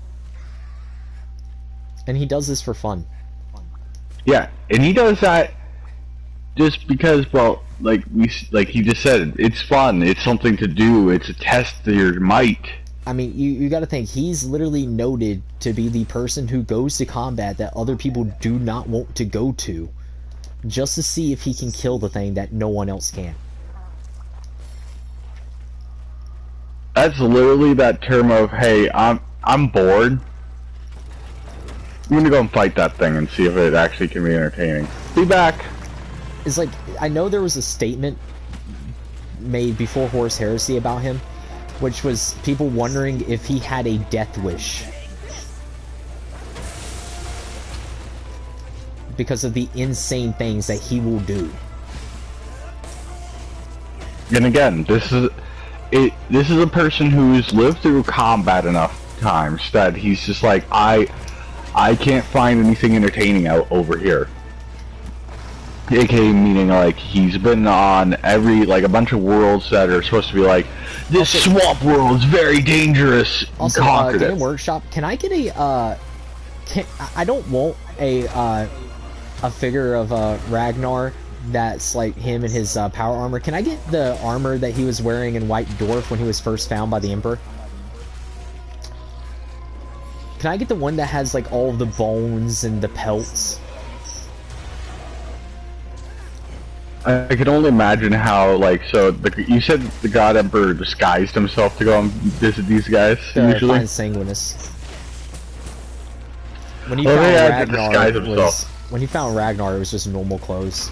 And he does this for fun. Yeah, and he does that just because, well, like he just said, it's fun. It's something to do. It's a test of your might. I mean, you got to think he's literally noted to be the person who goes to combat that other people do not want to go to, just to see if he can kill the thing that no one else can. That's literally that term of, hey, I'm bored. I'm gonna go and fight that thing and see if it actually can be entertaining. Be back. It's like, I know there was a statement made before Horus Heresy about him, which was people wondering if he had a death wish. Because of the insane things that he will do. And again, this is a person who's lived through combat enough times that he's just like, I can't find anything entertaining out over here. AKA meaning like he's been on a bunch of worlds that are supposed to be like, this swamp world is very dangerous. Also, Game Workshop, can I get a I don't want a figure of Ragnar that's like him and his power armor. Can I get the armor that he was wearing in White Dwarf when he was first found by the Emperor? Can I get the one that has like all of the bones and the pelts? I can only imagine how, like, so you said the God Emperor disguised himself to go and visit these guys, usually? Find Sanguinus. When he found Ragnar, it was just normal clothes.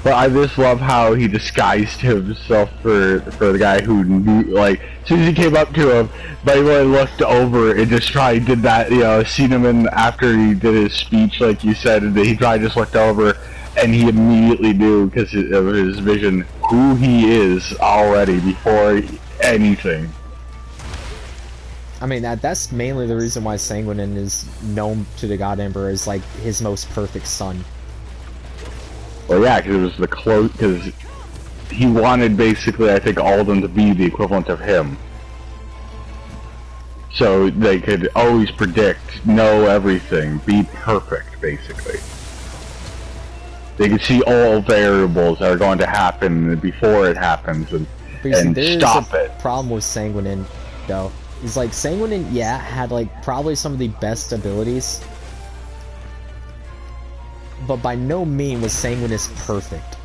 But I just love how he disguised himself for the guy who knew, like, as soon as he came up to him, but when he looked over and just did that, you know, seen him in after he did his speech, like you said, and he just looked over, and he immediately knew, because of his vision, who he is already before anything. I mean, that's mainly the reason why Sanguinin is known to the God Emperor as, like, his most perfect son. Well, yeah, because it was because he wanted, basically, I think, all of them to be the equivalent of him. So they could always predict, know everything, be perfect, basically. They could see all variables that are going to happen before it happens and stop it. The problem with Sanguinin, though, is like Sanguinin, yeah, had like probably some of the best abilities, but by no means was Sanguinus perfect.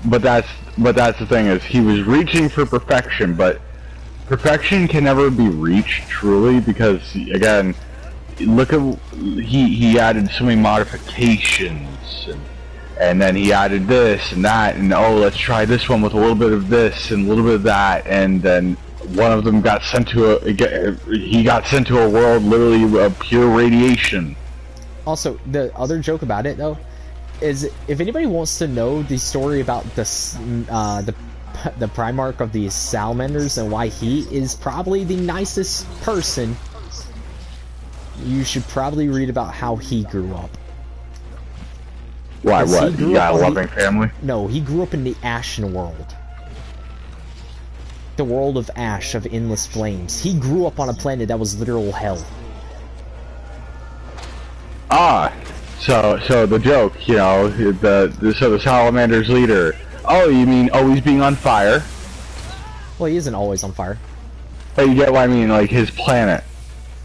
But that's the thing, is he was reaching for perfection, but perfection can never be reached truly, because again, look at he added so many modifications, and then he added this and that, and oh, let's try this one with a little bit of this and a little bit of that, and then one of them got sent to a world literally of pure radiation. Also, the other joke about it though is, if anybody wants to know the story about the Primarch of the Salamanders and why he is probably the nicest person, you should probably read about how he grew up. Why, what? He got a loving family? No, he grew up in the Ashen world. The world of ash, of endless flames. He grew up on a planet that was literal hell. Ah, so the joke, you know, the Salamander's leader. Oh, you mean always being on fire? Well, he isn't always on fire. But you get what I mean, like his planet.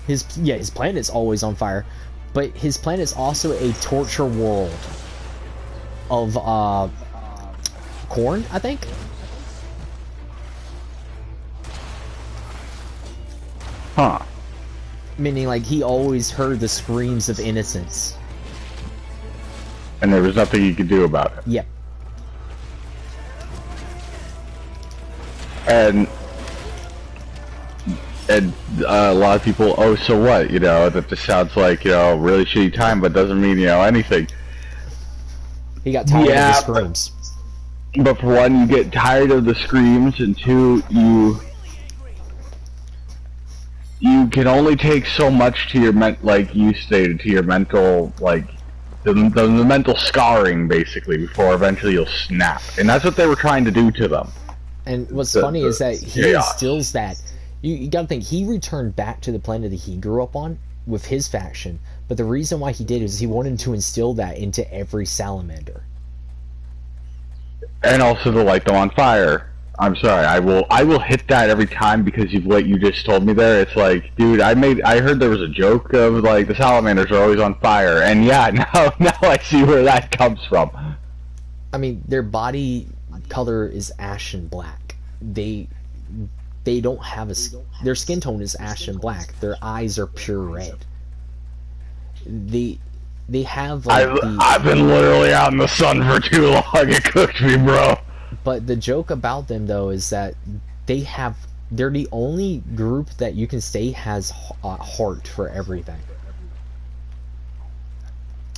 His planet's always on fire, but his planet's also a torture world of corn, I think. Huh. Meaning, like, he always heard the screams of innocence. And there was nothing he could do about it. Yep. And a lot of people, oh, so what? You know, that just sounds like, you know, a really shitty time, but doesn't mean, you know, anything. He got tired of the screams. But for one, you get tired of the screams, and two, you can only take so much to your like you stated, to your mental, like the mental scarring, basically, before eventually you'll snap. And that's what they were trying to do to them. And what's funny is that he instills that. You gotta think, he returned back to the planet that he grew up on with his faction, but the reason why he did is he wanted to instill that into every salamander. and also to light them on fire. I'm sorry, I will hit that every time because of what you just told me there. It's like, dude, I heard there was a joke of like the salamanders are always on fire, and yeah, now I see where that comes from. I mean, their body color is ashen black. They don't have their skin tone is ashen black. Their eyes are pure red. They have like I've been literally out in the sun for too long. It cooked me, bro. But the joke about them though is that they're the only group that you can say has a heart for everything.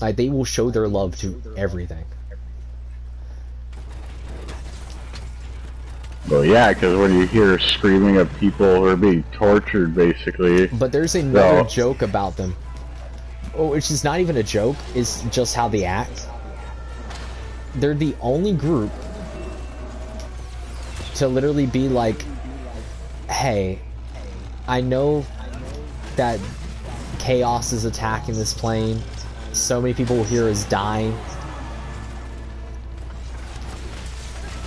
Like they will show their love to everything. Well, yeah, because when you hear screaming of people who are being tortured, basically. But there's another joke about them. Oh, which is not even a joke, it's just how they act. They're the only group to literally be like, hey, I know that chaos is attacking this plane. So many people here is dying.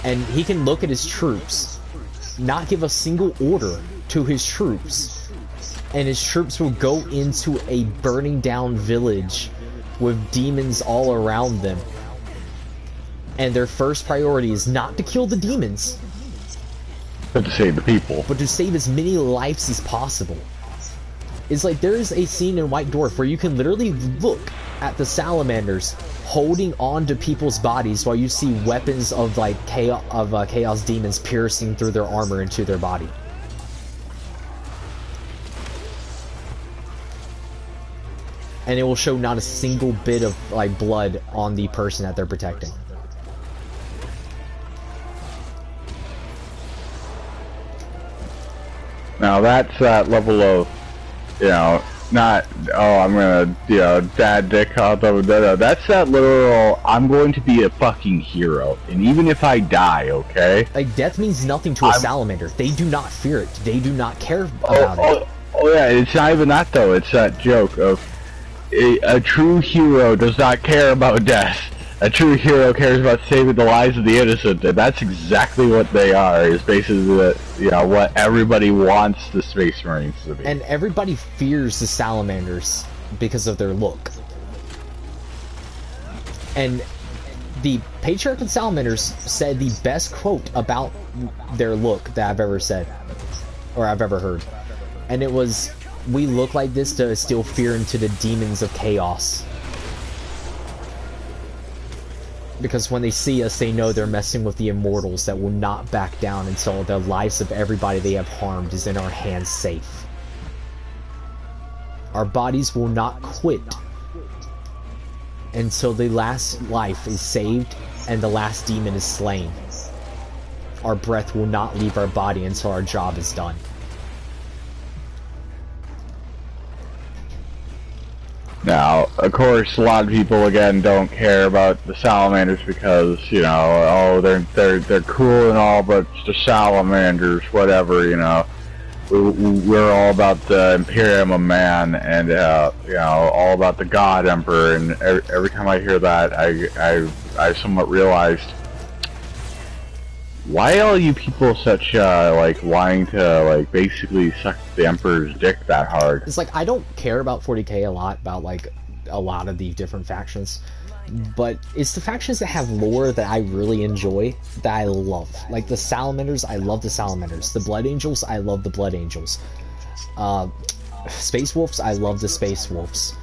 And he can look at his troops, not give a single order to his troops, and his troops will go into a burning down village with demons all around them. And their first priority is not to kill the demons, but to save the people. but to save as many lives as possible. It's like there is a scene in White Dwarf where you can literally look at the salamanders holding on to people's bodies while you see weapons of like chaos demons piercing through their armor into their body. And it will show not a single bit of like blood on the person that they're protecting. Now that's that level of, you know, not, oh, I'm gonna, you know, dad dick out of that's that literal, I'm going to be a fucking hero, and even if I die, okay? Like, death means nothing to a salamander. They do not fear it. They do not care about it. Oh yeah, it's not even that though, it's that joke of, a true hero does not care about death. A true hero cares about saving the lives of the innocent, and that's exactly what they are, is basically you know, what everybody wants the Space Marines to be. And everybody fears the salamanders because of their look. And the Patriarch of Salamanders said the best quote about their look that I've ever said, or I've ever heard. And it was, we look like this to instill fear into the demons of chaos. Because when they see us, they know they're messing with the immortals that will not back down until the lives of everybody they have harmed is in our hands safe. Our bodies will not quit until the last life is saved and the last demon is slain. Our breath will not leave our body until our job is done. Now, of course, a lot of people again don't care about the salamanders because, you know, oh, they're cool and all, but the salamanders, whatever, you know. We're all about the Imperium of Man, and you know, all about the God Emperor. And every time I hear that, I somewhat realized, why are you people such like wanting to like basically suck the Emperor's dick that hard? It's like, I don't care about 40k a lot, about like a lot of the different factions, but it's the factions that have lore that I really enjoy, that I love. Like the Salamanders, I love the Salamanders. The Blood Angels, I love the Blood Angels. Space Wolves, I love the Space Wolves.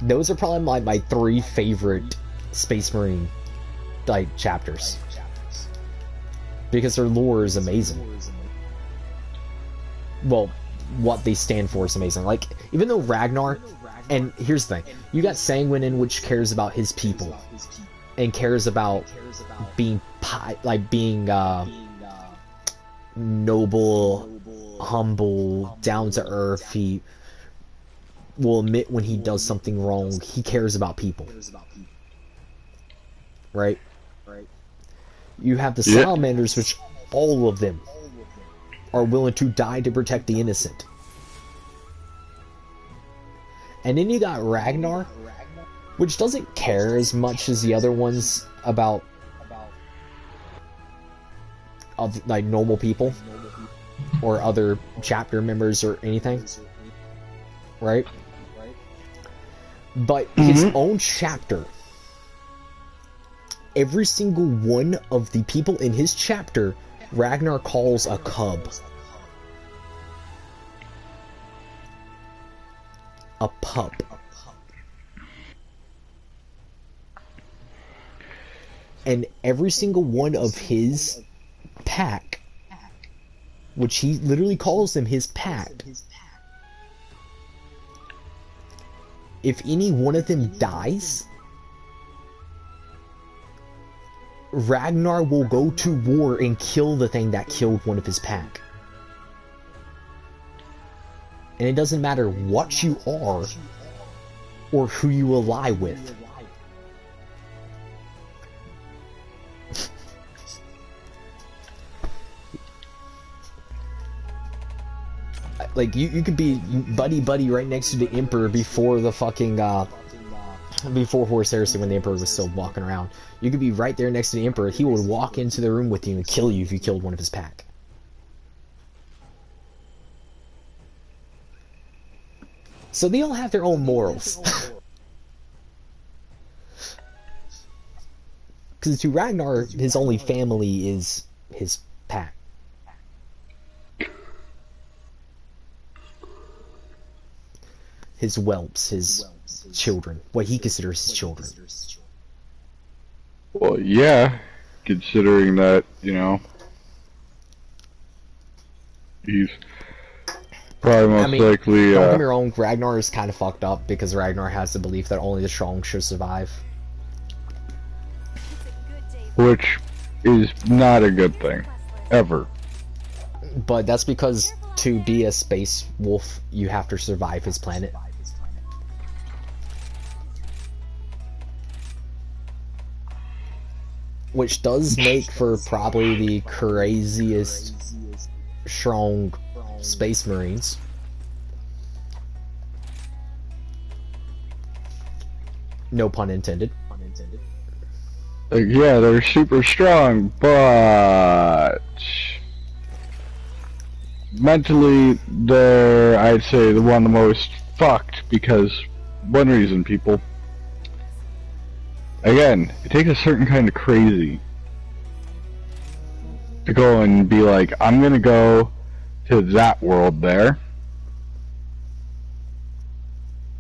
Those are probably my three favorite Space Marine like chapters, because their lore is amazing. Well, what they stand for is amazing. Like, even though Ragnar, and here's the thing, you got Sanguinin, which cares about his people and cares about being noble, humble, down to earth. He will admit when he does something wrong. He cares about people, right? You have the Salamanders, which all of them are willing to die to protect the innocent. And then you got Ragnar, which doesn't care as much as the other ones about like normal people or other chapter members or anything, right? But his own chapter, every single one of the people in his chapter, Ragnar calls a cub. A pup. And every single one of his pack, which he literally calls them his pack, if any one of them dies, Ragnar will go to war and kill the thing that killed one of his pack. And it doesn't matter what you are or who you ally with. Like, you could be buddy right next to the Emperor before the fucking, before Horus Heresy, when the Emperor was still walking around. You could be right there next to the Emperor. He would walk into the room with you and kill you if you killed one of his pack. So they all have their own morals. Because to Ragnar, his only family is his pack. His whelps, his children, what he considers his children. Well, yeah, considering that, you know, he's probably most likely. Don't get me wrong, Ragnar is kind of fucked up because Ragnar has the belief that only the strong should survive. Which is not a good thing, ever. But that's because to be a space wolf, you have to survive his planet. Which does make for probably the craziest strong space marines. No pun intended. Like, yeah, they're super strong, but mentally, they're, I'd say, the one of the most fucked, because one reason, people. Again, it takes a certain kind of crazy to go and be like, I'm gonna go to that world there,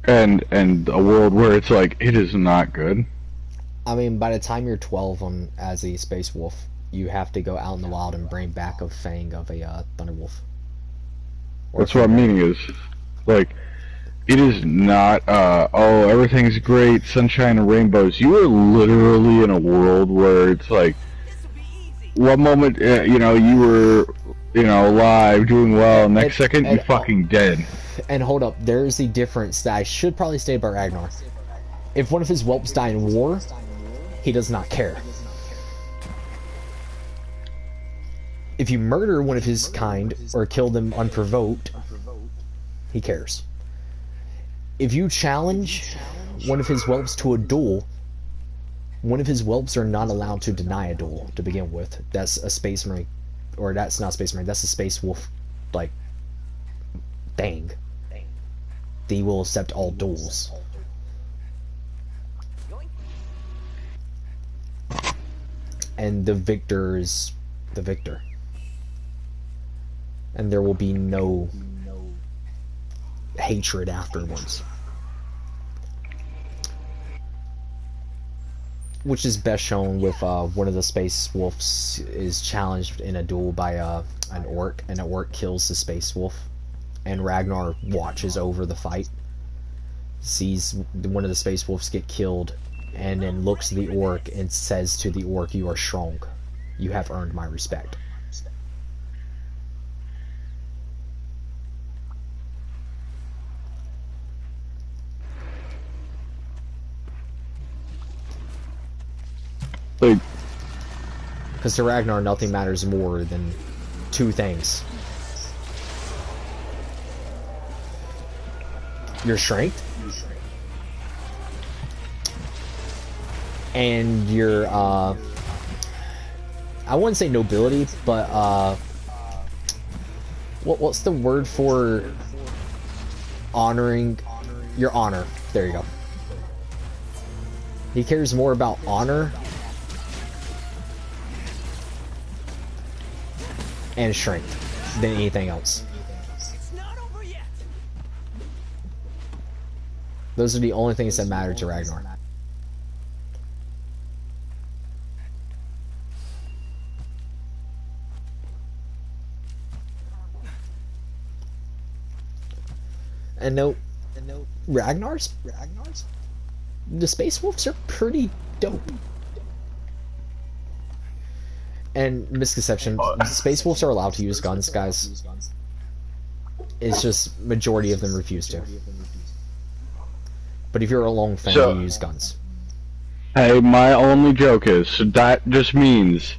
and a world where it's like, it is not good. I mean, by the time you're 12 as a space wolf, you have to go out in the wild and bring back a fang of a thunderwolf. That's what I'm meaning is, like, it is not, oh, everything's great, sunshine and rainbows. You are literally in a world where it's like, one moment, you know, you were, you know, alive, doing well, next second, you're fucking dead. And hold up, there's the difference that I should probably state about Ragnar. If one of his whelps die in war, he does not care. If you murder one of his kind, or kill them unprovoked, he cares. If you challenge one of his whelps to a duel, one of his whelps are not allowed to deny a duel to begin with. That's a space marine, or that's not space marine, that's a space wolf, like, thing. They will accept all duels. And the victor is the victor. And there will be no hatred afterwards. Which is best shown with one of the space wolves is challenged in a duel by an orc, and an orc kills the space wolf. And Ragnar watches over the fight, sees one of the space wolves get killed, and then looks at the orc and says to the orc, "You are strong. You have earned my respect." Like, because to Ragnar, nothing matters more than two things: your strength and your I wouldn't say nobility, but what's the word for honoring your honor? There you go. He cares more about honor and strength than anything else. It's not over yet. Those are the only things that matter to Ragnar. And no, Ragnar's, the Space Wolves are pretty dope. And misconception, Space Wolves are allowed to use guns, guys. It's just majority of them refuse to. But if you're a lone fan, you use guns. Hey, my only joke is, so that just means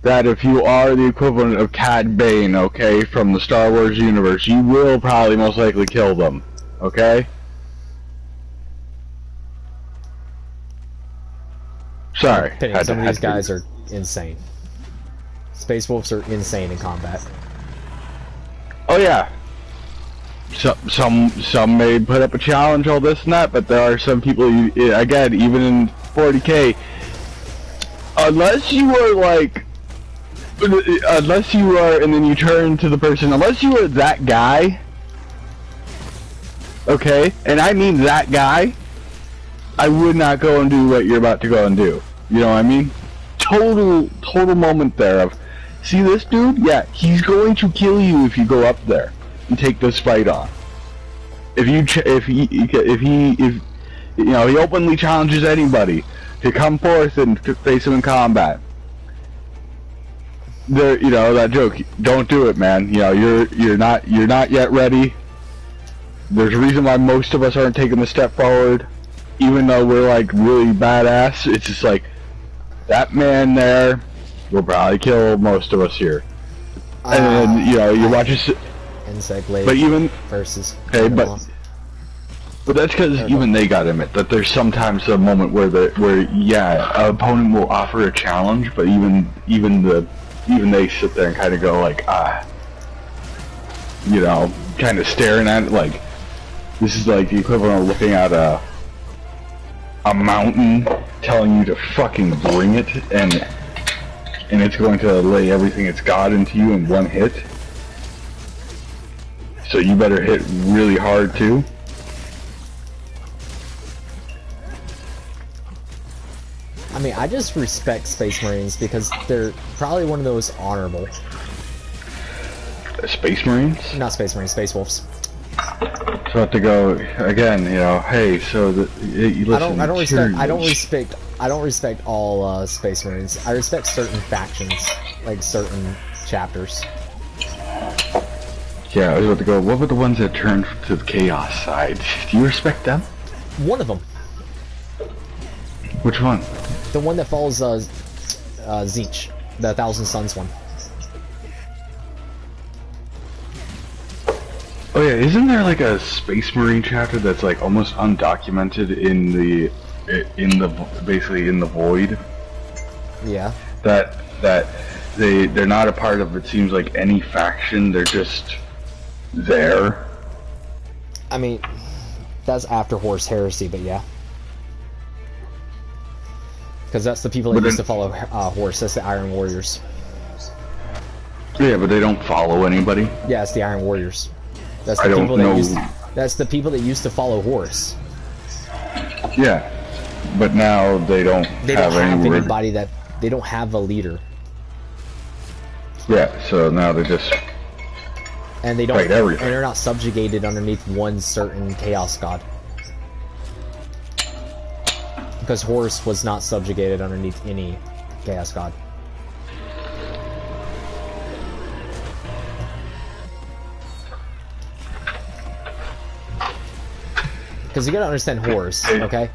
that if you are the equivalent of Cad Bane, okay, from the Star Wars universe, you will probably most likely kill them, okay? Sorry. Kidding, some of these guys are insane. Space Wolves are insane in combat. Oh yeah. Some may put up a challenge, all this and that, but there are some people, again, even in 40k, unless you are like, unless you are, and then you turn to the person, unless you are that guy, okay, and I mean that guy, I would not go and do what you're about to go and do. You know what I mean? Total moment there of, see this dude? Yeah, he's going to kill you if you go up there and take this fight on. If he you know, he openly challenges anybody to come forth and face him in combat. There, you know, that joke, don't do it, man. You know, you're not yet ready. There's a reason why most of us aren't taking the step forward, even though we're like really badass. It's just like, that man there will probably kill most of us here. And then, you know, you watch us. Insect Blade But even versus. okay, but that's because even they gotta admit that there's sometimes a moment where yeah, an opponent will offer a challenge, but even they sit there and kind of go like, you know, kind of staring at it like this is like the equivalent of looking at a mountain telling you to fucking bring it, and it's going to lay everything it's got into you in one hit. So you better hit really hard too. I mean, I just respect Space Marines because they're probably one of those honorable. Space Marines? Not Space Marines, Space Wolves. So I have to go again. You know, hey. So listen, I don't respect all Space Marines. I respect certain factions, like certain chapters. Yeah, I was about to go. What were the ones that turned to the Chaos side? Do you respect them? One of them. Which one? The one that follows Zeech, the Thousand Suns one. Oh yeah, isn't there like a Space Marine chapter that's like almost undocumented in the basically in the void? Yeah. That they're not a part of, it seems like, any faction. They're just there. I mean, that's after Horus Heresy, but yeah. Because that's the people that used to follow Horus. That's the Iron Warriors. Yeah, but they don't follow anybody. Yeah, it's the Iron Warriors. That's I the don't people know. that used. That's the people that used to follow Horus. Yeah, but now they don't have anybody that they don't have a leader. Yeah, so now they just and they don't fight everything. And they're not subjugated underneath one certain chaos god. Because Horus was not subjugated underneath any chaos god. Because you gotta understand Horus, okay?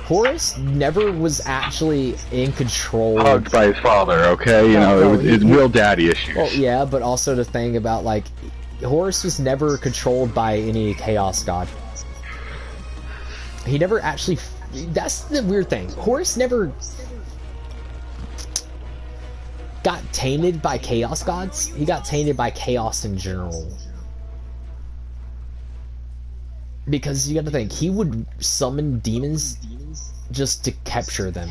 Horus never was actually in control. Hugged by his father, okay? You know, it's real daddy issues. Well, yeah, but also the thing about, like, Horus was never controlled by any chaos god. He never actually, That's the weird thing. Horus never got tainted by chaos gods. He got tainted by chaos in general. Because you gotta think, he would summon demons just to capture them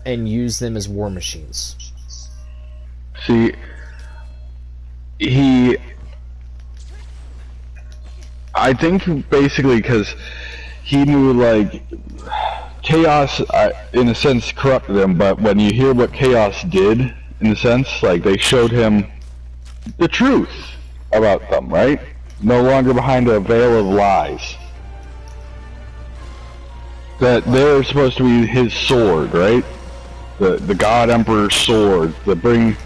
and use them as war machines. See, I think basically because he knew, like, chaos, in a sense, corrupted him, but when you hear what chaos did, in a sense, like, they showed him the truth about them, right? No longer behind a veil of lies. That they're supposed to be his sword, right? The God Emperor's sword that bring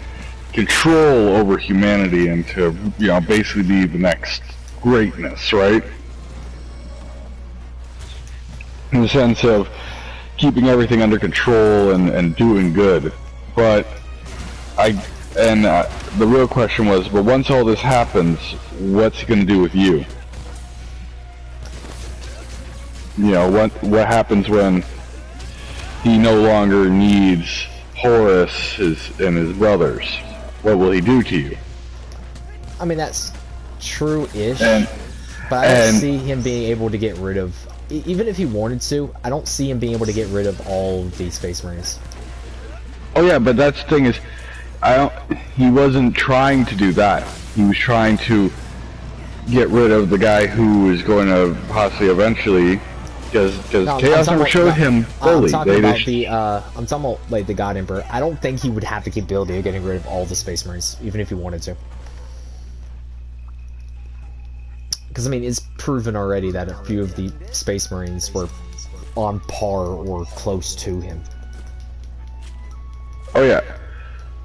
control over humanity and to, you know, basically be the next greatness, right? In the sense of keeping everything under control and doing good. But the real question was, but once all this happens, what's he gonna do with you? You know, what happens when he no longer needs Horus and his brothers? What will he do to you? I mean, that's true-ish, but I don't see him being able to get rid of, even if he wanted to, I don't see him being able to get rid of all of the Space Marines. Oh yeah, but that's the thing is, he wasn't trying to do that. He was trying to get rid of the guy who was going to possibly eventually, because Chaos never showed him fully. I'm talking about like the God Emperor. I don't think he would have the capability of getting rid of all the Space Marines, even if he wanted to. Because I mean, it's proven already that a few of the Space Marines were on par or close to him. Oh yeah,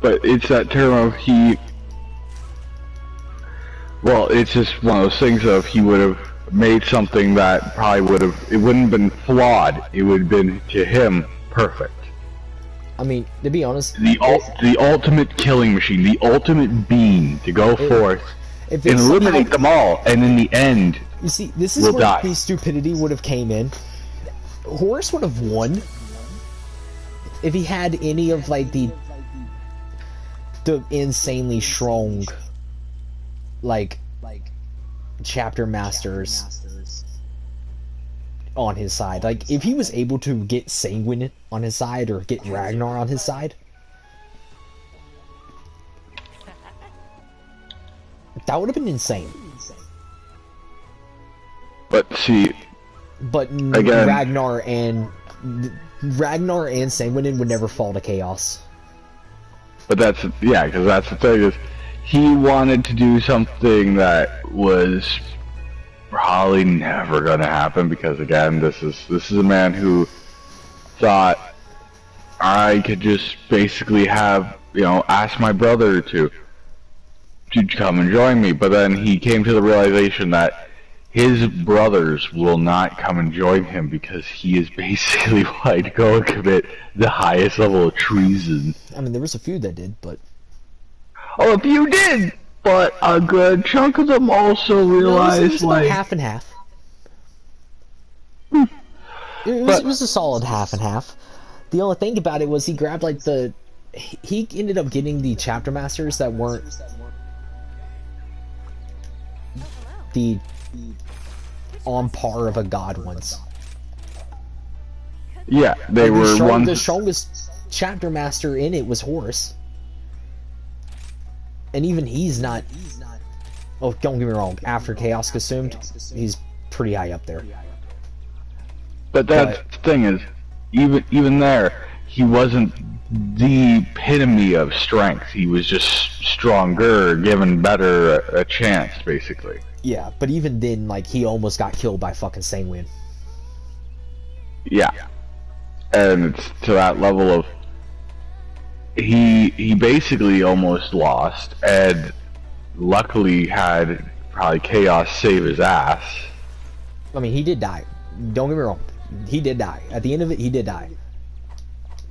but it's that term of well, it's just one of those things of he would have made something that probably it wouldn't have been flawed, it would have been, to him, perfect. I mean, to be honest... The ultimate killing machine, the ultimate being to go forth and eliminate them all, and in the end, you see, this is where the stupidity would have came in. Horus would have won if he had any of, like, the insanely strong, like chapter masters on his side. Like, if he was able to get Sanguine on his side or get Ragnar on his side, that would have been insane. But see, again, Ragnar and Sanguine would never fall to chaos. But that's, yeah, because that's the thing is, he wanted to do something that was probably never gonna happen, because again, this is a man who thought, I could just basically have, you know, ask my brother to come and join me, but then he came to the realization that his brothers will not come and join him because he is basically going to go and commit the highest level of treason. I mean, there was a few that did, but... Oh, a few did! But a good chunk of them also realized, it was like... half and half. It was a solid half and half. The only thing about it was he grabbed, like, he ended up getting the chapter masters that weren't... the on par of a god ones. Yeah, they were one. The strongest chapter master in it was Horus, and even he's not. Oh, don't get me wrong. After Chaos consumed, he's pretty high up there. But that's the thing is, even there, he wasn't the epitome of strength. He was just stronger, given better a chance, basically. Yeah, but even then, like, he almost got killed by fucking Sanguine. Yeah. And it's to that level of... He basically almost lost, and luckily had probably Chaos save his ass. I mean, he did die. Don't get me wrong. He did die. At the end of it, he did die.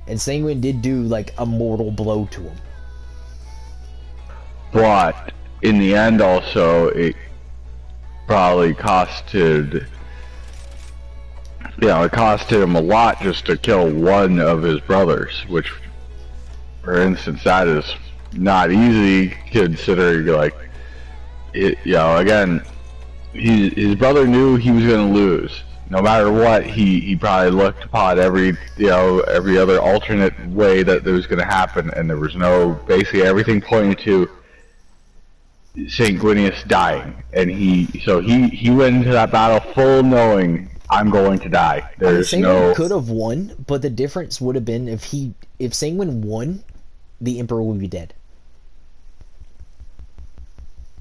And Sanguine did do, like, a mortal blow to him. But, in the end also, it probably costed you know, it costed him a lot just to kill one of his brothers, which, for instance, that is not easy considering, like, you know, again, his brother knew he was going to lose. No matter what, he probably looked upon every, you know, every other alternate way that there was going to happen, and there was no, basically everything pointed to Saint Gwinius dying, and so he went into that battle full knowing I'm going to die. There's Sanguine could have won, but the difference would have been if Sanguine won, the Emperor would be dead.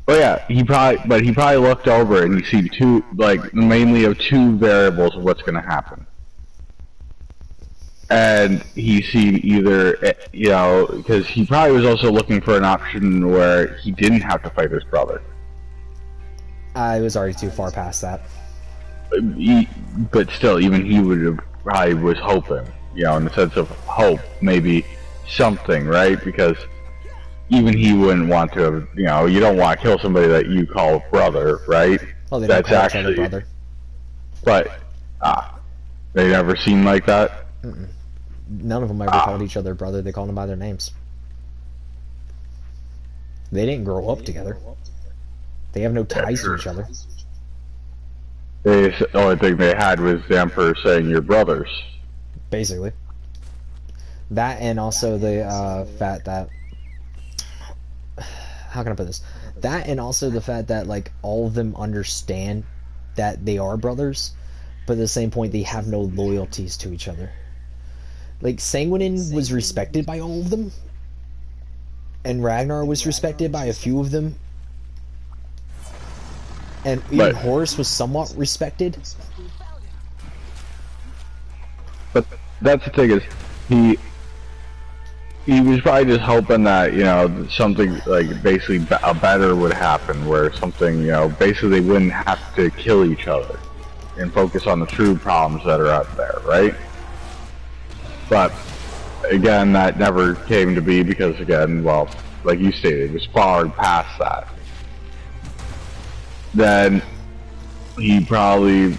Oh yeah, he probably looked over and you see two, like, mainly of two variables of what's going to happen. And he seen either, you know, because he probably was also looking for an option where he didn't have to fight his brother. I was already too far past that. But still, even he would have probably was hoping, you know, in the sense of hope, maybe something, right? Because even he wouldn't want to have, you know, you don't want to kill somebody that you call brother, right? Well, they don't call each other brother. But, they never seem like that? Mm-mm. None of them ever called each other brother, they called them by their names. They didn't grow up together. They have no ties to each other. The only thing they had was the Emperor saying you're brothers. Basically. That and also the fact that... How can I put this? That and also the fact that, like, all of them understand that they are brothers, but at the same point they have no loyalties to each other. Like, Sanguinin was respected by all of them, and Ragnar was respected by a few of them, and even Horus was somewhat respected. But that's the thing is, he was probably just hoping that, you know, something, like, basically a better would happen, where something, you know, basically they wouldn't have to kill each other, and focus on the true problems that are out there, right? But, again, that never came to be because, again, well, like you stated, it was far past that. Then, he probably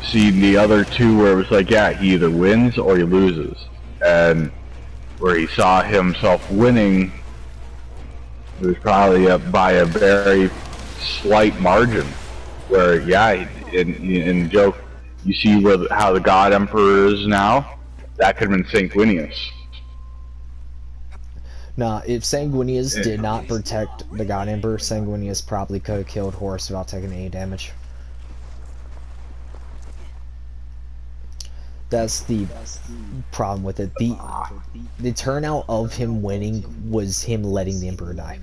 seen the other two where it was like, yeah, he either wins or he loses. And where he saw himself winning, it was probably by a very slight margin. Where, yeah, in the joke, you see how the God Emperor is now? That could have been Sanguinius. Nah, if Sanguinius did not protect the God Emperor, Sanguinius probably could have killed Horus without taking any damage. That's the problem with it. The turnout of him winning was him letting the Emperor die.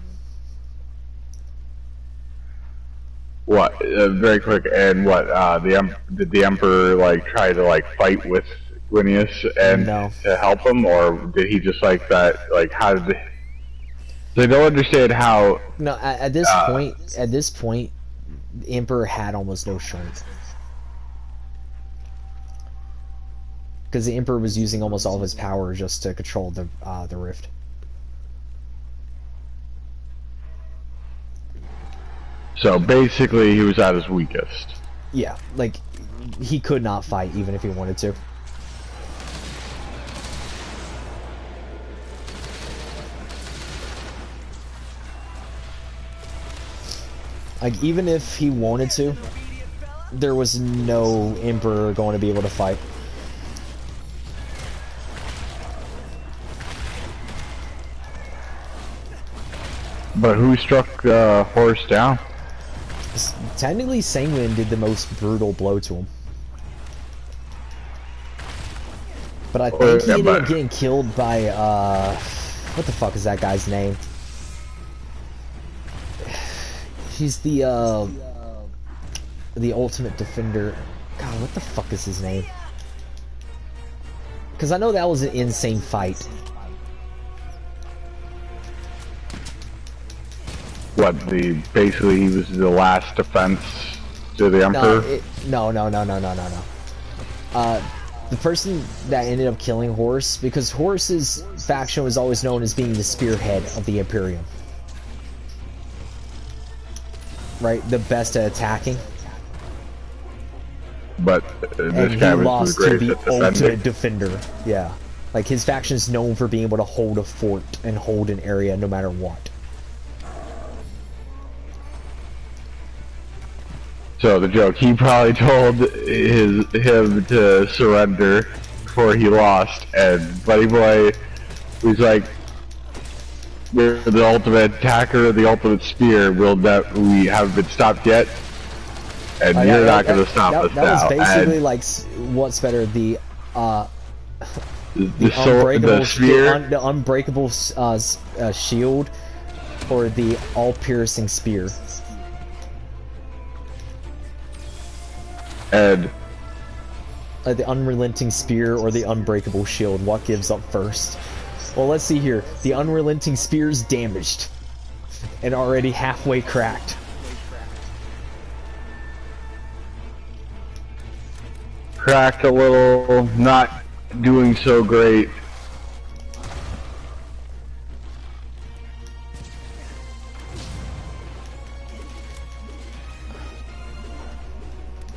What? Very quick. And what? Did the Emperor like try to like fight with Gwinius and to help him, or did he just like that? Like, how did they? They don't understand how. No, at this point, the Emperor had almost no strength. Because the Emperor was using almost all of his power just to control the rift. So basically, he was at his weakest. Yeah, like, he could not fight even if he wanted to. Like, even if he wanted to, there was no Emperor going to be able to fight. But who struck Horus down? Technically, Sanguine did the most brutal blow to him. But I think he ended up getting killed by, what the fuck is that guy's name? He's the ultimate defender. God, what the fuck is his name? Because I know that was an insane fight. What, basically he was the last defense to the Emperor? No. The person that ended up killing Horus, because Horus's faction was always known as being the spearhead of the Imperium. Right? The best at attacking. but And this he guy was lost the to greatest the at ultimate defending. defender. Yeah. Like, his faction is known for being able to hold a fort and hold an area no matter what. So the joke, he probably told him to surrender before he lost, and Buddy Boy was like, "We're the ultimate attacker, the ultimate spear. We haven't been stopped yet, and you're not going to stop us now." That was basically like what's better, the unbreakable spear, the unbreakable shield, or the all-piercing spear. and Like the unrelenting spear or the unbreakable shield. What gives up first? Well, let's see here. The unrelenting spear is damaged and already halfway cracked. cracked a little, not doing so great.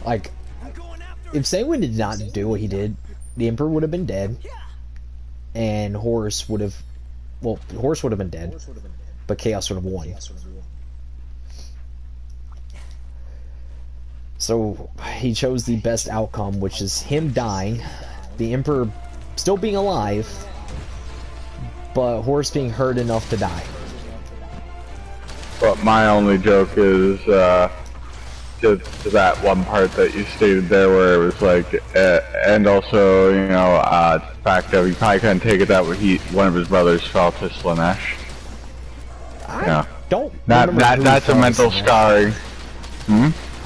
Like, I'm going after if Sanguine did not do what he did, the Emperor would have been dead, and Horus would have, well, Horus would have been dead, but Chaos would have won. So he chose the best outcome, which is him dying, the Emperor still being alive, but Horus being hurt enough to die. But my only joke is to that one part that you stated there, where it was like, and also, you know, the fact that he probably couldn't take it that one of his brothers fell to Slaanesh. Yeah, Don't remember who that's a fell to mental Slaanesh. scarring.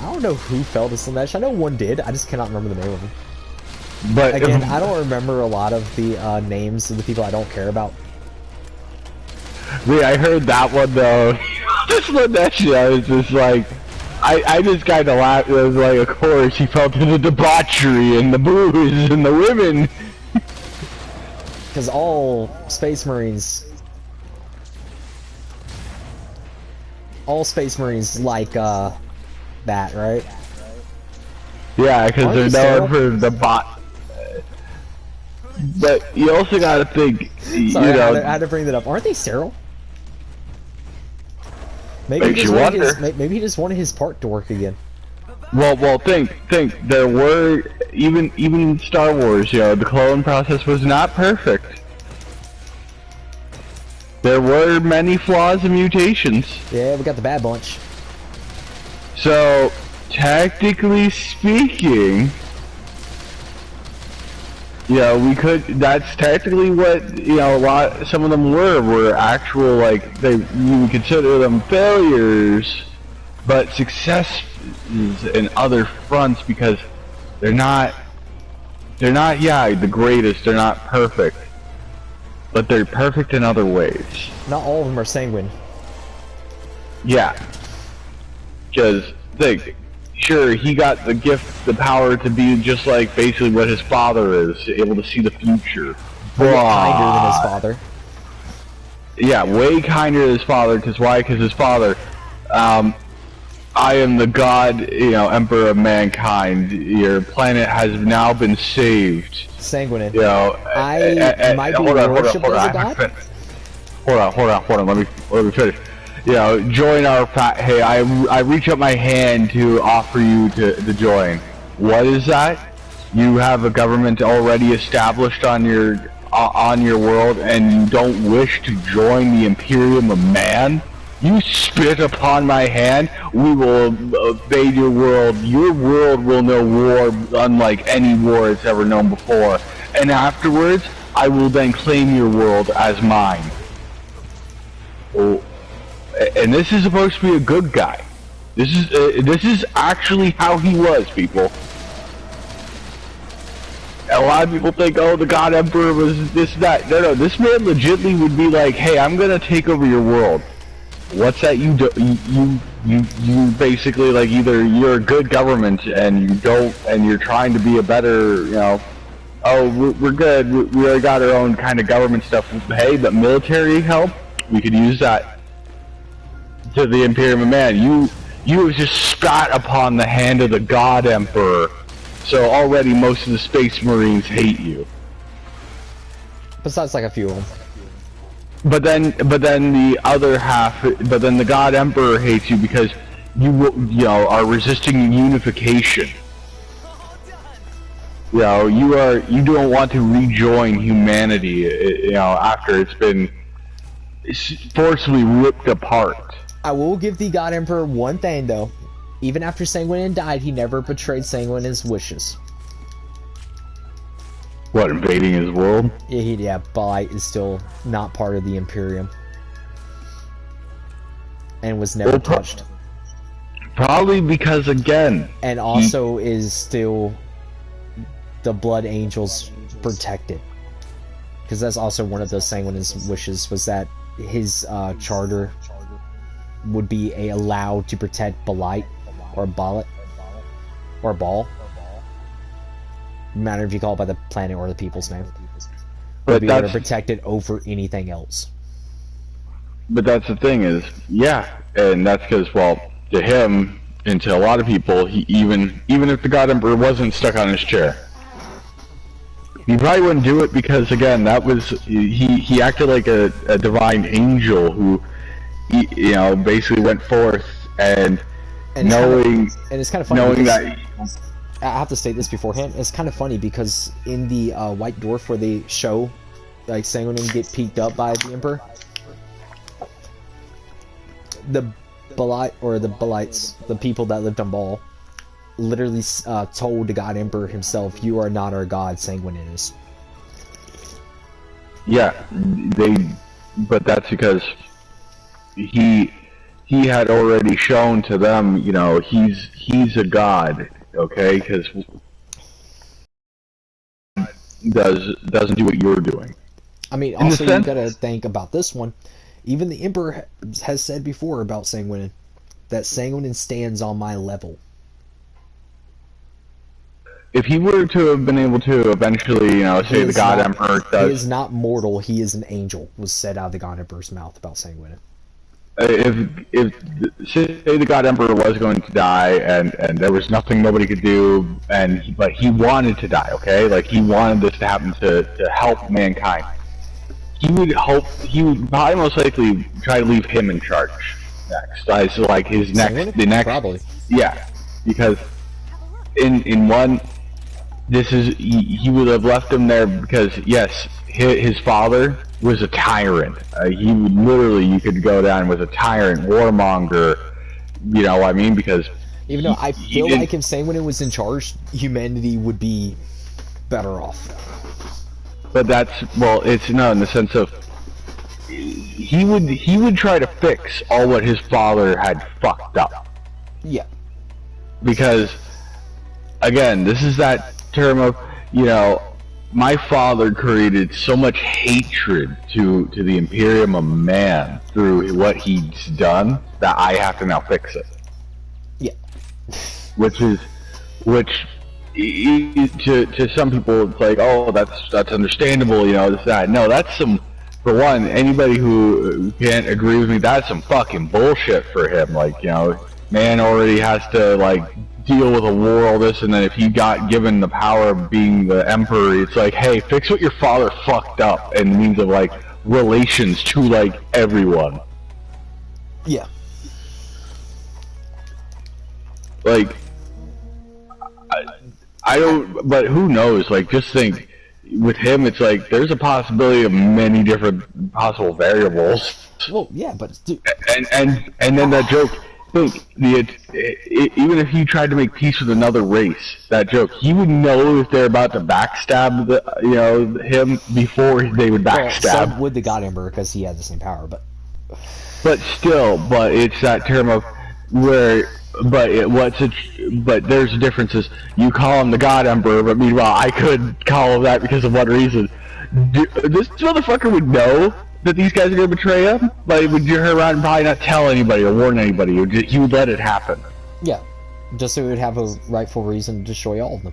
I don't know who fell to Slaanesh. I know one did. I just cannot remember the name of them. But Again, I don't remember a lot of the names of the people I don't care about. I heard that one though. Slaanesh, I was just like, I just kind of laughed. It was like, of course, he fell to the debauchery and the booze and the women. Because all Space Marines like that, right? Yeah, because Aren't they're they known for the bot. But you also gotta think, Sorry, you I know, had to bring that up. Aren't they sterile? Maybe Makes he just you wanted wonder. maybe he just wanted his part to work again. well, think. There were even Star Wars. You know, the clone process was not perfect. There were many flaws and mutations. Yeah, we got the Bad Bunch. So, technically speaking, we could. That's technically what some of them were actual, like, you would consider them failures, but successes in other fronts, because they're not the greatest. They're not perfect, but they're perfect in other ways. Not all of them are Sanguine. Yeah. Because, think, sure, he got the gift, the power to be just like basically what his father is, able to see the future. Way kinder than his father. Yeah, way kinder than his father, because why? Because his father, I am the god, emperor of mankind. Your planet has now been saved. Sanguine. I might be worshipped as a god? Hold on, let me finish. Join our hey, I reach up my hand to offer you to join. What is that? You have a government already established on your world, and you don't wish to join the Imperium of Man? You spit upon my hand, we will invade your world. Your world will know war unlike any war it's ever known before. And afterwards, I will then claim your world as mine. Oh. And this is supposed to be a good guy. This is actually how he was, people. A lot of people think, oh, the God Emperor was this, that. No, this man legitly would be like, hey, I'm gonna take over your world. What's that you do? You basically, like, either you're a good government and you don't, and you're trying to be a better, oh, we're good. We already got our own kind of government stuff. Hey, but military help, we could use that. To the Imperium of Man, you just spat upon the hand of the God Emperor, So already most of the Space Marines hate you. Besides, like, a few of them. But then the other half, but then the God Emperor hates you because you know, are resisting unification. You know, you don't want to rejoin humanity, you know, after it's been forcibly ripped apart. I will give the God Emperor one thing, though. Even after Sanguinian died, he never betrayed Sanguinian's wishes. What, invading his world? Yeah, Blight is still not part of the Imperium. And was never touched. Probably because, again... And also is still the Blood Angels protected. Because that's also one of those Sanguinian's wishes, was that his charter would be allowed to protect Blight, or Ballet, or Ball. No matter if you call it by the planet or the people's name. But be able to protect it over anything else. But that's the thing is, yeah, and that's because, well, to him, and to a lot of people, he even if the God Emperor wasn't stuck on his chair, he probably wouldn't do it because, again, that was, he acted like a divine angel who, you know, basically went forth and knowing, and it's kind of funny knowing that... I have to state this beforehand. It's kind of funny because in the White Dwarf, where they show like Sanguinian get peeked up by the Emperor, the Blight, or the Blights, the people that lived on Ball, literally told the God Emperor himself, "You are not our god, Sanguinian is." Yeah, but that's because he had already shown to them, you know, he's a god. Okay, because doesn't do what you're doing. I mean, also you gotta think about this one. Even the Emperor has said before about Sanguinian that Sanguinian stands on my level. If he were to have been able to eventually, you know, say the God Emperor does... He is not mortal, he is an angel, was said out of the God Emperor's mouth about Sanguinian. If say the God Emperor was going to die and there was nothing nobody could do, but he wanted to die, okay? Like, he wanted this to happen to help mankind. He would probably most likely try to leave him in charge next. As like his next, probably. Yeah, because in one, he would have left him there because, yes, his father was a tyrant. He would literally, you could go down with a tyrant, warmonger, you know what I mean? Because even though I feel like if Sanguinian was in charge, humanity would be better off. But that's, well, it's not in the sense of he would try to fix all what his father had fucked up. Yeah. Because again, this is that term of, you know, my father created so much hatred to the Imperium of Man through what he's done that I have to now fix it. Yeah. Which to some people it's like, oh, that's understandable, you know, this, that. No, that's some, for one, anybody who can't agree with me, that's some fucking bullshit for him. Like, you know, man already has to, like, deal with a war, all this, and then if he got given the power of being the emperor, it's like, hey, fix what your father fucked up in means of, like, relations to, like, everyone. Yeah. Like, I don't, but who knows, like, just think, with him, it's like, there's a possibility of many different possible variables. Well, yeah, but, dude. And then that joke, think, even if he tried to make peace with another race, that joke, he would know if they're about to backstab him before they would backstab. Well, so would the God Emperor, because he had the same power, but still, but it's that term of where, but there's differences. You call him the God Emperor, but meanwhile, I could call him that because of one reason. This motherfucker would know that these guys are gonna betray him, but would you turn around and probably not tell anybody or warn anybody? He would let it happen. Yeah, just so he would have a rightful reason to destroy all of them.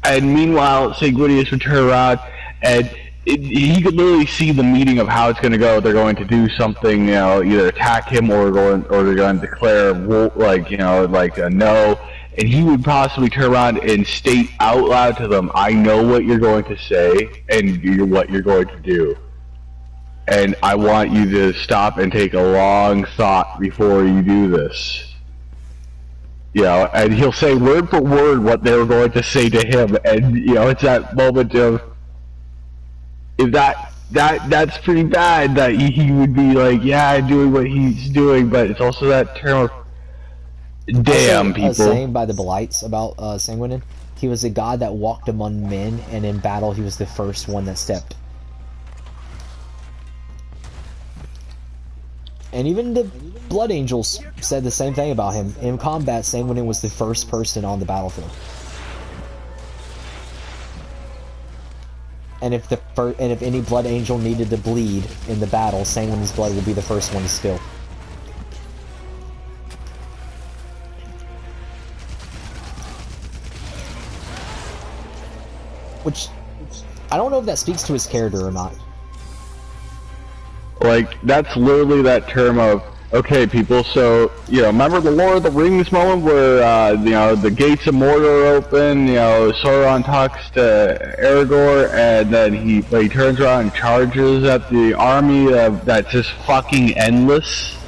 And meanwhile, Sanguinius would turn around and he could literally see the meeting of how it's going to go. They're going to do something, you know, either attack him or they're going to declare, like, you know, like a no. and he would possibly turn around and state out loud to them, I know what you're going to say and what you're going to do. And I want you to stop and take a long thought before you do this. You know, and he'll say word for word what they were going to say to him, and you know, it's that moment of, if that's pretty bad that he would be like, yeah, doing what he's doing, but it's also that term of, damn, people. A saying by the Blights about Sanguinin, he was a god that walked among men, and in battle he was the first one that stepped. And even the Blood Angels said the same thing about him. In combat, Sanguinin was the first person on the battlefield. And if any Blood Angel needed to bleed in the battle, Sanguinin's blood would be the first one to spill. Which, I don't know if that speaks to his character or not. Like, that's literally that term of, okay, people, so, you know, remember the Lord of the Rings moment where, you know, the gates of Mordor are open, you know, Sauron talks to Aragorn, and then he turns around and charges at the army that's just fucking endless?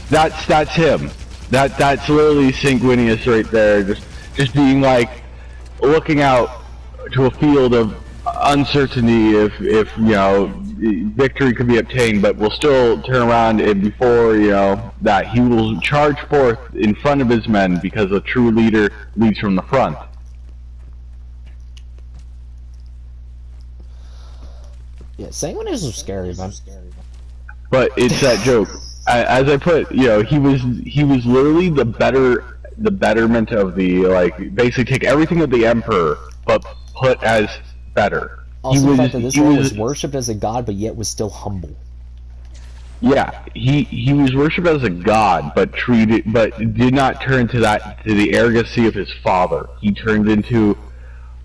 That's him. That's literally Sanguinius right there, just being like, looking out to a field of uncertainty if you know, victory could be obtained, but will still turn around and before, you know, that he will charge forth in front of his men because a true leader leads from the front. Yeah, Sanguinius was scary, man. But it's that joke. As I put, you know, he was literally the betterment of the, like, basically take everything of the Emperor, but put as better. Also, the fact that this man was worshipped as a god, but yet was still humble. Yeah, he was worshipped as a god, but did not turn to the arrogancy of his father. He turned into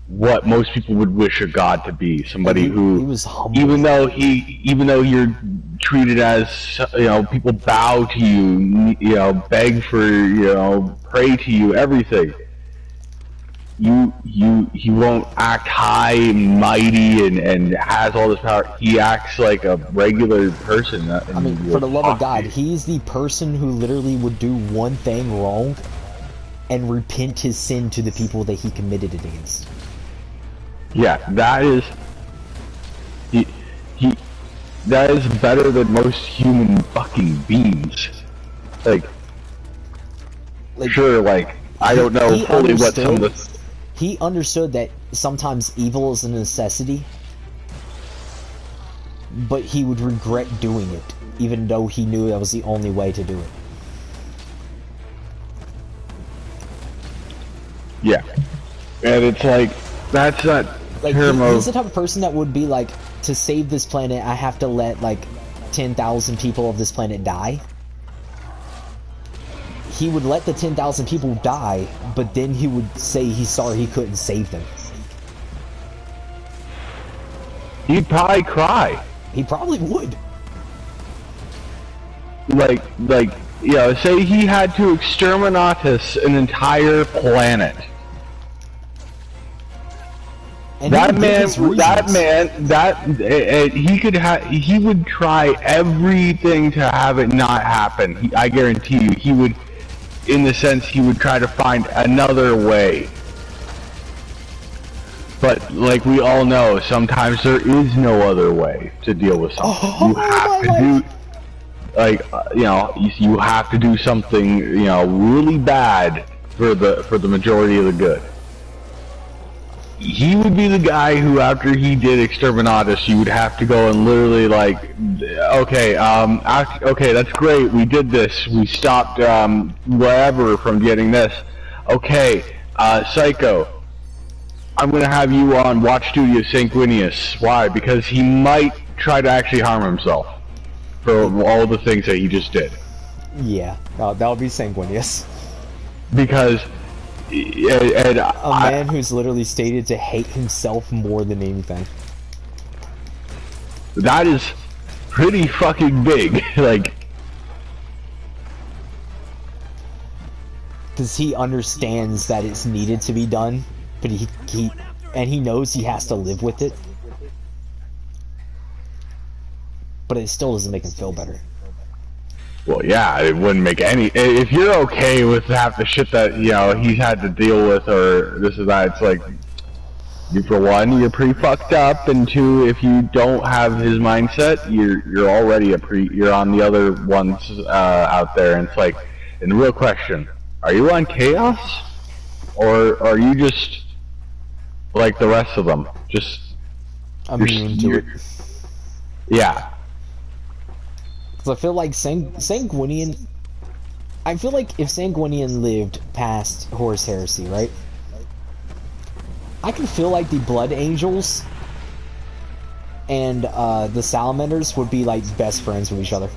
what most people would wish a god to be, somebody who, he was humble. even though you're treated as, you know, people bow to you, you know, beg for, you know, pray to you, everything. He won't act high and mighty and has all this power. He acts like a regular person. I mean, for the love of God, he's the person who literally would do one thing wrong and repent his sin to the people that he committed it against. Yeah, that is that is better than most human fucking beings. Like sure, like, I don't know fully what some of the... He understood that sometimes evil is a necessity, but he would regret doing it, even though he knew that was the only way to do it. Yeah. And it's like, that's that like, term of... He's the type of person that would be like, to save this planet, I have to let, like, 10,000 people of this planet die. He would let the 10,000 people die, but then he would say he's sorry he couldn't save them. He'd probably cry. He probably would. Like, you know, say he had to exterminatus an entire planet. And he would try everything to have it not happen. I guarantee you, he would, in the sense, he would try to find another way. But, like we all know, sometimes there is no other way to deal with something. You have to do, like, you know, you have to do something, you know, really bad for the majority of the good. He would be the guy who, after he did exterminatus, you would have to go and literally, like, okay, okay, that's great, we did this, we stopped, whatever from getting this. Okay, Psycho, I'm gonna have you on Watch Duty of Sanguinius. Why? Because he might try to actually harm himself for all the things that he just did. Yeah, that would be Sanguinius. Because... And a man who's literally stated to hate himself more than anything. That is pretty fucking big. Like, because he understands that it's needed to be done, but he knows he has to live with it. But it still doesn't make him feel better. Well, yeah, it wouldn't make any. If you're okay with half the shit that he's had to deal with, or this or that, it's like, for one, you're pretty fucked up, and two, if you don't have his mindset, you're already you're on the other ones out there, and it's like, and the real question: are you on Chaos, or are you just like the rest of them? Just immune to it. Yeah. I feel like Sanguinian. I feel like if Sanguinian lived past Horus Heresy, right? I can feel like the Blood Angels and the Salamanders would be like best friends with each other.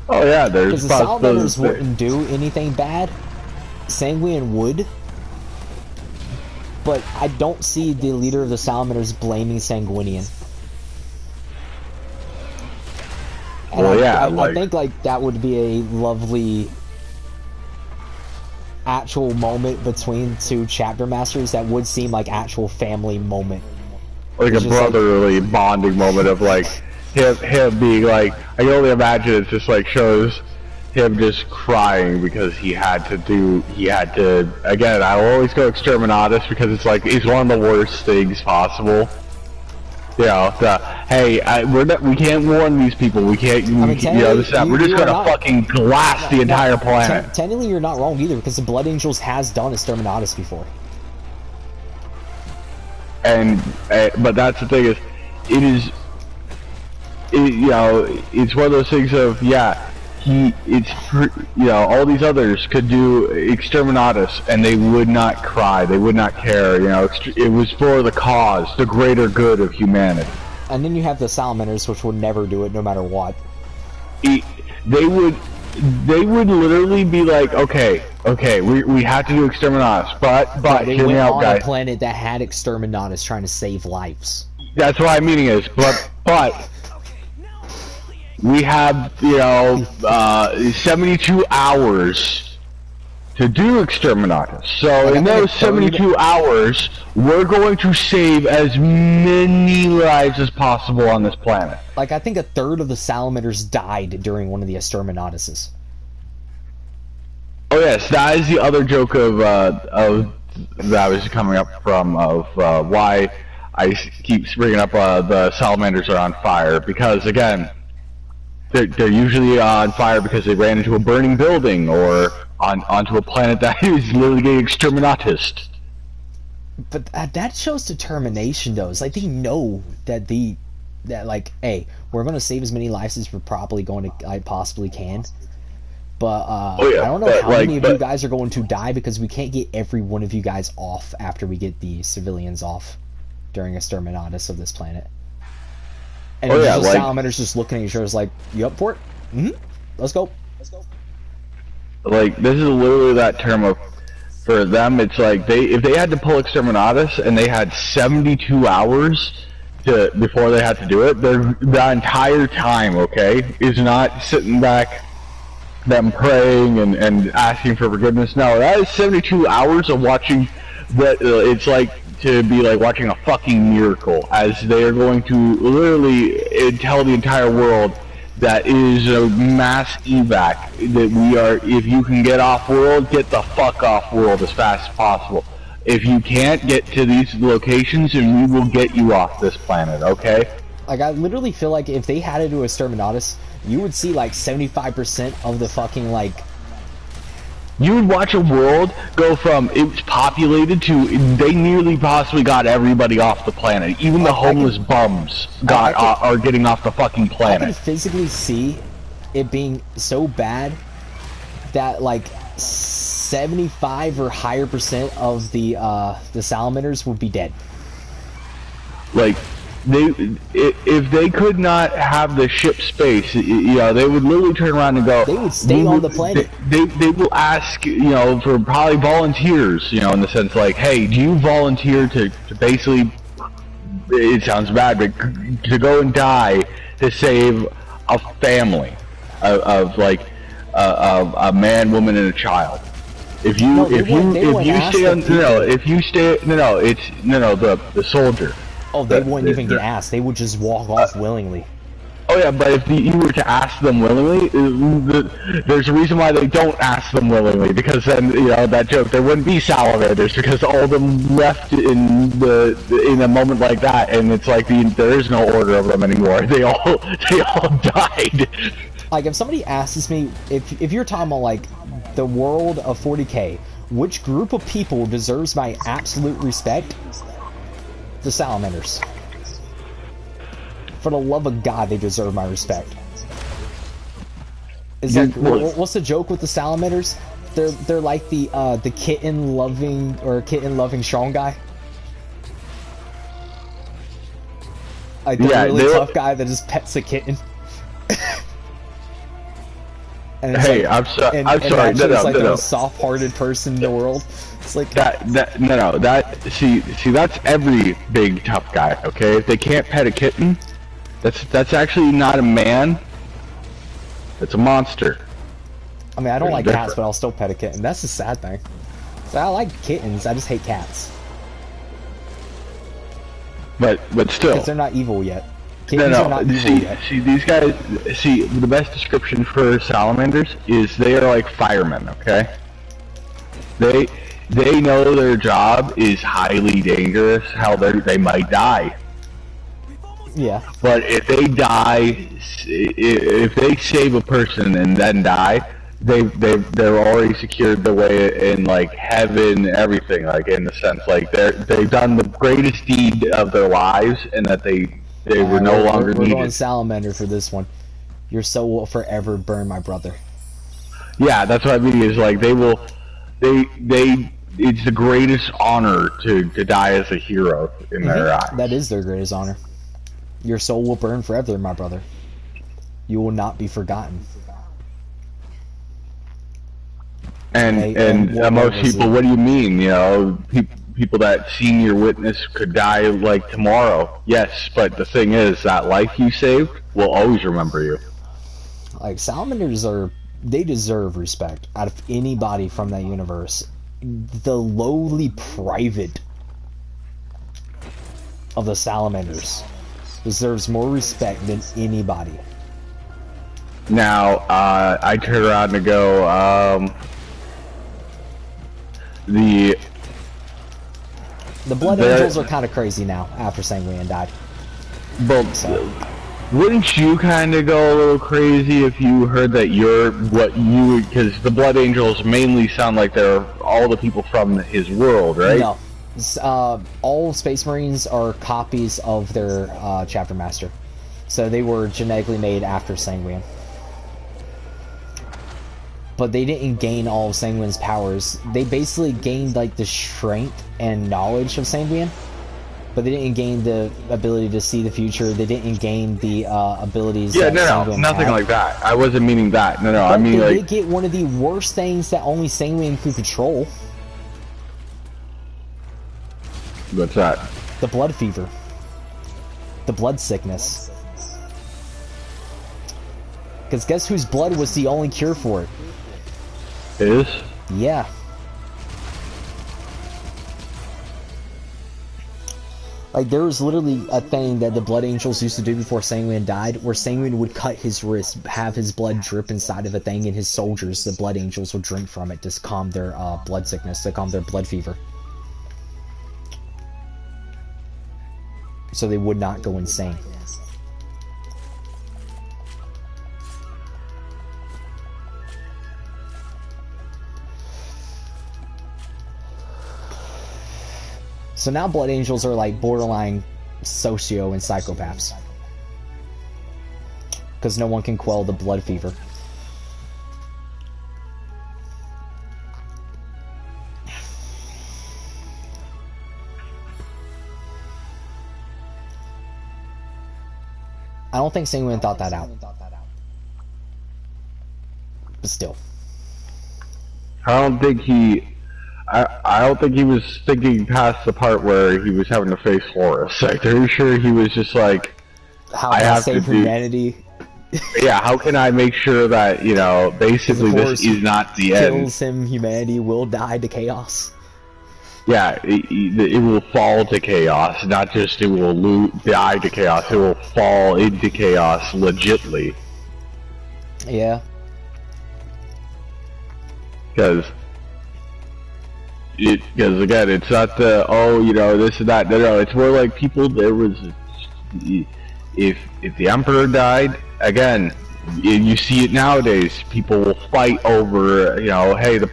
Oh yeah, there's because the Salamanders wouldn't do anything bad. Sanguinian would. But I don't see the leader of the Salamanders blaming Sanguinian. And well, I think like that would be a lovely actual moment between two chapter masters that would seem like actual family moment. Like a brotherly bonding moment of like him being like, I can only imagine it just like shows him just crying because he had to again, I will always go Exterminatus because it's like it's one of the worst things possible. Hey, we can't warn these people. We can't. We're just gonna fucking blast the entire planet. Technically, you're not wrong either, because the Blood Angels has done Exterminatus before. But that's the thing it's one of those things of all these others could do Exterminatus and they would not cry, they would not care, it was for the cause, the greater good of humanity. And then you have the Salamanders, which would never do it no matter what. They would literally be like, okay, we have to do Exterminatus, but they hear me out, went guys. on a planet that had Exterminatus trying to save lives. That's what I'm meaning is, but we have, 72 hours to do Exterminatus. So in those 72 hours, we're going to save as many lives as possible on this planet. Like, I think a third of the Salamanders died during one of the Exterminatuses. Oh yes, that is the other joke of that was coming up from why I keep bringing up the Salamanders are on fire, because again, they're usually on fire because they ran into a burning building or onto a planet that is literally getting Exterminatus. But that shows determination, though. It's like they know that like, hey, we're going to save as many lives as we're probably going to possibly can. But I don't know how many of you guys are going to die, because we can't get every one of you guys off after we get the civilians off during Exterminatus of this planet. And Salamanders just looking at each other like, you up for it? Mm-hmm. Let's go. Like, this is literally that term of, for them, it's like, if they had to pull Exterminatus and they had 72 hours before they had to do it, the entire time, is not sitting back, them praying and asking for forgiveness. No, that is 72 hours of watching it's like to be like watching a fucking miracle, as they are going to literally tell the entire world that it is a mass evac, that we are, if you can get off world, get the fuck off world as fast as possible. If you can't get to these locations, then we will get you off this planet, okay? Like, I literally feel like if they had to do Exterminatus, you would see like 75% of the fucking like... You would watch a world go from it was populated to they nearly possibly got everybody off the planet. Even the homeless bums are getting off the fucking planet. I can physically see it being so bad that like 75 or higher % of the Salamanders would be dead. Like, if they could not have the ship space, they would literally turn around and go. They would stay on the planet. They will ask, for probably volunteers, in the sense like, hey, do you volunteer to basically? It sounds bad, but to go and die to save a family of like a man, woman, and a child. If you No, they if wouldn't- they you if wouldn't you ask stay the on no people. if you stay no the soldier. Oh, they The- wouldn't the- even get the- asked. They would just walk off willingly. Oh yeah, but if you were to ask them willingly, there's a reason why they don't ask them willingly, because then, you know, that joke, there wouldn't be salamanders, because all of them left in a moment like that, and it's like there is no order of them anymore. They all died. Like, if somebody asks me, if you're talking about, like, the world of 40K, which group of people deserves my absolute respect? The salamanders. For the love of God, they deserve my respect. Is Yeah, like, well- what's the joke with the salamanders? They're like the kitten loving strong guy. Like the Yeah, really they were- tough guy that just pets a kitten. And it's Hey, like, I'm sorry. and I'm sorry. actually No, it's like no, the no. most soft-hearted person in the world. It's like See, that's every big tough guy. Okay, if they can't pet a kitten, that's actually not a man. It's a monster. I mean, I don't Pretty like different. cats, but I'll still pet a kitten. That's the sad thing. So I like kittens. I just hate cats But still. because they're not evil yet. No, Kittens are no. not evil yet. See, these guys. See, the best description for salamanders is they are like firemen. Okay. They know their job is highly dangerous. How they might die. Yeah. But if they die, if they save a person and then die, they're already secured the way in like heaven, everything, like in the sense like they've done the greatest deed of their lives, and that they were no longer We're going needed. salamander for this one. Your soul will forever burn, my brother. Yeah, that's what I mean. Is like they it's the greatest honor to die as a hero in their eyes. That is their greatest honor. Your soul will burn forever, my brother. You will not be forgotten. And what most was people, it? what do you mean? You know, people that senior witness could die like tomorrow. Yes, but the thing is, that life you saved will always remember you. Like, salamanders they deserve respect out of anybody from that universe. The lowly private of the salamanders deserves more respect than anybody. Now, I turn around and go, The Blood There- Angels are kind of crazy now after Sanguinian died. but wouldn't you kind of go a little crazy if you heard that because the Blood Angels mainly sound like they're all the people from his world, right? No. All Space Marines are copies of their chapter master. So they were genetically made after Sanguine. But they didn't gain all of Sanguine's powers. They basically gained like the strength and knowledge of Sanguine. But they didn't gain the ability to see the future. They didn't gain the abilities Yeah, that no, Sanguine nothing had. like that. I wasn't meaning that. No, I But mean they like did get one of the worst things that only Sanguine could control. what's that? The blood fever. The blood sickness. Because guess whose blood was the only cure for it? Is? Yeah. Like, there was literally a thing that the Blood Angels used to do before Sanguine died, where Sanguine would cut his wrist, have his blood drip inside of a thing, and his soldiers, the Blood Angels, would drink from it to calm their blood sickness, to calm their blood fever. So they would not go insane. So now Blood Angels are like borderline socio and psychopaths. Because no one can quell the blood fever. I don't think Sanguine thought that out. But still. I don't think he was thinking past the part where he was having to face Horus. I'm pretty sure he was just like, How I to have save to do- humanity. Yeah, how can I make sure that, you know, basically this is not the end? Kills him, humanity will die to chaos. Yeah, it will fall to chaos, not just it will die to chaos, it will fall into chaos legitly. Yeah. Because again, it's not the, oh, you know, this and that. No, it's more like people, there was, if the Emperor died, again, you see it nowadays, people will fight over, you know, hey, the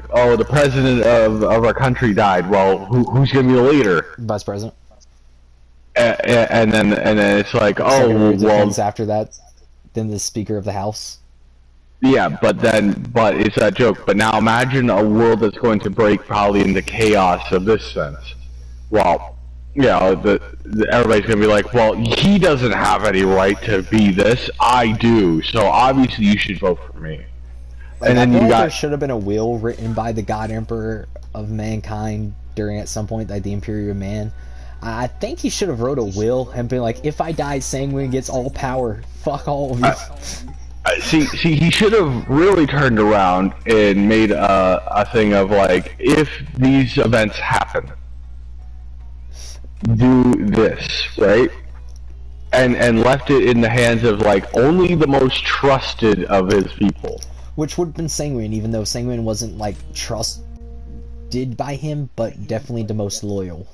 president of our country died, well, who's gonna be the leader? Vice President. And then it's like, Secretary of well, Defense after that, then the Speaker of the House. yeah, but it's that joke. But now imagine a world that's going to break probably into chaos of this sense. Well, you know, everybody's going to be like, well, he doesn't have any right to be this. I do. So obviously you should vote for me. Like, and then I feel you like got... there should have been a will written by the God Emperor of mankind during, at some point, like the Imperial Man. I think he should have wrote a will and been like, if I die, Sanguine gets all power. Fuck all of you. See, he should have really turned around and made a thing of like, if these events happen, do this, right? And left it in the hands of like only the most trusted of his people. Which would have been Sanguine, even though Sanguine wasn't like trusted by him, but definitely the most loyal.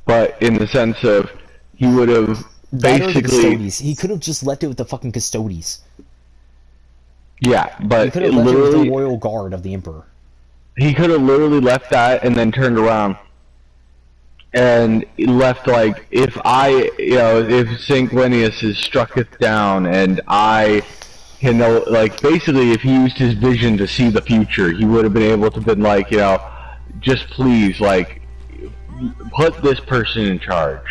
But in the sense of, he would have basically... He could have just left it with the fucking Custodes. Yeah, but he could have left it with the royal guard of the Emperor. He could have literally left that and then turned around and left like, if I, you know, if Sanguinius is strucketh down and I can know, like, basically if he used his vision to see the future, he would have been able to been like, you know, just please, like, put this person in charge.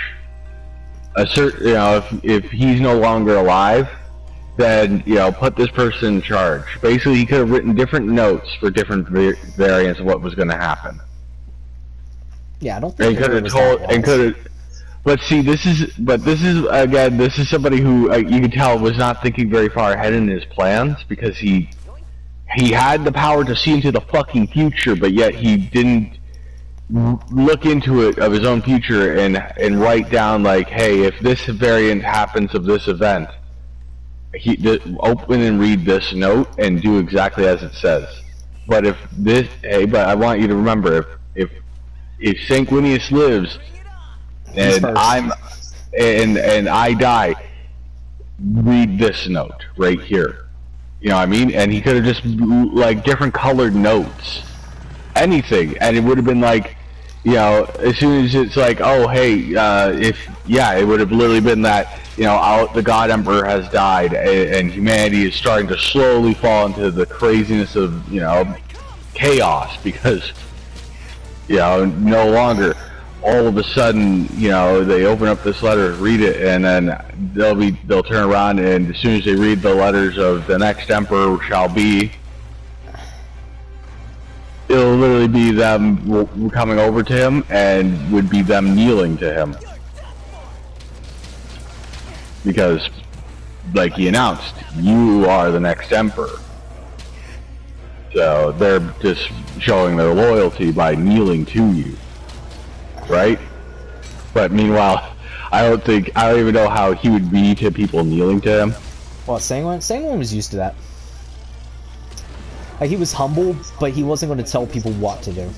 You know, if he's no longer alive, then, you know, put this person in charge. Basically, he could have written different notes for different variants of what was going to happen. Yeah, I don't think he could have told, and could have. But see, this is again, this is somebody who you can tell was not thinking very far ahead in his plans, because he had the power to see into the fucking future, but yet he didn't look into it of his own future and write down like, hey, if this variant happens of this event, open and read this note and do exactly as it says. But if this, hey, but I want you to remember, if Sanguinius lives and I die, read this note right here. You know what I mean? And he could have just like different colored notes, anything, and it would have been like, you know, as soon as it's like, oh hey, it would have literally been that, you know, the God Emperor has died and humanity is starting to slowly fall into the craziness of, you know, chaos, because, you know, no longer all of a sudden, you know, they open up this letter, read it, and then they'll turn around, and as soon as they read the letters of the next emperor shall be, it'll literally be them coming over to him and would be them kneeling to him. Because, like he announced, you are the next emperor. So they're just showing their loyalty by kneeling to you. Right? But meanwhile, I don't even know how he would be to people kneeling to him. Well, Sanguine was used to that. Like, he was humble, but he wasn't going to tell people what to do.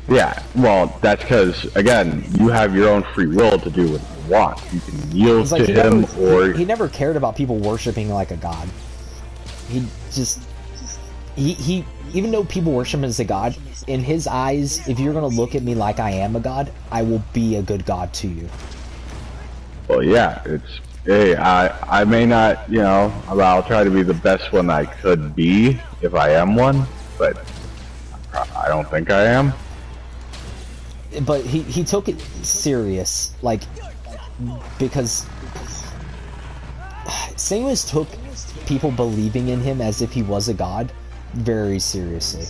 Yeah, well, that's because, again, you have your own free will to do what you want. You can kneel to him, or... He never cared about people worshipping like a god. He just... He even though people worship him as a god, in his eyes, if you're going to look at me like I am a god, I will be a good god to you. Well, yeah, it's... Hey, I may not, you know, I'll try to be the best one I could be, if I am one, but I don't think I am. But he took it serious, like, because Sanguinius took people believing in him as if he was a god very seriously.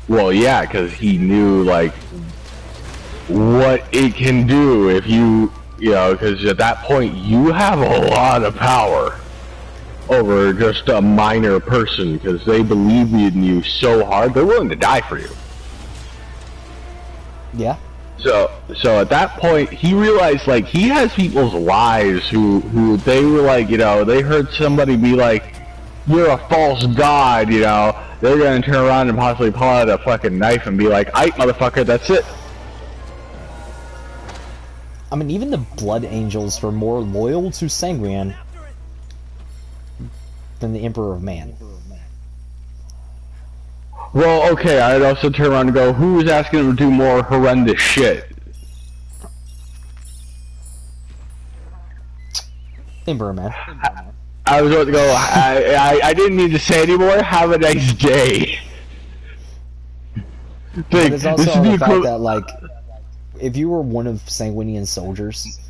Well, yeah, because he knew, like, what it can do if you You know, because at that point you have a lot of power over just a minor person, because they believe in you so hard they're willing to die for you. Yeah. So at that point, he realized, like, he has people's lives who they were like, you know, they heard somebody be like, you're a false god, you know, they're gonna turn around and possibly pull out a fucking knife and be like, aight, motherfucker, that's it. I mean, even the Blood Angels were more loyal to Sanguinian than the Emperor of Man. Well, okay, I'd also turn around and go, who was asking him to do more horrendous shit? Emperor Man. I was about to go, I didn't need to say anymore, have a nice day. But it's also the fact that, like, if you were one of Sanguinian's soldiers,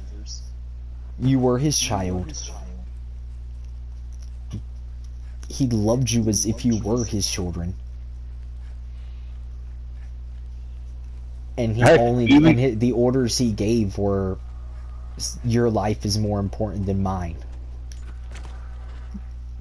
you were his child. He loved you as if you were his children. And he the orders he gave were, your life is more important than mine.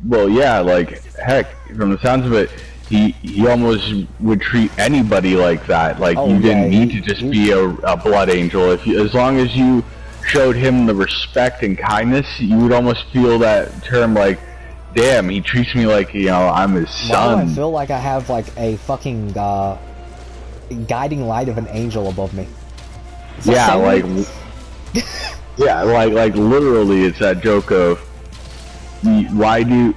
Well, yeah, like, heck, from the sounds of it, he almost would treat anybody like that. Like, you didn't need to just be a blood angel. As long as you showed him the respect and kindness, you would almost feel that term like, damn, he treats me like, you know, I'm his son. Why do I feel like I have, like, a fucking, guiding light of an angel above me? Yeah, like, yeah, like literally, it's that joke of, why do,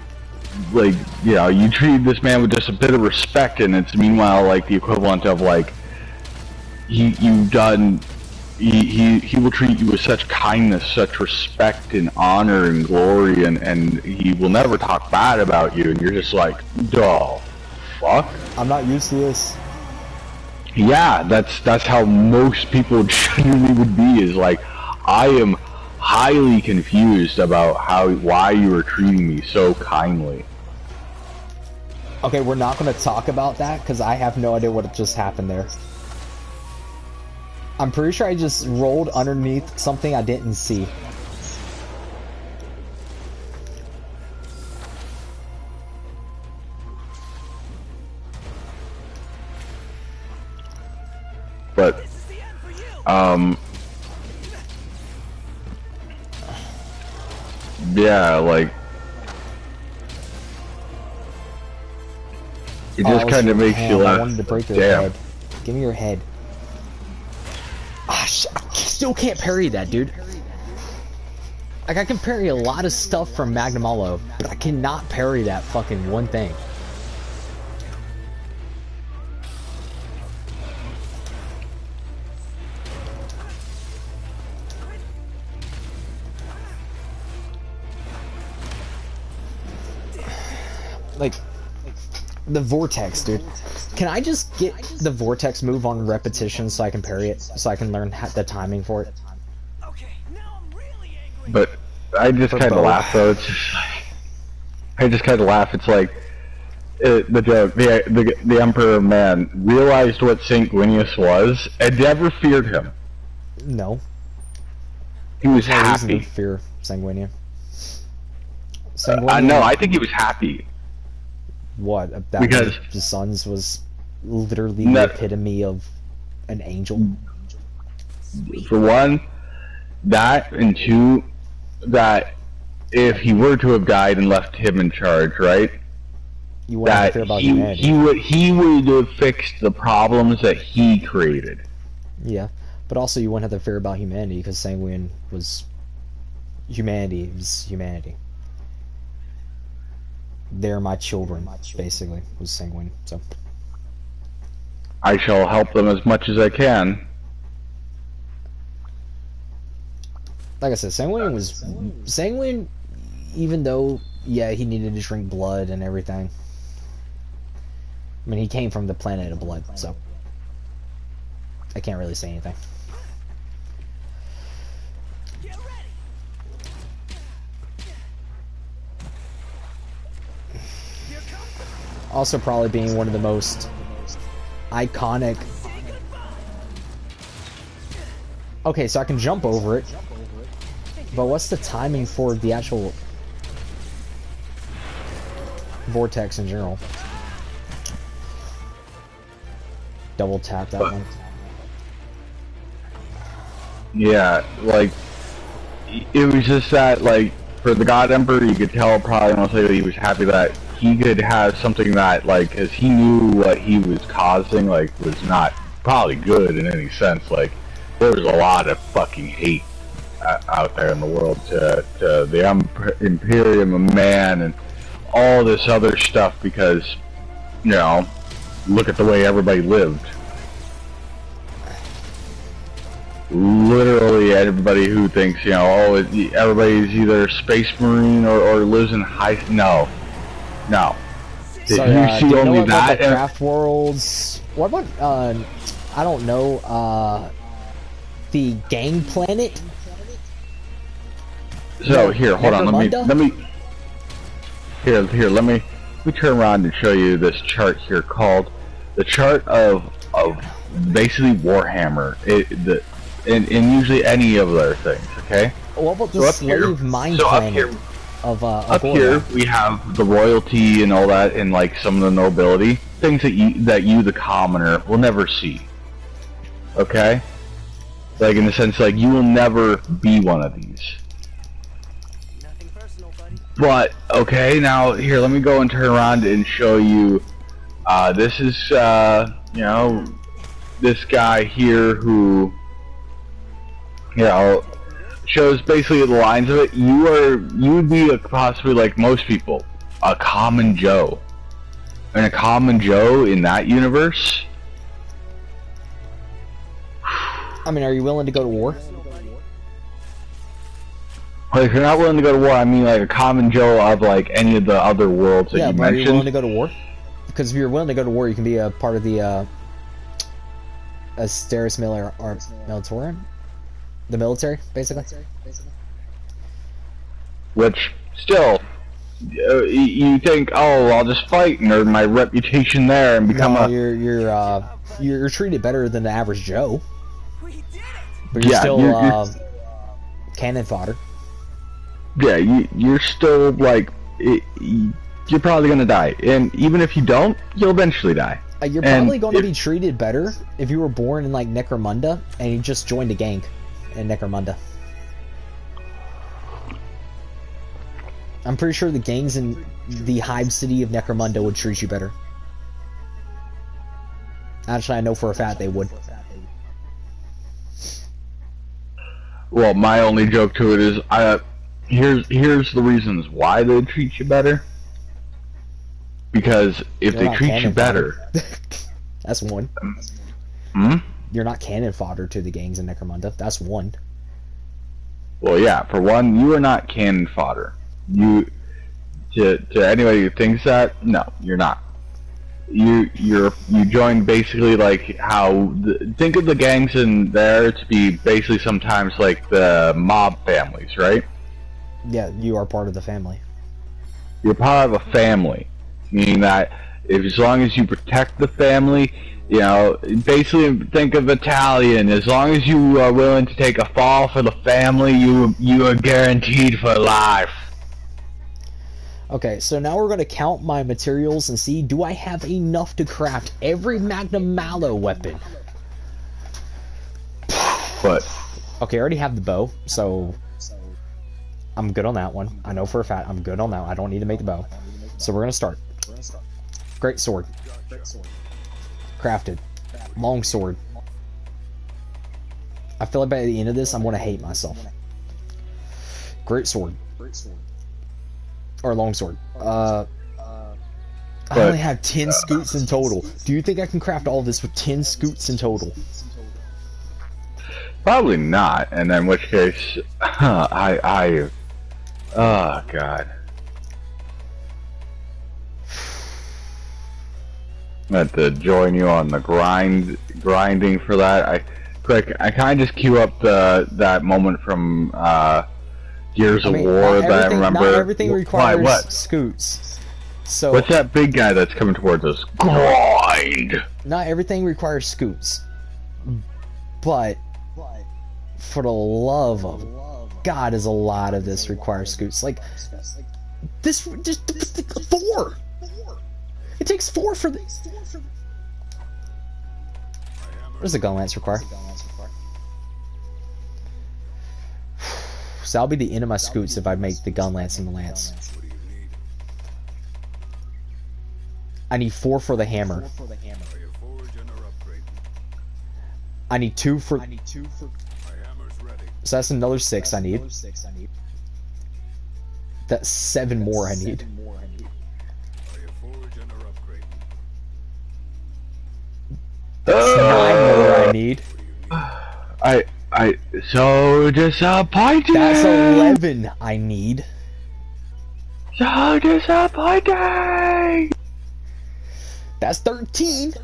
like, you know, you treat this man with just a bit of respect, and it's meanwhile like the equivalent of, like, he will treat you with such kindness, such respect and honor and glory, and he will never talk bad about you, and you're just like, duh, fuck. I'm not used to this. Yeah, that's how most people genuinely would be, is like, I am highly confused about why you were treating me so kindly. Okay, we're not going to talk about that, because I have no idea what just happened there. I'm pretty sure I just rolled underneath something I didn't see. But, yeah, like, it just kind of makes you laugh. I wanted to break your head. Give me your head. Ah, I still can't parry that, dude. Like, I can parry a lot of stuff from Magnum Hollow, but I cannot parry that fucking one thing. Like, the Vortex, dude. Can I just get the Vortex move on repetition so I can parry it? So I can learn the timing for it? Okay, now I'm really angry. But I just kind of laugh, though. It's just like, I just kind of laugh. It's like, the joke, the Emperor of Man realized what Sanguinius was and never feared him. No. He was There's no reason happy. to fear Sanguinian. No, I think he was happy. What? That Because the Sons was literally the epitome of an angel? For one, that, and two, that if he were to have died and left him in charge, right? You wouldn't have to fear about humanity. He would have fixed the problems that he created. Yeah, but also you wouldn't have to fear about humanity, because Sanguinian was humanity. It was humanity. They're my children, basically, was Sanguine, so. I shall help them as much as I can. Like I said, Sanguine, even though, yeah, he needed to drink blood and everything. I mean, he came from the planet of blood, so. I can't really say anything. Also probably being one of the most iconic... Okay, so I can jump over it. But what's the timing for the actual vortex in general? Double tap that one. Yeah, like, it was just that, like, for the God Emperor, you could tell probably mostly that he was happy that he could have something that, like, as he knew what he was causing, like, was not probably good in any sense. Like, there was a lot of fucking hate out there in the world to the Imperium of Man and all this other stuff because, you know, look at the way everybody lived. Literally everybody who thinks, you know, oh, everybody's either a space marine or lives in high... No. So, you see do you only know about that... the craft worlds? What about, I don't know, the gang planet? So, here, hold on, Necromunda? let me... Here, let me turn around and show you this chart here called the chart of basically Warhammer. And usually any of their things, okay? What about the slave mine planet of up Agora? here we have the royalty and all that, and like some of the nobility things that you the commoner will never see. Okay, like in the sense like you will never be one of these. Nothing personal, buddy. But okay, now here let me go and turn around and show you. This is you know, this guy here who, you know, shows basically the lines of it. You would be possibly like most people, a common Joe, and a common Joe in that universe. I mean, are you willing to go to war? Like, if you're not willing to go to war, I mean like a common Joe of like any of the other worlds that Yeah, you but are you mentioned. willing to go to war? Because if you're willing to go to war, you can be a part of the Asteris Militarum? The military, basically. Which still, you think, oh, I'll just fight and earn my reputation there and become No, a. you're treated better than the average Joe, We did it! but you're Yeah, still you're- cannon fodder. Yeah, you're still like, you're probably gonna die, and even if you don't, you'll eventually die. You're And probably going to if- be treated better if you were born in like Necromunda and you just joined a gang in Necromunda. I'm pretty sure the gangs in the hive city of Necromunda would treat you better. Actually, I know for a fact they would. Well, my only joke to it is, here's the reasons why they treat you better. Because if You're they not treat you cannon better, fodder. That's one. hmm? You're not cannon fodder to the gangs in Necromunda. That's one. Well, yeah. For one, you are not cannon fodder. You to anybody who thinks that, no, you're not. You join basically like how think of the gangs in there to be basically sometimes like the mob families, right? Yeah, you are part of the family. You're part of a family, meaning that if as long as you protect the family, you know, basically think of Italian. As long as you are willing to take a fall for the family, you are guaranteed for life. Okay, so now we're going to count my materials and see, do I have enough to craft every Magnum Mallow weapon? But Okay, I already have the bow, so I'm good on that one. I know for a fact I'm good on that one. I don't need to make the bow. So we're going to start. Great sword. Crafted. Long sword. I feel like by the end of this, I'm going to hate myself. Great sword. Or long sword. I only have 10 scoots in total. Do you think I can craft all this with 10 scoots in total? probably not. And then in which case, oh god. I have to join you on the grinding for that. I kind of just queue up that moment from Gears of War that I remember. Not everything requires what? scoots. So What's that big guy that's coming towards us? Grind! not everything requires scoots. But for the love of God, does a lot of this require scoots? Like, this just 4. It takes 4 for the. What does the gun lance require? So that'll be the end of my scoots if I make the gun lance and the lance. I need 4 for the hammer. I need 2 for. So that's another 6 I need. That's 7 more I need. That's 9 more I need. I so disappointed. That's 11 I need. So disappointing. That's 13.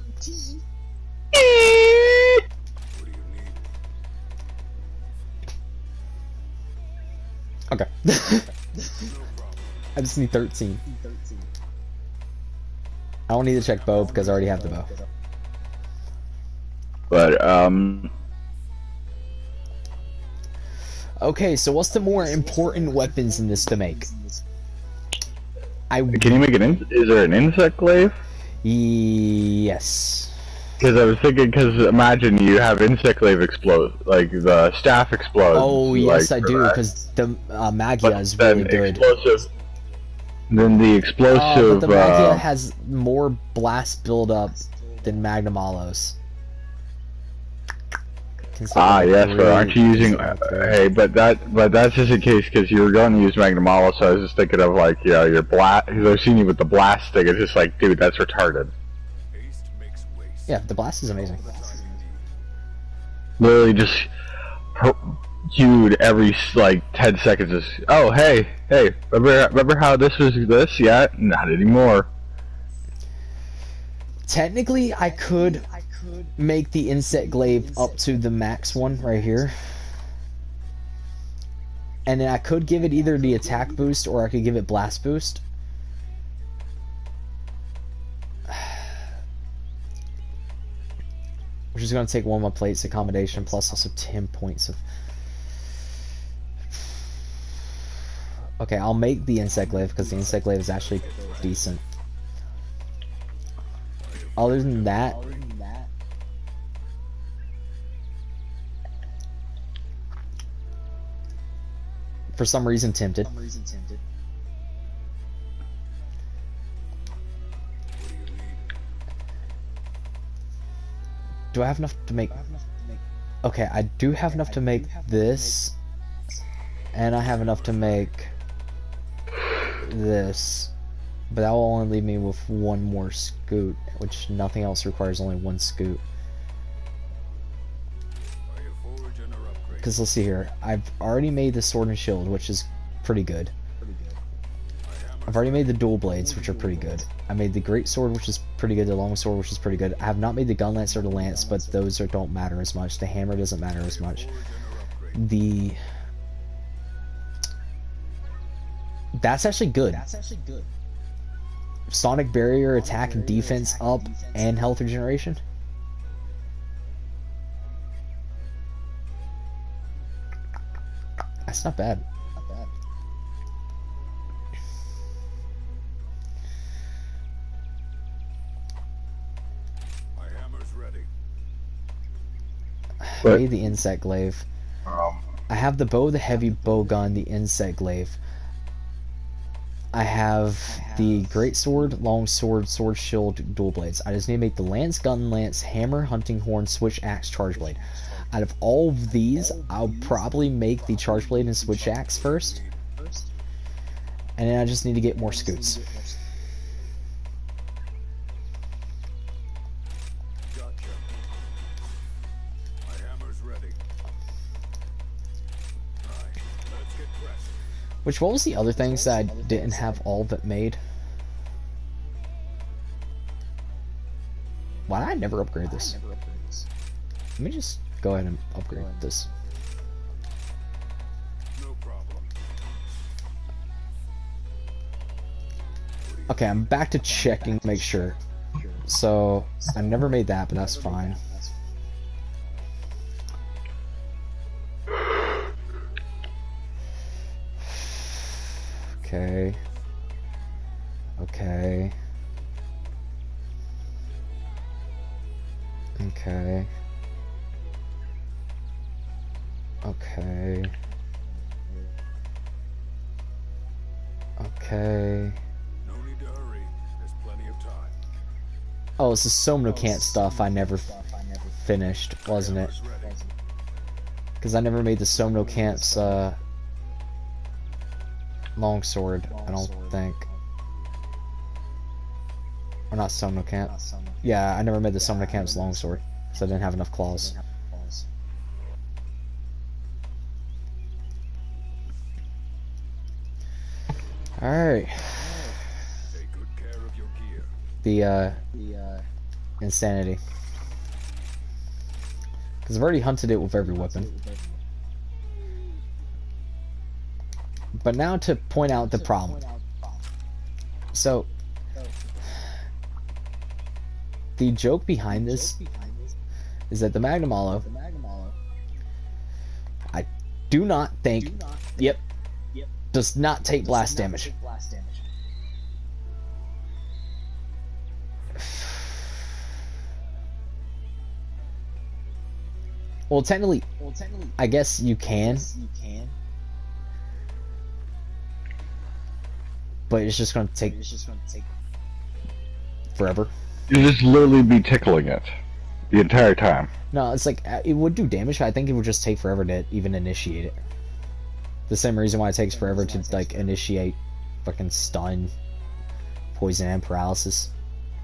Okay. I just need 13. I don't need to check bow because I already have the bow. But Okay, so what's the more important weapons in this to make? can you make is there an insect glaive? Yes. Because I was thinking, because imagine you have insect glaive explode, like the staff explodes. Oh yes, like, I do, because the Magia is really good. Then the explosive. But the Magia has more blast buildup than Magnum Allos. Yes, but aren't you using? Hey, but that's just in case because you're going to use Magnum Allo, so I was just thinking of like your blast. Because I've seen you with the blast thing. It's just like, dude, that's retarded. Yeah, the blast is amazing. Literally just hued every like 10 seconds. Just oh hey, remember how this was this? Yeah, not anymore. Technically, I could make the insect glaive up to the max one right here, and then I could give it either the attack boost or I could give it blast boost. Which is going to take 1 of my plates accommodation plus also 10 points of. Okay, I'll make the insect glaive because the insect glaive is actually decent. Other than that, for some reason tempted. Do I have enough to make? Okay, I do have enough to make this, and I have enough to make this, but that will only leave me with 1 more scoot, which nothing else requires, only 1 scoot. Because let's see here, I've already made the sword and shield, which is pretty good. I've already made the dual blades, which are pretty good. I made the great sword, which is pretty good, the long sword, which is pretty good. I have not made the gun lance or the lance, but those don't matter as much. The hammer doesn't matter as much. That's actually good. Sonic barrier, attack and defense up, and health regeneration. That's not bad. I made the insect glaive. I have the bow, the heavy bow gun, the insect glaive. I have the great sword, long sword, sword shield, dual blades. I just need to make the lance, gun lance, hammer, hunting horn, switch axe, charge blade. Out of all of these, I'll probably make the charge blade and switch axe first. And then I just need to get more scoots. Which, what was the other things that I didn't have all of it made? Why did I never upgrade this? Let me just go ahead and upgrade this. Okay, I'm back to checking to make sure. So, I never made that, but that's fine. Okay. Okay. Okay. Okay. Okay. No need to hurry. There's plenty of time. Oh, it's the Somnocant stuff I never finished, wasn't it? Hammer's ready. Because I never made the Somnocant's longsword, I don't think. Or not Somnocant. Yeah, I never made the Somnocant's longsword, because I didn't have enough claws. Alright. Take good care of your gear. The insanity. Because I've already hunted it with every weapon. But now to point out the problem. So, the joke behind this is that the Magnum Hollow, I do not think, yep, does not take blast damage. Well, technically, I guess you can. But it's just gonna take forever. You just literally be tickling it the entire time. No, it's like, it would do damage, but I think it would just take forever to even initiate it. The same reason why it takes forever to, like, initiate fucking stun, poison, and paralysis,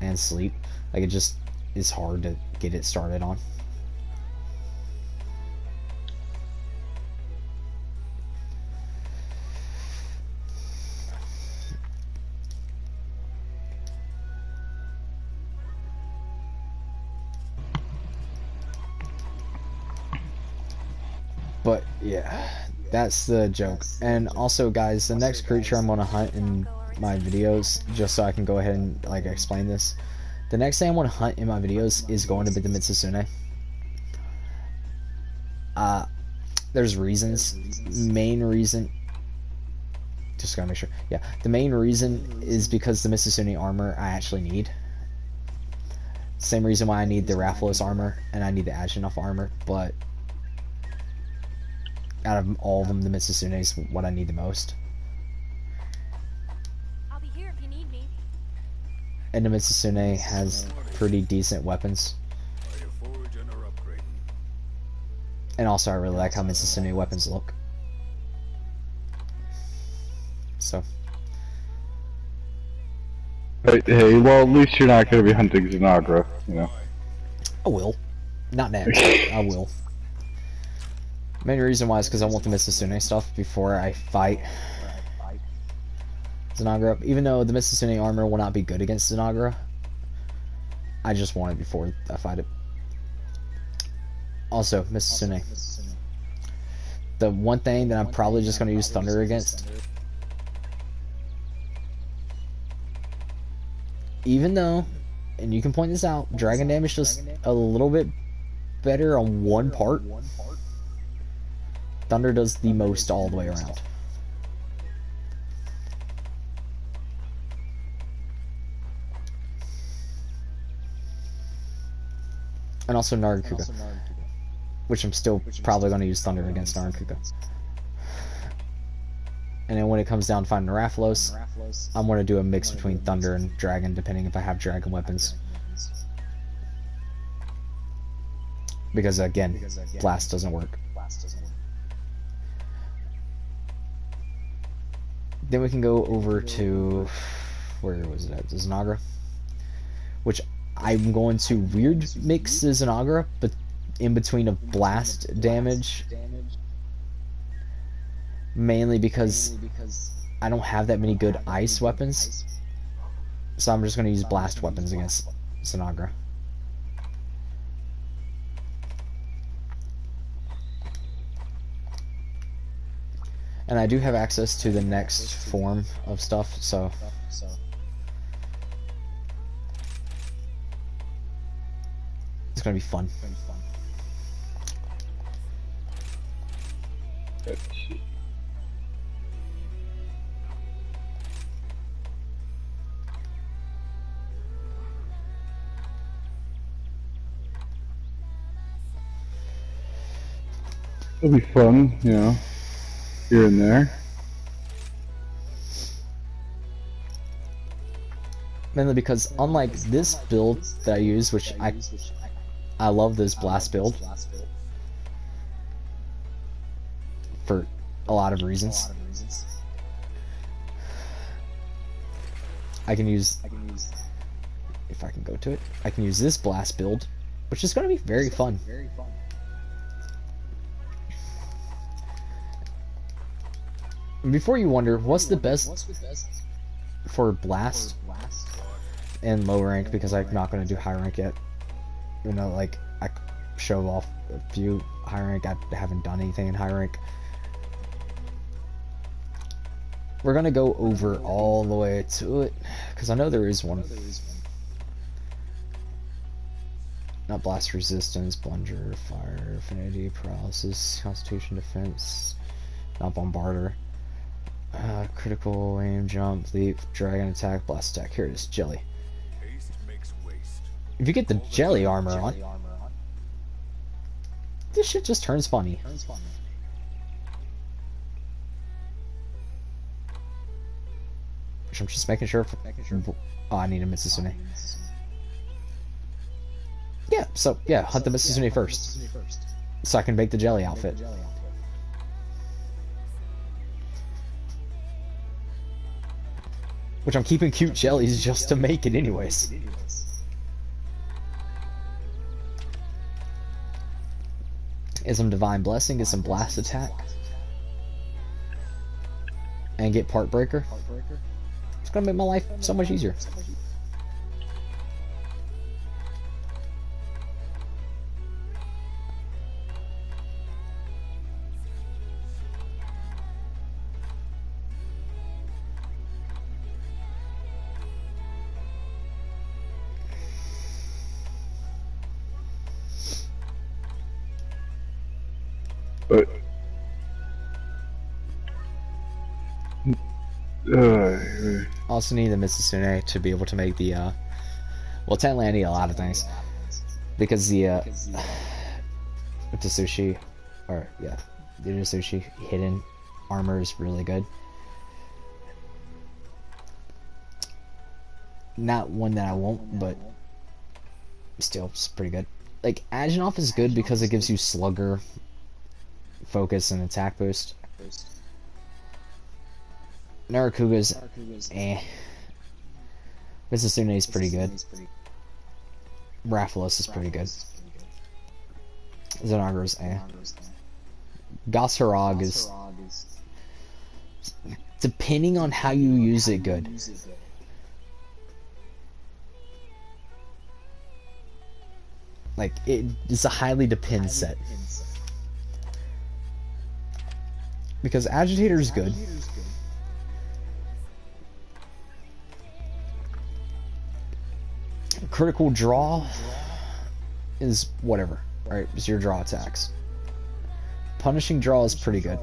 and sleep. Like, it just is hard to get it started on. But, yeah, that's the joke. And also, guys, the next creature I'm going to hunt in my videos, just so I can go ahead and, like, explain this. The next thing I want to hunt in my videos is going to be the Mitsusune. There's reasons. Main reason... Just gotta make sure. Yeah, the main reason is because the Mitsusune armor I actually need. Same reason why I need the Rathalos armor, and I need the Agenov armor, but... out of all of them, the Mitsusune is what I need the most. I'll be here if you need me. And the Mitsusune has pretty decent weapons. Are you foraging or upgrading? And also, I really like how Mitsusune weapons look. So, Hey, well, at least you're not going to be hunting Xanagra, you know. I will. Not next. I will. Main reason why is because I want the Mitsusune stuff before I fight Xanagra. Even though the Mitsusune armor will not be good against Xanagra, I just want it before I fight it. Also, Mitsusune. The one thing that I'm probably just going to use Thunder against, even though, and you can point this out, dragon damage does a little bit better on one part, Thunder does the most all the way around. And also Nargacuga, which I'm still probably going to use Thunder against Nargacuga. And then when it comes down to finding Rathalos, I'm going to do a mix between Thunder and Dragon, depending if I have Dragon weapons. Because again, Blast doesn't work. Then we can go over to, where was it at? Xanagra, which I'm going to weird mix the Xanagra, but in between of blast damage, mainly because I don't have that many good ice weapons, so I'm just going to use blast weapons against Xanagra. And I do have access to the next form of stuff, so it's gonna be fun. Let's see. It'll be fun, you know, here and there. Mainly because unlike this build that I use, which I love this blast build for a lot of reasons. I can use, if I can go to it, I can use this blast build, which is going to be very fun. Before you wonder, what's the best for blast and low rank, because I'm not going to do high rank yet. You know, like, I show off a few high rank, I haven't done anything in high rank. We're going to go over all the way to it, because I know there is one. Not blast resistance, plunger, fire, affinity, paralysis, constitution, defense, not bombarder. Critical aim, jump, leap, dragon attack, blast attack. Here it is, jelly. Haste makes waste. If you get the jelly armor on, this shit just turns funny. Which I'm just making sure. Oh, I need a Mitsusune. Yeah, so yeah, hunt the Mitsusune first, so I can make the jelly outfit. Which I'm keeping cute jellies just to make it anyways. Get some Divine Blessing, get some Blast Attack. And get Part Breaker. It's gonna make my life so much easier. But Also need the Mitsusune to be able to make the well, technically I need a lot of things, because the Tsushi, or yeah, the Tsushi hidden armor is really good. Not one that I won't, but still, it's pretty good. Like, Agenov is good because it gives you Slugger, Focus, and Attack Boost. Narakuga's eh. Mitsusune is pretty good. Rathalos is pretty good. Zanagar's eh. Gosharag is, depending on how you use it, good. Like, it's a highly depends set. Because Agitator is good. Critical draw is whatever. Alright, it's your draw attacks. Punishing draw is pretty good.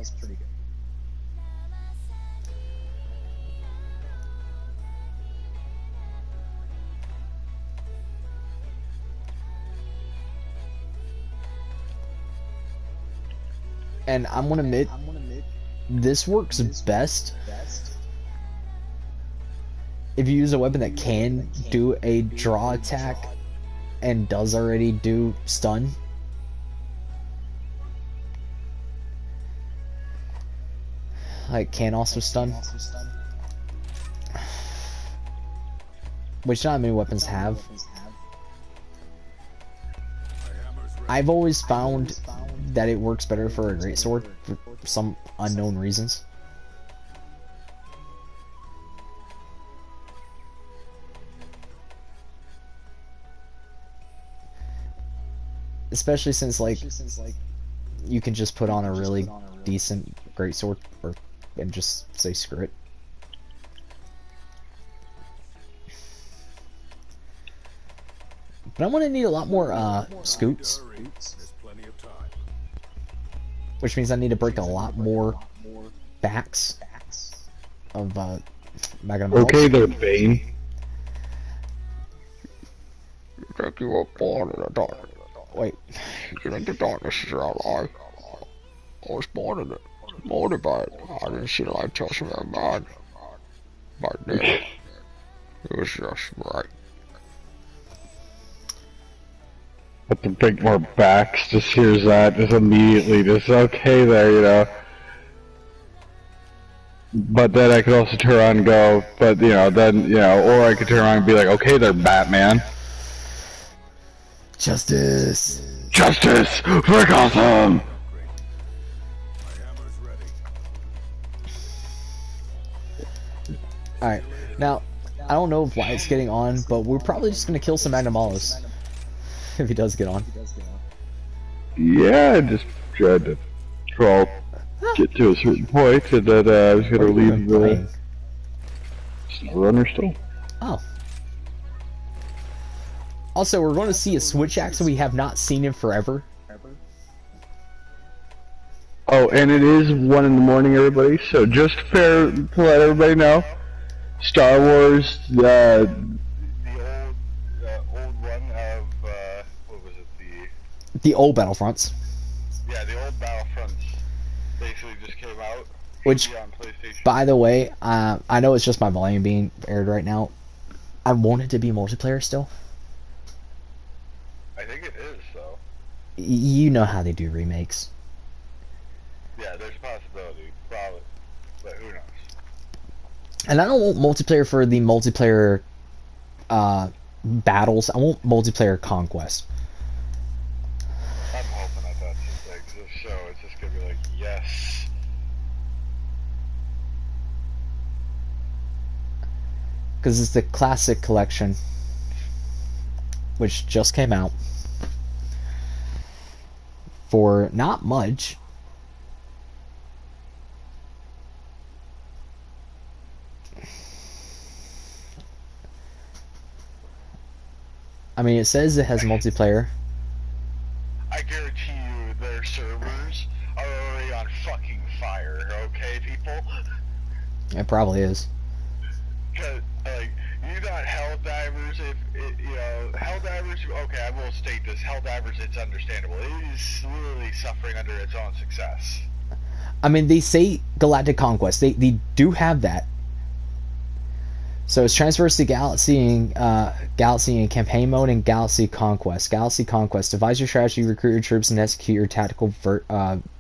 And I'm gonna admit, this works best if you use a weapon that can do a draw attack and does already do stun. Like, can also stun. Which not many weapons have. I've always found that it works better for a greatsword for some unknown reasons. Especially since, like, you can just put on a really decent greatsword and just say screw it. But I'm gonna need a lot more scoots, which means I need to break a lot more backs of Magnum. okay there, Bane. Take you up on the dark. Wait, you think the darkness is our eye? I was motivated. I didn't see the light touch me bad. But then, it was just right. Have to break more backs, just hears that, just immediately, just okay there, you know. But then I could also turn around and go, but you know, then, you know, or I could turn around and be like, okay there, Batman. Justice. Justice for Gotham! My hammer's ready. Alright, now, I don't know if Wyatt's getting on, but we're probably just gonna kill some Magnamalos. If he does get on. Yeah, I just tried to get to a certain point, and then I was gonna leave the runner still. Oh. Also, we're going to see a Switch axe we have not seen in forever. Oh, and it is 1 in the morning, everybody, so just fair to let everybody know, Star Wars, the old one of, what was it, The old Battlefronts. the old Battlefronts basically just came out. Which, Should be on PlayStation. by the way, I know it's just my volume being aired right now. I want it to be multiplayer still. I think it is, though. You know how they do remakes. Yeah, there's a possibility, probably, but who knows? And I don't want multiplayer for the multiplayer battles. I want multiplayer conquest. I'm hoping that that's the thing, 'cause this show is just gonna be like, yes. Because it's the classic collection, which just came out for not much. I mean, it says it has multiplayer. I guarantee you their servers are already on fucking fire, okay, people? It probably is. Cause, like, you got Helldivers, Helldivers, okay, I will state this, Helldivers, it's understandable. It is literally suffering under its own success. I mean, they say Galactic Conquest. They do have that. So it's Transverse to Galaxy in Campaign Mode and Galaxy Conquest. Galaxy Conquest. Devise your strategy, recruit your troops, and execute your tactical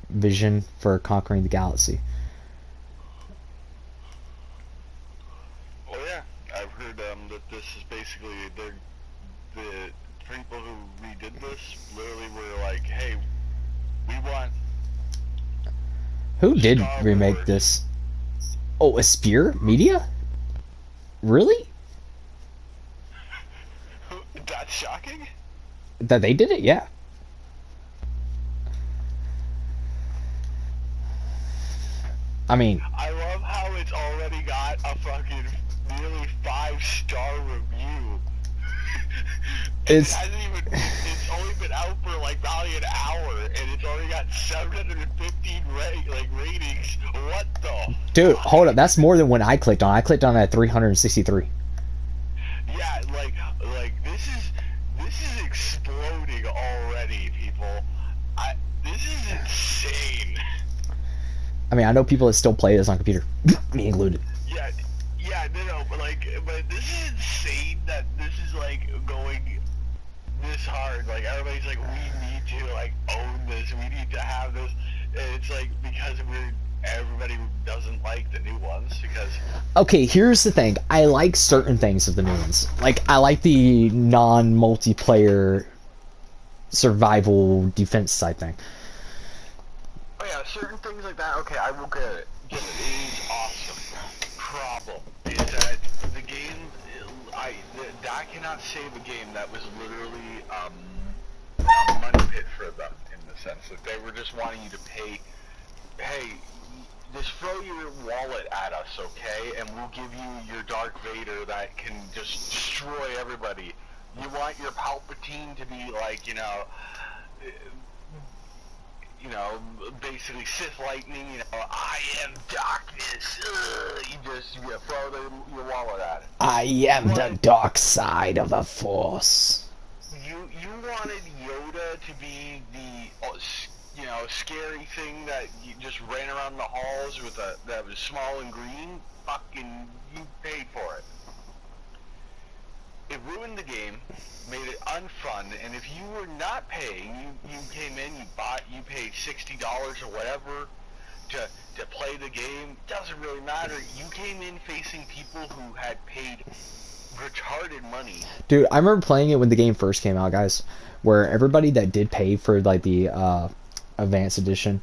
vision for conquering the galaxy. Well, yeah, I've heard that this is basically the people who redid this literally were like, hey, we want Who did Star remake Wars. this? Oh, Aspire Media? Really? That's shocking. That they did it? Yeah. I mean, I love how it's already got a fucking nearly 5-star review. It's- It's only been out for like probably an hour, and it's already got 715 ratings. What the? dude, hold up. That's more than when I clicked on. I clicked on it at 363. Yeah, like this is exploding already, people. This is insane. I mean, I know people that still play this on computer, me included. Yeah, no, but this is insane that this is like going this hard. Like everybody's like, we need to like own this. We need to have this. And it's like because everybody doesn't like the new ones because. Okay, here's the thing. I like certain things of the new ones. Like, I like the non-multiplayer survival defense side thing. Oh yeah, certain things like that. Okay, I will get it. It is awesome. Problem is that the game, that cannot save a game that was literally a money pit for them in the sense that they were just wanting you to pay. Hey, just throw your wallet at us, okay? And we'll give you your Darth Vader that can just destroy everybody. You want your Palpatine to be like, basically Sith lightning, I am darkness. You throw your wallet at it. I am the dark side of the Force. You wanted Yoda to be the, you know, scary thing that you just ran around the halls with that was small and green, fucking, you paid for it. It ruined the game, made it unfun, and if you were not paying, you came in, you paid $60 or whatever to play the game, doesn't really matter. You came in facing people who had paid retarded money. Dude, I remember playing it when the game first came out, guys, where everybody that did pay for like the Advanced Edition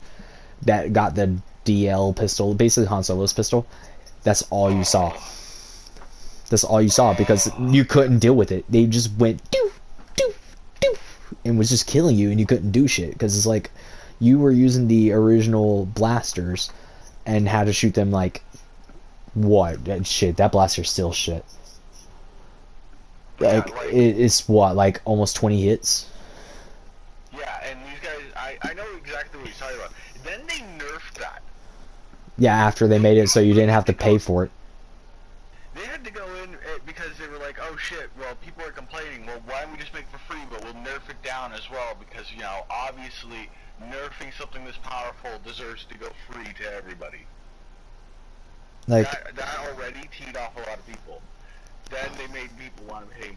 that got the DL pistol, basically Han Solo's pistol, that's all you saw. That's all you saw because you couldn't deal with it. They just went doo doo doo and was just killing you, and you couldn't do shit because it's like you were using the original blasters and had to shoot them like what? That blaster's still shit. Like, it's what, like almost 20 hits? Yeah, and these guys, I know exactly what you're talking about. Then they nerfed that. Yeah, after they made it so you didn't have to pay for it. They had to go in because they were like, oh shit, well, people are complaining, well, why don't we just make it for free, but we'll nerf it down as well, because, you know, obviously, nerfing something this powerful deserves to go free to everybody. Like, that already teed off a lot of people. Then they made people want to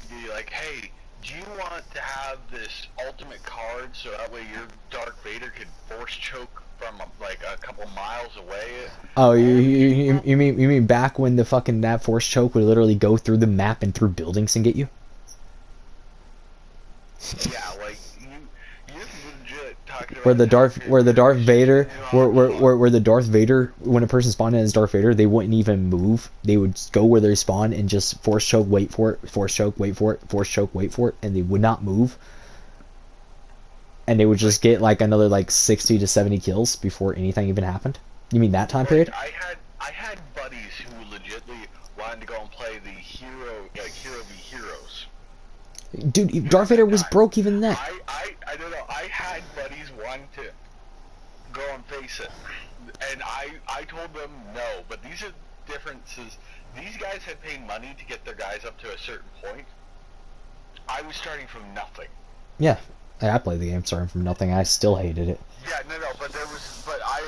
be like, hey, do you want to have this ultimate card so that way your Darth Vader could force choke from like a couple miles away? oh, you mean back when the fucking that force choke would literally go through the map and through buildings and get you? Yeah, like you're legit talking about Where the Darth Vader, where the Darth Vader, when a person spawned in as Darth Vader, they wouldn't even move. They would go where they spawn and just force choke, wait for it, force choke, wait for it, force choke, wait for it, and they would not move. And they would just get like another like 60 to 70 kills before anything even happened. You mean that time period? I had buddies who legitly wanted to go and play the hero v heroes. Dude, Darth Vader was broke even then. I don't know. I had buddies wanting to go and face it, and I told them no. But these are differences. These guys had paid money to get their guys up to a certain point. I was starting from nothing. Yeah, I played the game starting from nothing. I still hated it. Yeah, no, but I was like, I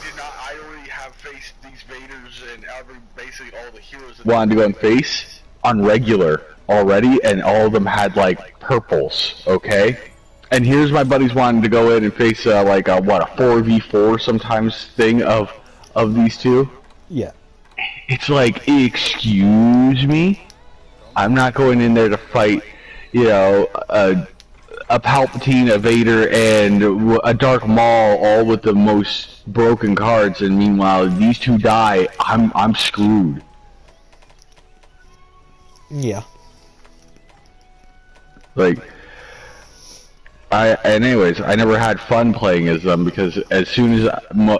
did not. I already have faced these Vaders and basically all the heroes. Wanted to go and face on regular already, and all of them had like purples, okay? And here's my buddies wanting to go in and face like a 4v4 sometimes thing of these two. Yeah. It's like, excuse me, I'm not going in there to fight, you know, a Palpatine, a Vader, and a Darth Maul, all with the most broken cards, and meanwhile these two die, I'm screwed. Yeah. Like, anyways, I never had fun playing as them because as soon as my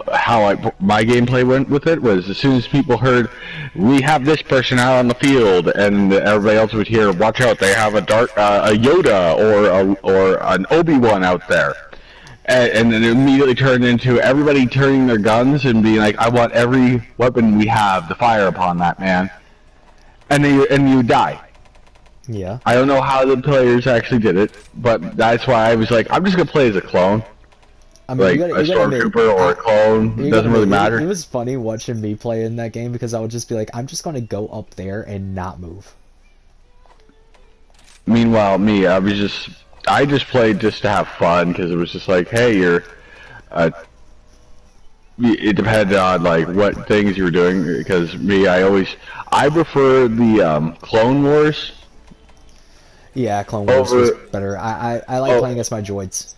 gameplay went with it was as soon as people heard we have this person out on the field and everybody else would hear, watch out, they have a Yoda or an Obi-Wan out there, and then it immediately turned into everybody turning their guns and being like, I want every weapon we have to fire upon that man, and you die. Yeah. I don't know how the players actually did it, but that's why I was like, I'm just gonna play as a clone. I mean, Like a stormtrooper or a clone, it doesn't really matter. It was funny watching me play in that game because I would just be like, I'm just gonna go up there and not move. Meanwhile, me, I just played just to have fun because it was just like, hey, it depended on like what things you were doing. Because me, I prefer the Clone Wars. Yeah, Clone Wars was better. I like playing against my droids.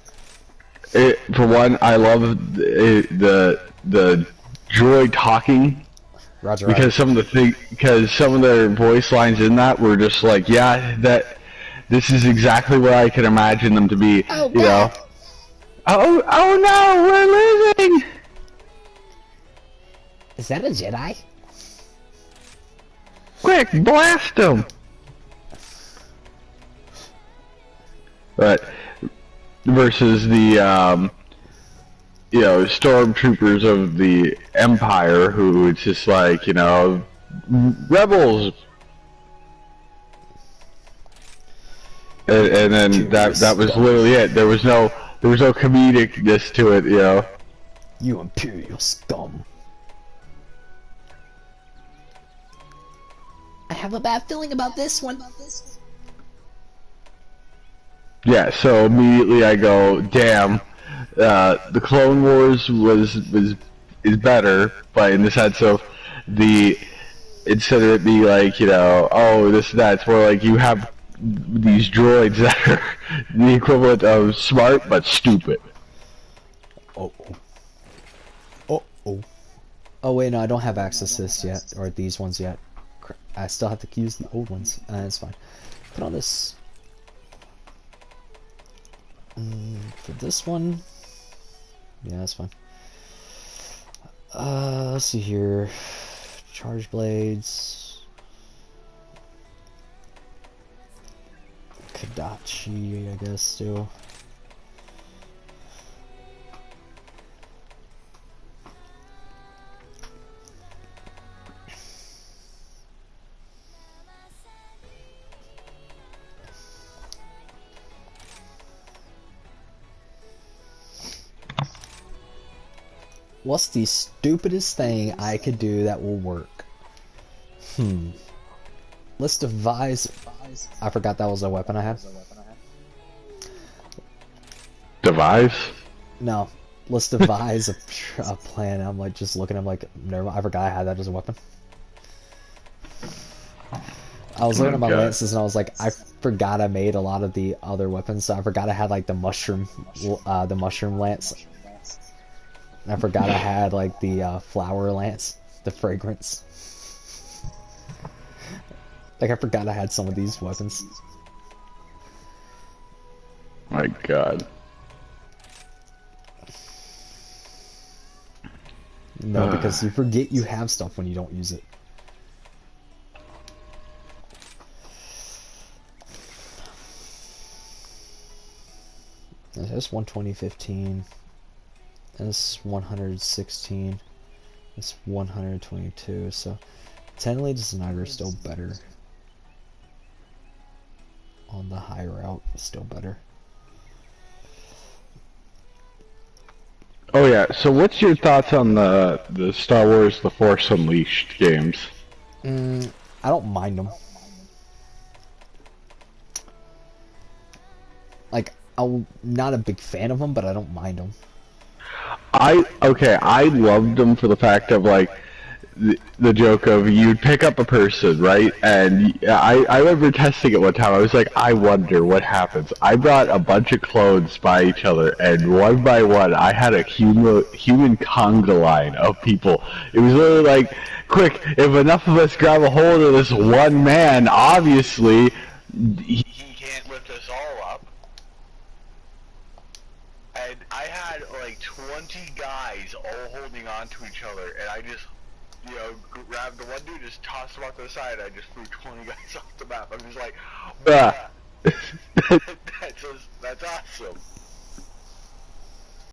For one, I love the droid talking. Roger. Because some of their voice lines in that were just like, yeah, this is exactly what I could imagine them to be. Oh, you know. Oh no, we're losing. Is that a Jedi? Quick, blast them! But versus the stormtroopers of the Empire, who it's just like, you know, rebels. And then that was literally it. There was no there was no comedicness to it, you know. You imperial scum. I have a bad feeling about this one. Yeah, so immediately I go, damn, the Clone Wars is better, but in the sense of instead of it being like, you know, oh, this and that, it's more like you have these droids that are the equivalent of smart but stupid. Oh. Oh wait, no, I don't have access to this yet, or these ones yet. I still have to use the old ones. It's fine. Put on this. For this one, yeah, that's fine. Let's see here. Charge blades. Kadachi, I guess, still. What's the stupidest thing I could do that will work? List of devise. I forgot that was a weapon I had. Device? No. Let's devise a plan. I'm like just looking. I'm like, never mind. I forgot I had that as a weapon. I was looking at my lances and I was like, I forgot I made a lot of the other weapons. So I forgot I had like the mushroom lance. I forgot I had like the flower lance, the fragrance. Like I forgot I had some of these weapons. My God. No, because you forget you have stuff when you don't use it. That's 120/15. That's 116. That's 122. So, technically, the Snyder is still better. On the high route, it's still better. Oh yeah. So, what's your thoughts on the Star Wars: The Force Unleashed games? I don't mind them. Like, I'm not a big fan of them, but I don't mind them. I loved them for the fact of like the joke of you'd pick up a person, right? And I remember testing it one time. I was like, I wonder what happens. I brought a bunch of clones by each other, and one by one, I had a human conga line of people. It was literally like, quick, if enough of us grab a hold of this one man, obviously, He can't lift us all up. And I had like 20 guys all holding on to each other, and I just, you know, grabbed the one dude, just tossed him off to the side, I just threw 20 guys off the map. I'm just like, Ah. that's awesome.